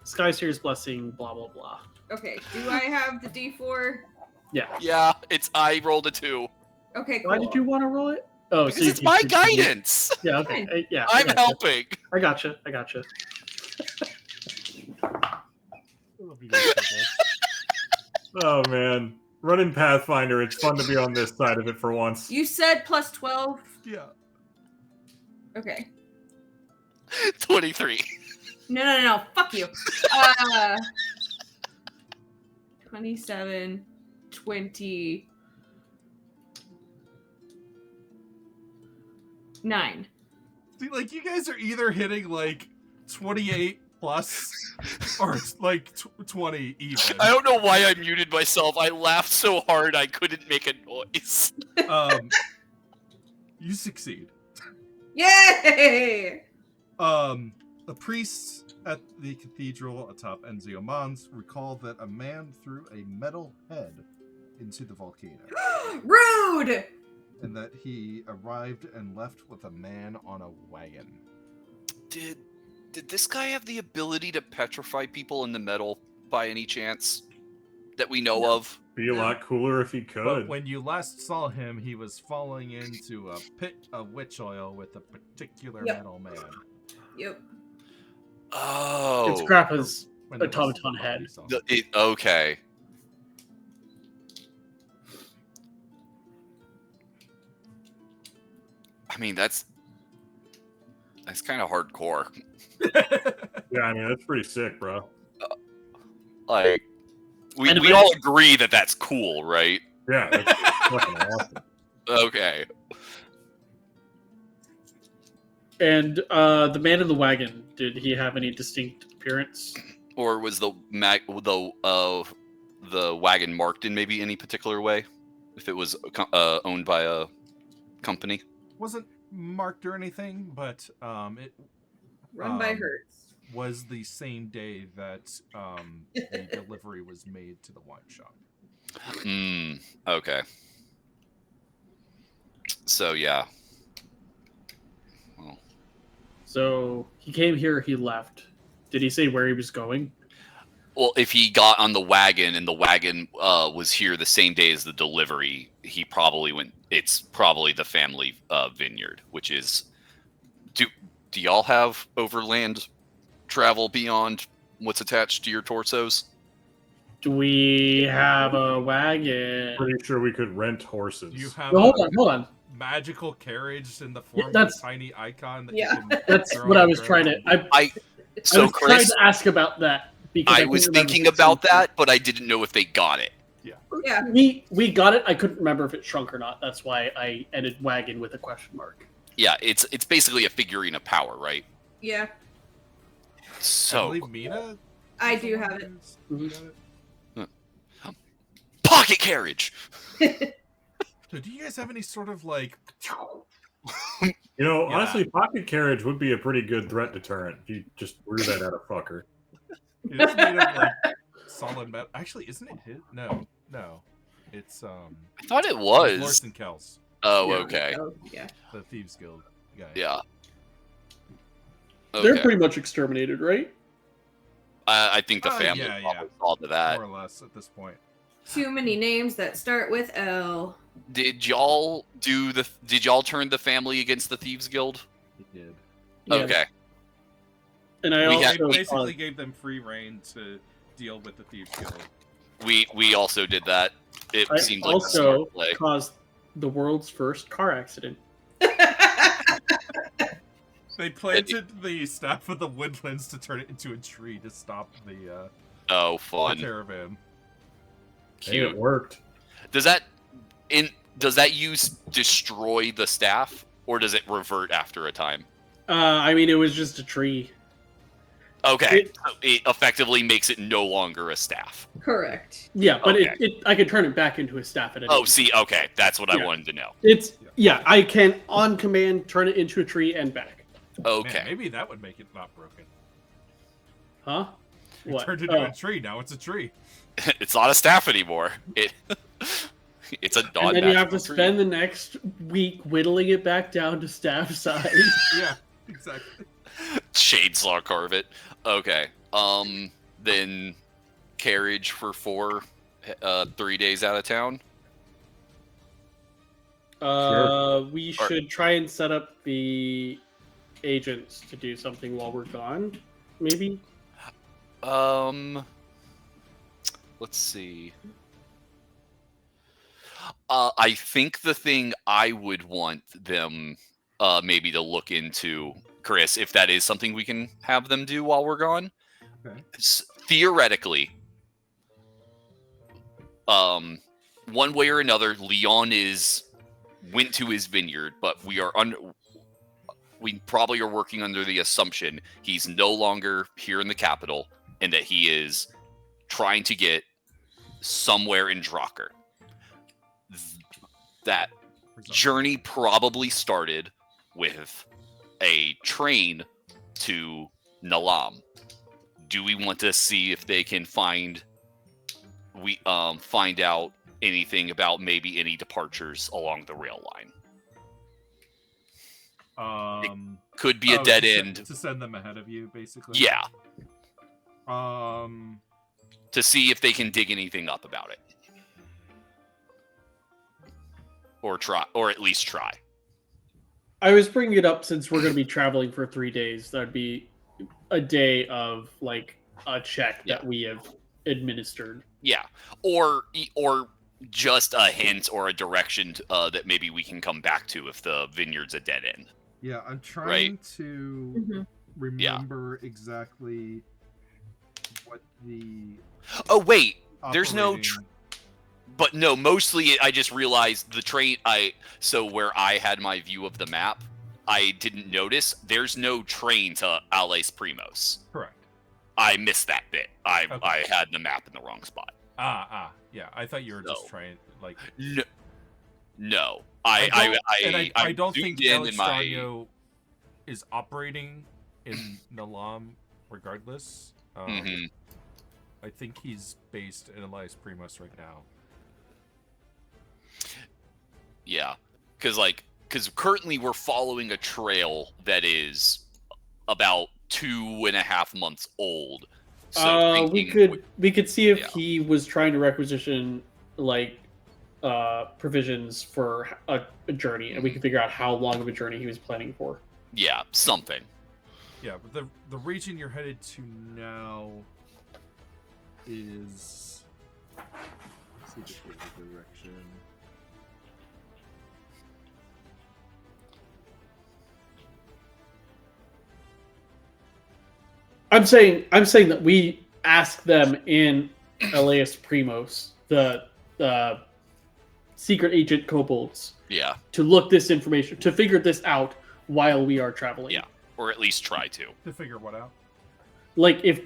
Skyseer's blessing, blah blah blah. Okay. Do I have the D4? Yeah. Yeah, I rolled a 2. Okay, cool. Why did you want to roll it? Oh, Because you it's my can- guidance. Yeah. Okay. Yeah. I'm I gotcha. helping. I gotcha. I gotcha. Oh man, running Pathfinder. It's fun to be on this side of it for once. You said plus 12. Yeah. Okay. 23. No. Fuck you. 27, 20, 9. See, like, you guys are either hitting, like, 28 plus or, like, 20 even. I don't know why I muted myself. I laughed so hard I couldn't make a noise. You succeed. Yay! The priests at the cathedral atop Enzio Mons recall that a man threw a metal head into the volcano, Rude! and that he arrived and left with a man on a wagon. Did this guy have the ability to petrify people in the metal by any chance that we know of? Be a lot cooler if he But could. when you last saw him, he was falling into a pit of witch oil with a particular Yep. metal man. Yep. Oh. It's Grappa's When it was automaton the head. body song. Okay. I mean, that's kind of hardcore. Yeah, I mean that's pretty sick, bro. Like, we And we all agree that that's cool, right? Yeah, that's fucking awesome. Okay. And the man in the wagon, did he have any distinct appearance? Or was the wagon marked in maybe any particular way? If it was owned by a company? Wasn't marked or anything, but it Run by Hertz. was the same day that the delivery was made to the wine shop. Okay. So, yeah. Well, So he came here, he left. Did he say where he was going? well, if he got on the wagon and the wagon was here the same day as the delivery, he probably went. It's probably the family vineyard, which is. Do y'all have overland travel beyond what's attached to your torsos? Do we have a wagon? Pretty sure we could rent horses. Do you have No, a hold on. magical carriage in the form of that's- a tiny icon that Yeah. you can That's throw what on I the was trying ground? to. I So, was trying Chris, to ask about that because I couldn't was remember thinking if it about shrunk. that, but I didn't know if they got it. Yeah. We got it. I couldn't remember if it shrunk or not. That's why I ended wagon with a question mark. Yeah, it's basically a figurine of power, right? Yeah, I So believe Mina. I is the do one have it. who's got it. pocket carriage. So do you guys have any sort of like? You know, Yeah. honestly, pocket carriage would be a pretty good threat deterrent if you just threw that at a fucker. It's made of like solid metal. Actually, isn't it his? No. It's I thought it Lorson was. Kells, Oh, Yeah. okay. Oh, yeah. the Thieves Guild guy. Yeah. They're Okay. pretty much exterminated, right? I think the Oh, family yeah, probably saw to that. More or less at this point. Too many names that start with L. Did y'all turn the family against the Thieves Guild? He did. Yeah. Okay. And I We They had- also basically gave them free reign to deal with the Thieves Guild. We also did that. It I seemed like a also smart play. caused the world's first car accident. They planted the staff of the woodlands to turn it into a tree to stop the Oh, fun. caravan. Hey, Cute. it worked. Does that use destroy the staff, or does it revert after a time? I mean, it was just a tree. Okay, so it effectively makes it no longer a staff. Correct. Yeah, but Okay. I could turn it back into a staff at any Oh, time. see, okay, that's what I Yeah. wanted to know. It's I can on command turn it into a tree and back. Okay, Man, maybe that would make it not broken. Huh? You What? turned it into Oh. a tree. Now it's a tree. it's not a staff anymore. It's a And then you have to non-magical tree. spend the next week whittling it back down to staff size. Yeah, exactly. Chainsaw carve it. Okay. Then carriage for 4, 3 days out of town. We should try and set up the agents to do something while we're gone. Maybe. Let's see. I think the thing I would want them maybe to look into, Chris, if that is something we can have them do while we're gone. Okay. Theoretically, one way or another, Leone went to his vineyard, but we probably are working under the assumption he's no longer here in the capital and that he is trying to get somewhere in Drakkar. That journey probably started with a train to Nalam. Do we want to see if they can find out anything about maybe any departures along the rail line? Could be a dead end. To send them ahead of you, basically. Yeah, Um. to see if they can dig anything up about it. Or try, or at least try. I was bringing it up since we're going to be traveling for 3 days. That'd be a day of like a check that we have administered. Yeah, or just a hint or a direction that maybe we can come back to if the vineyard's a dead end. Yeah, I'm trying to Mhm. remember exactly what the Oh wait, there's no. operating- But no, mostly I just realized the train. So where I had my view of the map, I didn't notice there's no train to Alais Primos. Correct. I missed that bit. I Okay. had the map in the wrong spot. Yeah. I thought you were just No. trying like. No, I I don't think zoomed in my. Alexstrano is operating in Nalam regardless. Mhm. I think he's based in Elias Primos right now. Yeah, because currently we're following a trail that is about 2.5 months old. So we could see if yeah. he was trying to requisition like provisions for a journey, and we could figure out how long of a journey he was planning for. Yeah, something. Yeah, but the region you're headed to now is. Let's see if there's a direction. I'm saying that we ask them in Elias Primos, the secret agent kobolds, Yeah. to look this information, to figure this out while we are traveling. Yeah. Or at least try to. To figure what out? Like if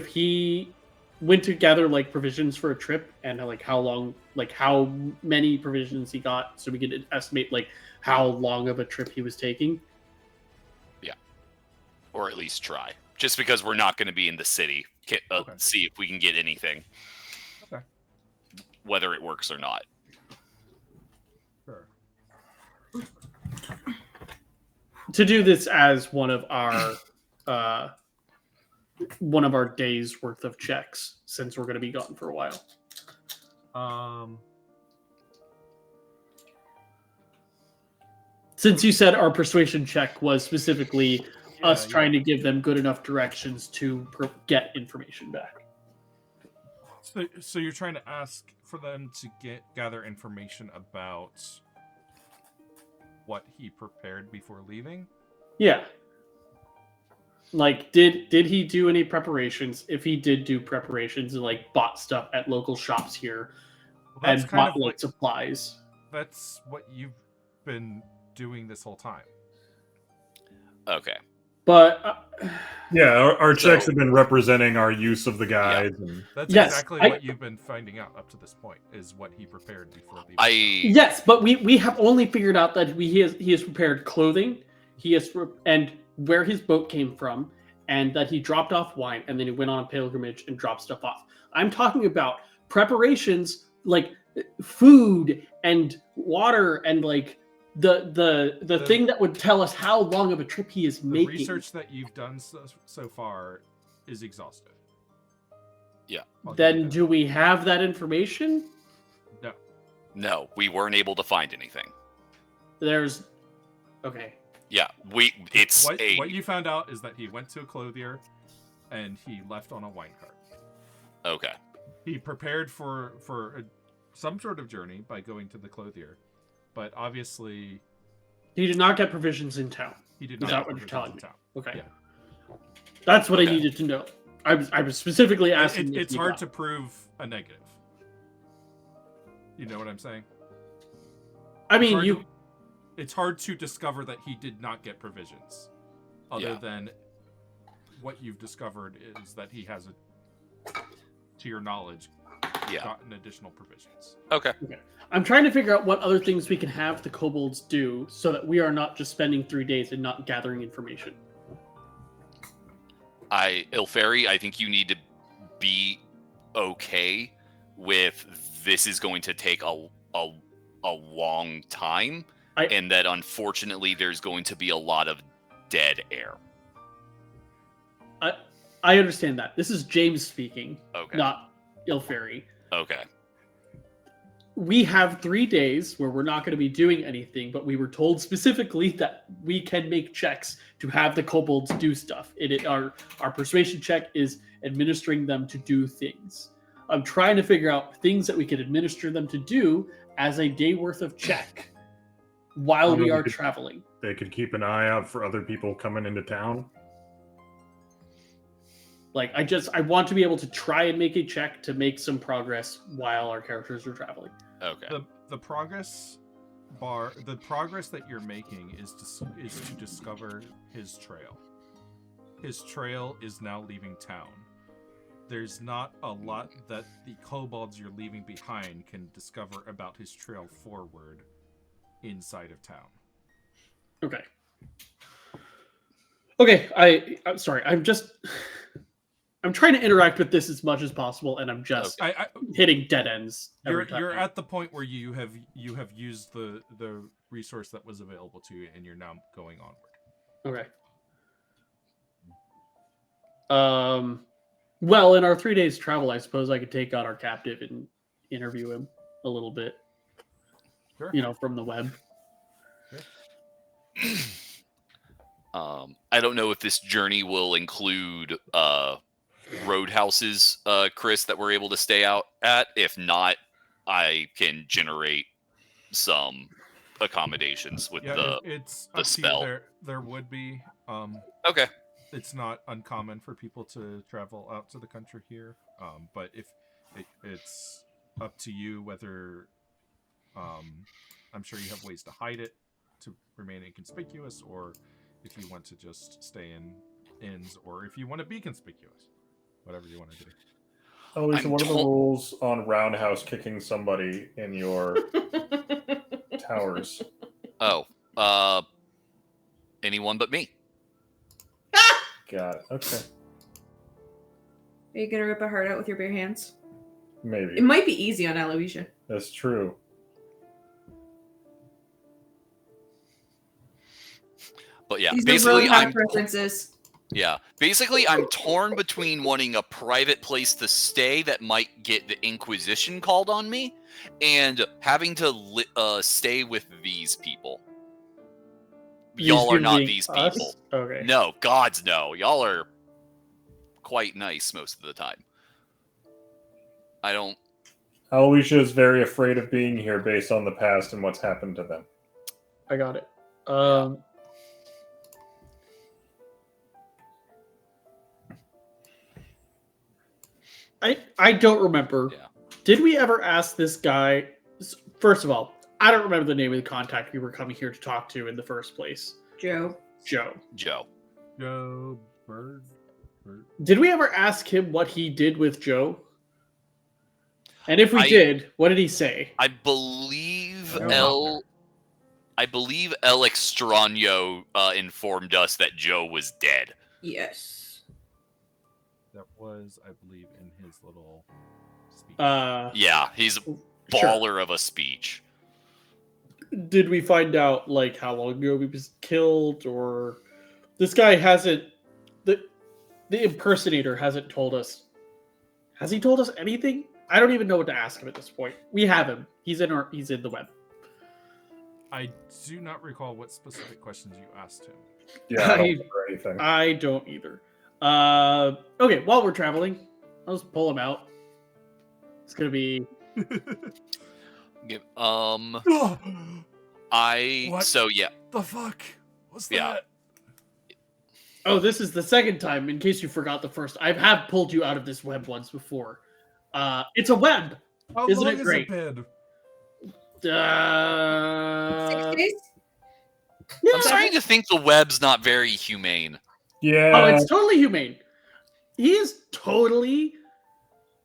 he went to gather like provisions for a trip and like how many provisions he got, so we could estimate like how long of a trip he was taking. Yeah. Or at least try. Just because we're not going to be in the city. Okay. See if we can get anything. Okay. Whether it works or not. Sure. To do this as one of our days worth of checks, since we're going to be gone for a while. Since you said our persuasion check was specifically us trying to give them good enough directions to get information back. So you're trying to ask for them to gather information about what he prepared before leaving? Yeah. Like, did he do any preparations? If he did do preparations and like bought stuff at local shops here, Well, and bought like supplies. That's what you've been doing this whole time. Okay. But yeah, our checks have been representing our use of the guides. Yeah. And... That's exactly what you've been finding out up to this point, is what he prepared before leaving. Yes, but we have only figured out that he has prepared clothing, and where his boat came from, and that he dropped off wine, and then he went on a pilgrimage and dropped stuff off. I'm talking about preparations like food and water and like the thing that would tell us how long of a trip he is making. The research that you've done so far is exhaustive. Yeah. Then do we have that information? No. No, we weren't able to find anything. Okay. Yeah, what you found out is that he went to a clothier and he left on a wine cart. Okay. He prepared for some sort of journey by going to the clothier, but obviously he did not get provisions in town. He did not get provisions in town. Okay. Yeah. That's what I needed to know. I was specifically asking. It's hard to prove a negative. You know what I'm saying? I mean, it's hard to discover that he did not get provisions. Other than what you've discovered is that he has, to your knowledge, gotten additional provisions. Okay. I'm trying to figure out what other things we can have the kobolds do so that we are not just spending 3 days and not gathering information. Ilferi, I think you need to be okay with this is going to take a long time. And that unfortunately there's going to be a lot of dead air. I understand that. This is James speaking, not Ilferi. Okay. We have 3 days where we're not going to be doing anything, but we were told specifically that we can make checks to have the kobolds do stuff. Our persuasion check is administering them to do things. I'm trying to figure out things that we could administer them to do as a day worth of check. While we are traveling, they could keep an eye out for other people coming into town. Like, I want to be able to try and make a check to make some progress while our characters are traveling. Okay. The progress bar, the progress that you're making is to discover his trail. His trail is now leaving town. There's not a lot that the kobolds you're leaving behind can discover about his trail forward inside of town. Okay, I'm sorry. I'm trying to interact with this as much as possible, and I'm just hitting dead ends. You're at the point where you have used the resource that was available to you, and you're now going onward. Okay. Well, in our 3 days travel, I suppose I could take out our captive and interview him a little bit. Sure. From the web. I don't know if this journey will include roadhouses, Chris, that we're able to stay out at. If not, I can generate some accommodations with the spell. There would be. Okay. It's not uncommon for people to travel out to the country here, but if it's up to you whether. I'm sure you have ways to hide it, to remain inconspicuous, or if you want to just stay in inns, or if you want to be conspicuous. Whatever you want to do. Alicia, I'm what are the to- rules on roundhouse kicking somebody in your towers? Oh, anyone but me. Got it. Okay. Are you gonna rip a heart out with your bare hands? Maybe. It might be easy on Aloysia. That's true. But yeah, These basically are references. Basically, I'm torn between wanting a private place to stay that might get the Inquisition called on me, and having to stay with these people. Y'all are not these people. Okay. No, gods no. Y'all are quite nice most of the time. I don't. Aloysia is very afraid of being here based on the past and what's happened to them. I got it. I don't remember. Yeah. Did we ever ask this guy? First of all, I don't remember the name of the contact we were coming here to talk to in the first place. Joe. Joe. Joe. Joe Bird. Did we ever ask him what he did with Joe? And if we I- did, what did he say? I believe Joe El Extraño informed us that Joe was dead. Yes. That was, I believe, in his little speech. Yeah, he's a Sure. baller of a speech. Did we find out like how long ago he was killed, or this guy hasn't? The impersonator hasn't told us. Has he told us anything? I don't even know what to ask him at this point. We have him. He's in the web. I do not recall what specific questions you asked him. Yeah, I don't remember anything. I don't either. Okay, while we're traveling, I'll just pull him out. It's gonna be What? So yeah. The fuck? What's Yeah. that? Oh, this is the second time, in case you forgot the first. I have pulled you out of this web once before. It's a web. How Isn't long it has great? it been? 6 days? Yeah. I'm starting to think the web's not very humane. Yeah. Oh, it's totally humane. He is totally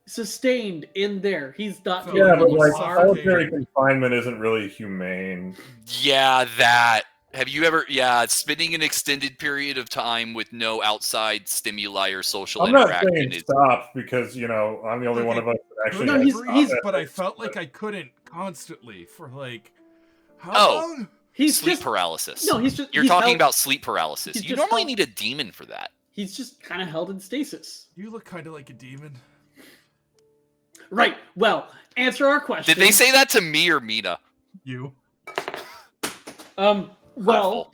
sustained in there. He's not. Yeah, yeah, taking but any like harm. solitary confinement isn't really humane. Yeah, that. Have you ever? Yeah, spending an extended period of time with no outside stimuli or social I'm not interaction saying is. stop because I'm the only one of us that actually. No, has he's- stopped he's- that. But I felt like I couldn't constantly for like how Oh. long? He's Sleep just paralysis. no. He's just. You're he's talking held- about sleep paralysis. he's You just normally held- need a demon for that. He's just kind of held in stasis. You look kind of like a demon. Right. Well, answer our question. Did they say that to me or Mina? You. Well, Hurtful.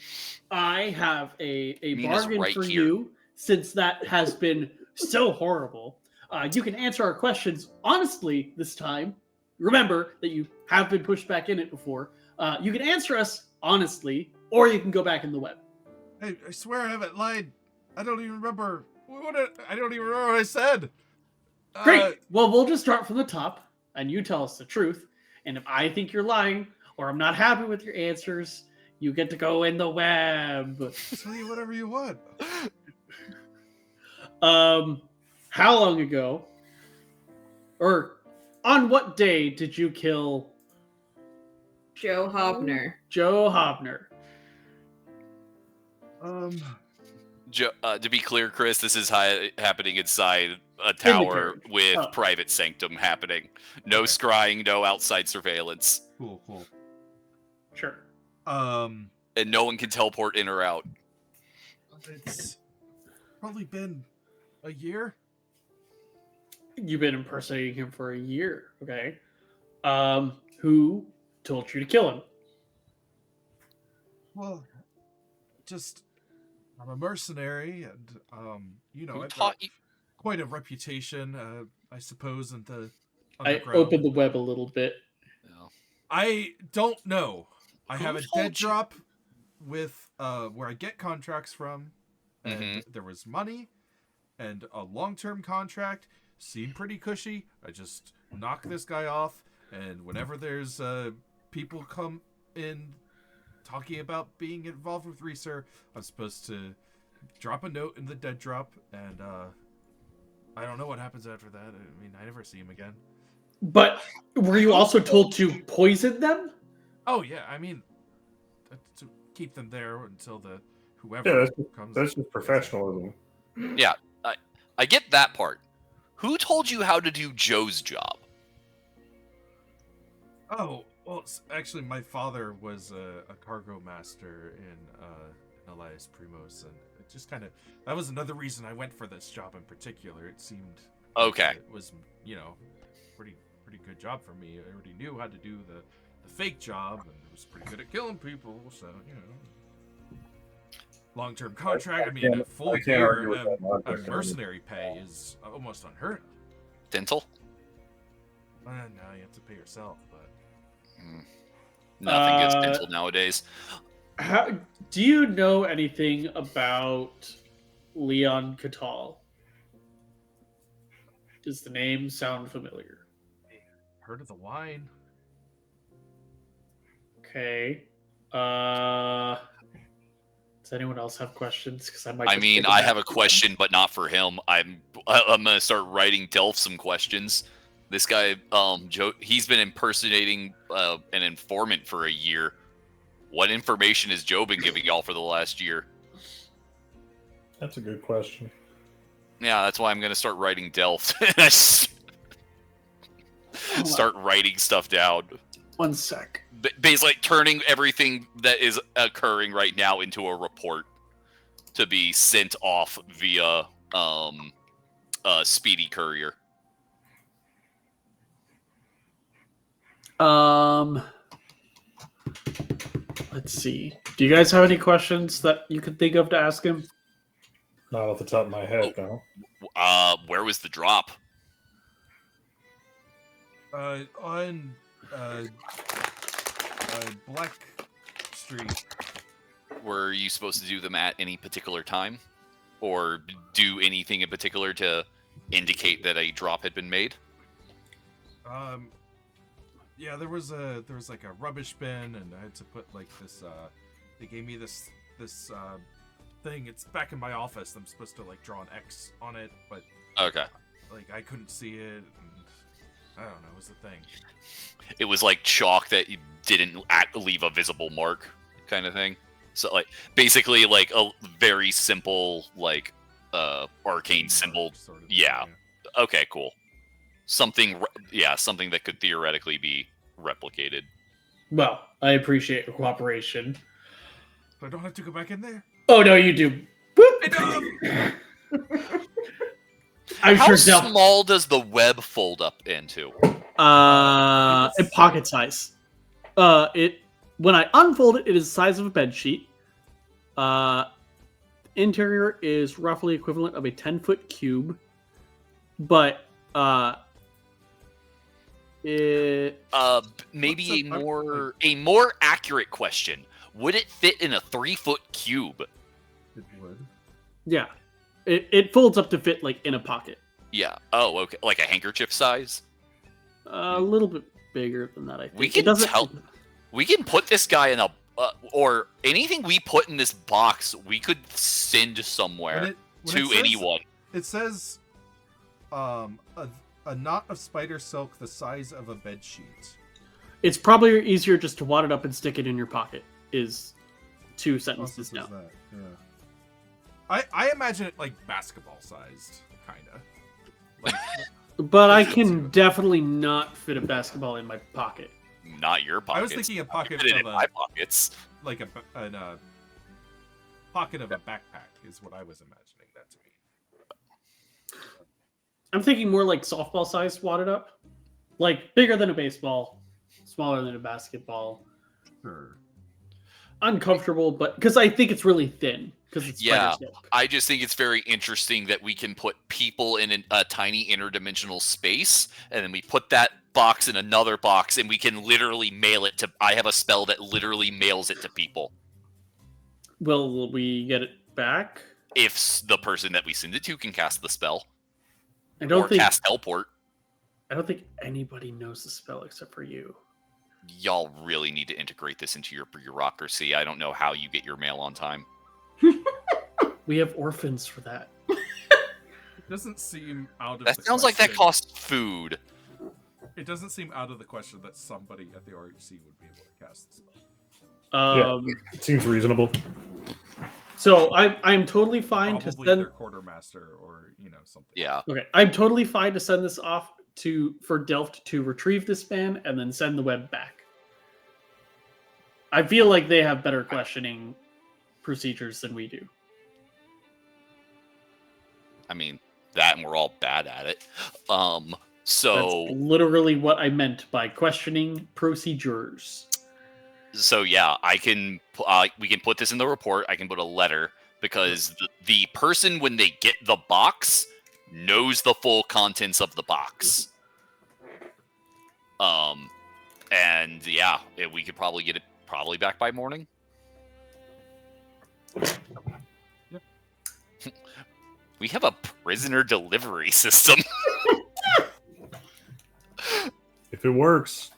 I have a Mina's bargain right for here. you, since that has been so horrible. You can answer our questions honestly this time. Remember that you have been pushed back in it before. You can answer us honestly, or you can go back in the web. Hey, I swear I haven't lied. I don't even remember. I don't even remember what I said. Great. Well, we'll just start from the top, and you tell us the truth. And if I think you're lying, or I'm not happy with your answers, you get to go in the web. Tell you whatever you want. How long ago, or on what day did you kill Joe Hobner. Joe Hobner? To be clear, Chris, this is happening inside a tower carriage. with Oh. private sanctum happening. No Okay. scrying, no outside surveillance, Cool. Sure. Um, and no one can teleport in or out. it's probably been a year. You've been impersonating him for a year, okay? Who told you to kill him? Well, just I'm a mercenary, and Who I've got taught you? quite a reputation, I suppose, in the I underground. opened the web a little bit. No. I don't know. I have Who a told dead you? drop with where I get contracts from, and Mm-hmm. there was money and a long-term contract. Seemed pretty cushy. I just knock this guy off, and whenever there's people come in talking about being involved with Reeser. I'm supposed to drop a note in the dead drop, and I don't know what happens after that. I mean, I never see him again. But were you also told to poison them? Oh yeah, I mean, to keep them there until whoever Yeah, comes. that's just professionalism. Yeah, I get that part. Who told you how to do Joe's job? Oh, well, actually, my father was a cargo master in Elias Primos, and it just kind of that was another reason I went for this job in particular. It seemed Okay. it was pretty good job for me. I already knew how to do the fake job, and was pretty good at killing people. So long-term contract. I mean, a full year of mercenary pay is almost unheard of. Dental? No, you have to pay yourself, but. Nothing gets dental nowadays. Do you know anything about Leon Quital? Does the name sound familiar? Heard of the wine? Okay. Does anyone else have questions? Because I mean, I have a question, but not for him. I'm gonna start writing Delph some questions. This guy, Joe, he's been impersonating an informant for a year. What information has Joe been giving y'all for the last year? That's a good question. Yeah, that's why I'm gonna start writing Delph. Start writing stuff down. 1 sec. Basically, like, turning everything that is occurring right now into a report to be sent off via speedy courier. Let's see. Do you guys have any questions that you could think of to ask him? Not off the top of my head, no. Where was the drop? On Black Street. Were you supposed to do them at any particular time, or do anything in particular to indicate that a drop had been made? Yeah, there was like a rubbish bin, and I had to put like this. They gave me this thing. It's back in my office. I'm supposed to like draw an X on it, but Okay. like I couldn't see it. And I don't know. It was the thing. It was like chalk that you didn't leave a visible mark, kind of thing. So like basically like a very simple like arcane symbol. Sort of Yeah. thing, Okay, cool. Something that could theoretically be replicated. Well, I appreciate your cooperation. So I don't have to go back in there. Oh no, you do. I I'm How sure Delph. small does the web fold up into? In pocket size. When I unfold it, it is the size of a bed sheet. Interior is roughly equivalent of a 10-foot cube, but Maybe a more accurate question. Would it fit in a 3-foot cube? It would. yeah, it folds up to fit like in a pocket. Yeah. Oh, okay. Like a handkerchief size? A little bit bigger than that, I think. We It can doesn't- tell. We can put this guy in a or anything we put in this box, we could send somewhere When to says- anyone. It says, a knot of spider silk the size of a bed sheet. It's probably easier just to wad it up and stick it in your pocket. Is 2 sentences now. That. Yeah. I imagine it like basketball sized, kind of. Like, But I can definitely not fit a basketball in my pocket. Not your pockets. I was thinking a pocket Fit it in of my a pockets. like a pocket of a backpack is what I was imagining that to be. I'm thinking more like softball size wadded up. Like bigger than a baseball, smaller than a basketball. Sure. Uncomfortable, but because I think it's really thin. Because it's Yeah. spider silk. I just think it's very interesting that we can put people in a tiny interdimensional space, and then we put that box in another box, and we can literally mail it to. I have a spell that literally mails it to people. Will we get it back? If the person that we send it to can cast the spell I don't or think cast teleport. I don't think anybody knows the spell except for you. y'all really need to integrate this into your bureaucracy. I don't know how you get your mail on time. We have orphans for that. It doesn't seem out of That the sounds like that question. costs food. It doesn't seem out of the question that somebody at the RHC would be able to cast the spell. It seems reasonable. So I'm totally fine to Probably send. their quartermaster or something. Yeah. Okay, I'm totally fine to send this off for Delft to retrieve this span and then send the web back. I feel like they have better questioning procedures than we do. I mean, that, and we're all bad at it. So That's literally what I meant by questioning procedures. So yeah, I can. We can put this in the report. I can put a letter because the person, when they get the box, knows the full contents of the box. And yeah, we could probably get it back by morning. Yep. We have a prisoner delivery system. If it works.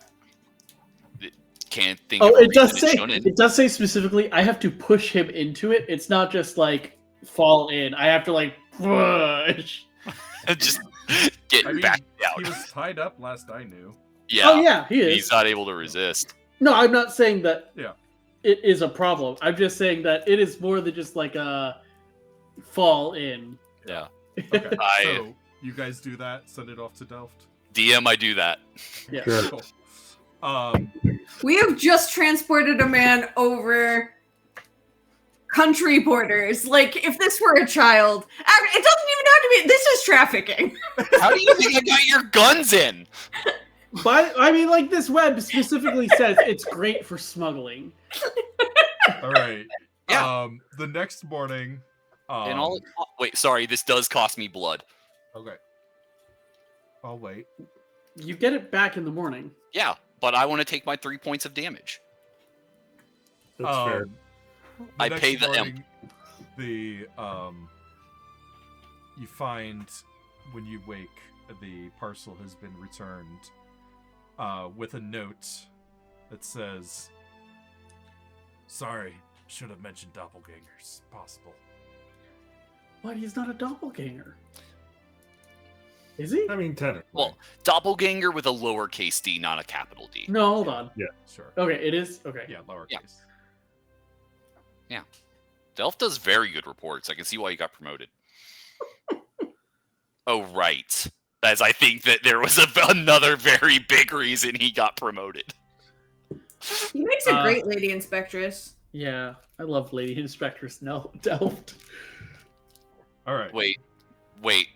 Can't think. Oh, of a it does reason say. shouldn't. It does say specifically. I have to push him into it. It's not just like fall in. I have to like push. Just get back down. He was tied up last I knew. Yeah. Oh yeah, he is. He's not able to resist. No, I'm not saying that. Yeah. It is a problem. I'm just saying that it is more than just like a fall in. Yeah. Okay. I- So you guys do that. Send it off to Delft. DM, I do that. Yeah. Sure. Cool. We have just transported a man over country borders. Like, if this were a child, it doesn't even have to be. This is trafficking. How do you think I got your guns in? But I mean, like this web specifically says it's great for smuggling. All right. Yeah. The next morning. And all. Wait, sorry. This does cost me blood. Okay. I'll wait. You get it back in the morning. Yeah, but I want to take my 3 points of damage. That's fair. The I next pay the imp. morning, the you find when you wake, the parcel has been returned with a note that says, "Sorry, should have mentioned doppelgangers. Possible." What? He's not a doppelganger. Is he? I mean, technically. Well, doppelganger with a lowercase d, not a capital D. No, hold on. Sure. Okay, it is. Okay. Yeah, lowercase. Yeah. Delph does very good reports. I can see why you got promoted. Oh, right. As I think that there was another very big reason he got promoted. He makes a great lady inspectress. Yeah, I love Lady Inspectress Delft. All right. Wait.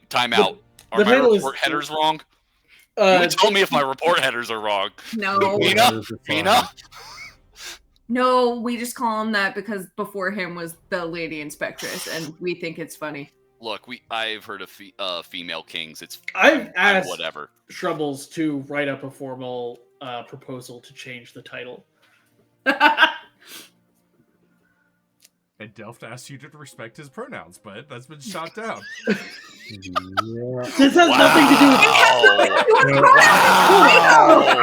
Time out. Are the my title report is- headers wrong? You would tell me if my report headers are wrong. No, Mina? no, we just call him that because before him was the lady inspectress, and we think it's funny. Look, I've heard of female kings. It's I've asked whatever. Shrubbles to write up a formal proposal to change the title. And Delft asked you to respect his pronouns, but that's been shot down. This has nothing to do with.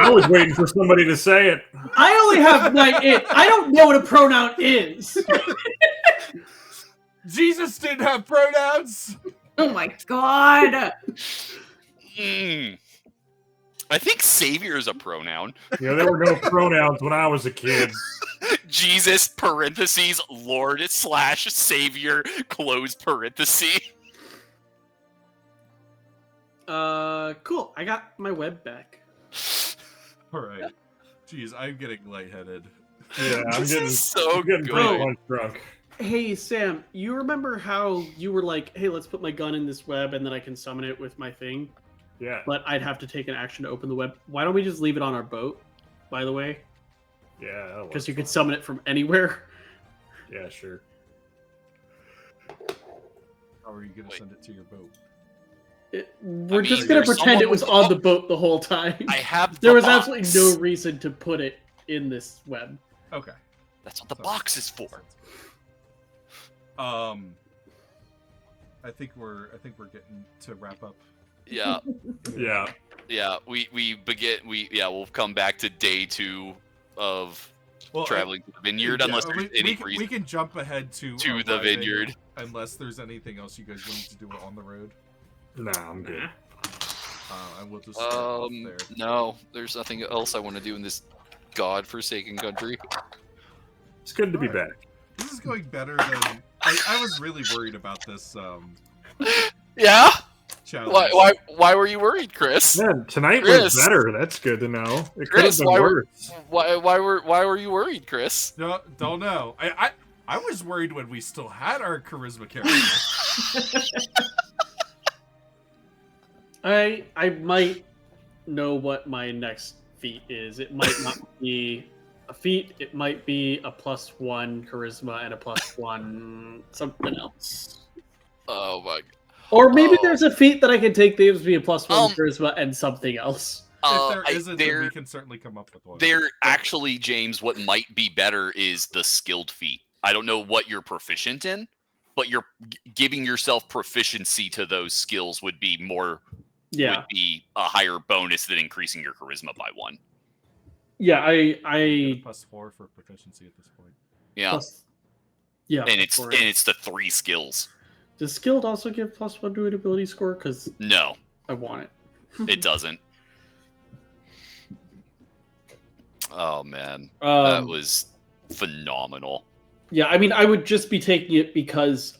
I was waiting for somebody to say it. I only have it. I don't know what a pronoun is. Jesus didn't have pronouns. Oh my god! I think savior is a pronoun. Yeah, there were no pronouns when I was a kid. Jesus parentheses Lord / Savior close parenthesis. Cool. I got my web back. All right. Jeez, I'm getting lightheaded. Yeah, I'm This getting is so pretty good. punch drunk. Hey Sam, you remember how you were like, "Hey, let's put my gun in this web, and then I can summon it with my thing." Yeah, But I'd have to take an action to open the web. Why don't we just leave it on our boat? By the way, yeah. because you could summon it from anywhere. Yeah, sure. How are you going to Wait. send it to your boat? We're mean, just gonna there's pretend it someone was with- on the boat the whole time. I have There the was box. absolutely no reason to put it in this web. Okay. That's what the box is for. I think we're getting to wrap up. Yeah. Yeah. We'll come back to day 2 of traveling to the vineyard, Yeah, unless there's any we reason can jump ahead to the vineyard. unless there's anything else you guys want to do on the road. Nah, I'm good. And we'll just start off there. No, there's nothing else I want to do in this godforsaken country. It's good to be back. This is going better than I was really worried about this. Yeah. Challenge. Why were you worried, Chris? Man, tonight Chris. was better. That's good to know. It could have Chris, been why worse. why were you worried, Chris? No, don't know. I was worried when we still had our charisma character. I might know what my next feat is. It might not be a feat. It might be a +1 charisma and a +1 something else. Oh my. Or maybe there's a feat that I can take that gives me a +1 charisma and something else. If there isn't, then we can certainly come up with one. There actually, James, what might be better is the skilled feat. I don't know what you're proficient in, but you're giving yourself proficiency to those skills would be more. Yeah. Would be a higher bonus than increasing your charisma by 1. Yeah, I +4 for proficiency at this point. Yeah. Yeah. And it's the 3 skills. Does skilled also give +1 to an ability score? Because No, I want it. it doesn't. Oh man, Um, that was phenomenal. Yeah, I mean, I would just be taking it because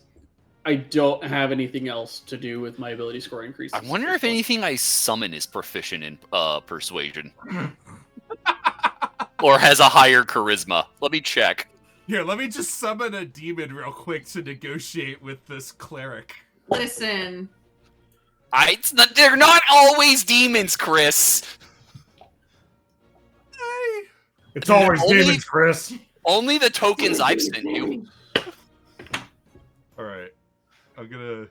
I don't have anything else to do with my ability score increases. I wonder if anything I summon is proficient in persuasion. Or has a higher charisma. Let me check. Here, let me just summon a demon real quick to negotiate with this cleric. Listen. They're not always demons, Chris. Hey. It's always demons, Chris. Only the tokens I've sent you. All right, I'm gonna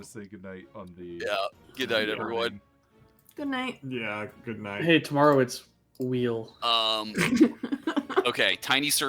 say goodnight on the. Yeah. Good night, everyone. Good night. Yeah, good night. Hey, tomorrow it's wheel. Okay, Tiny Circle.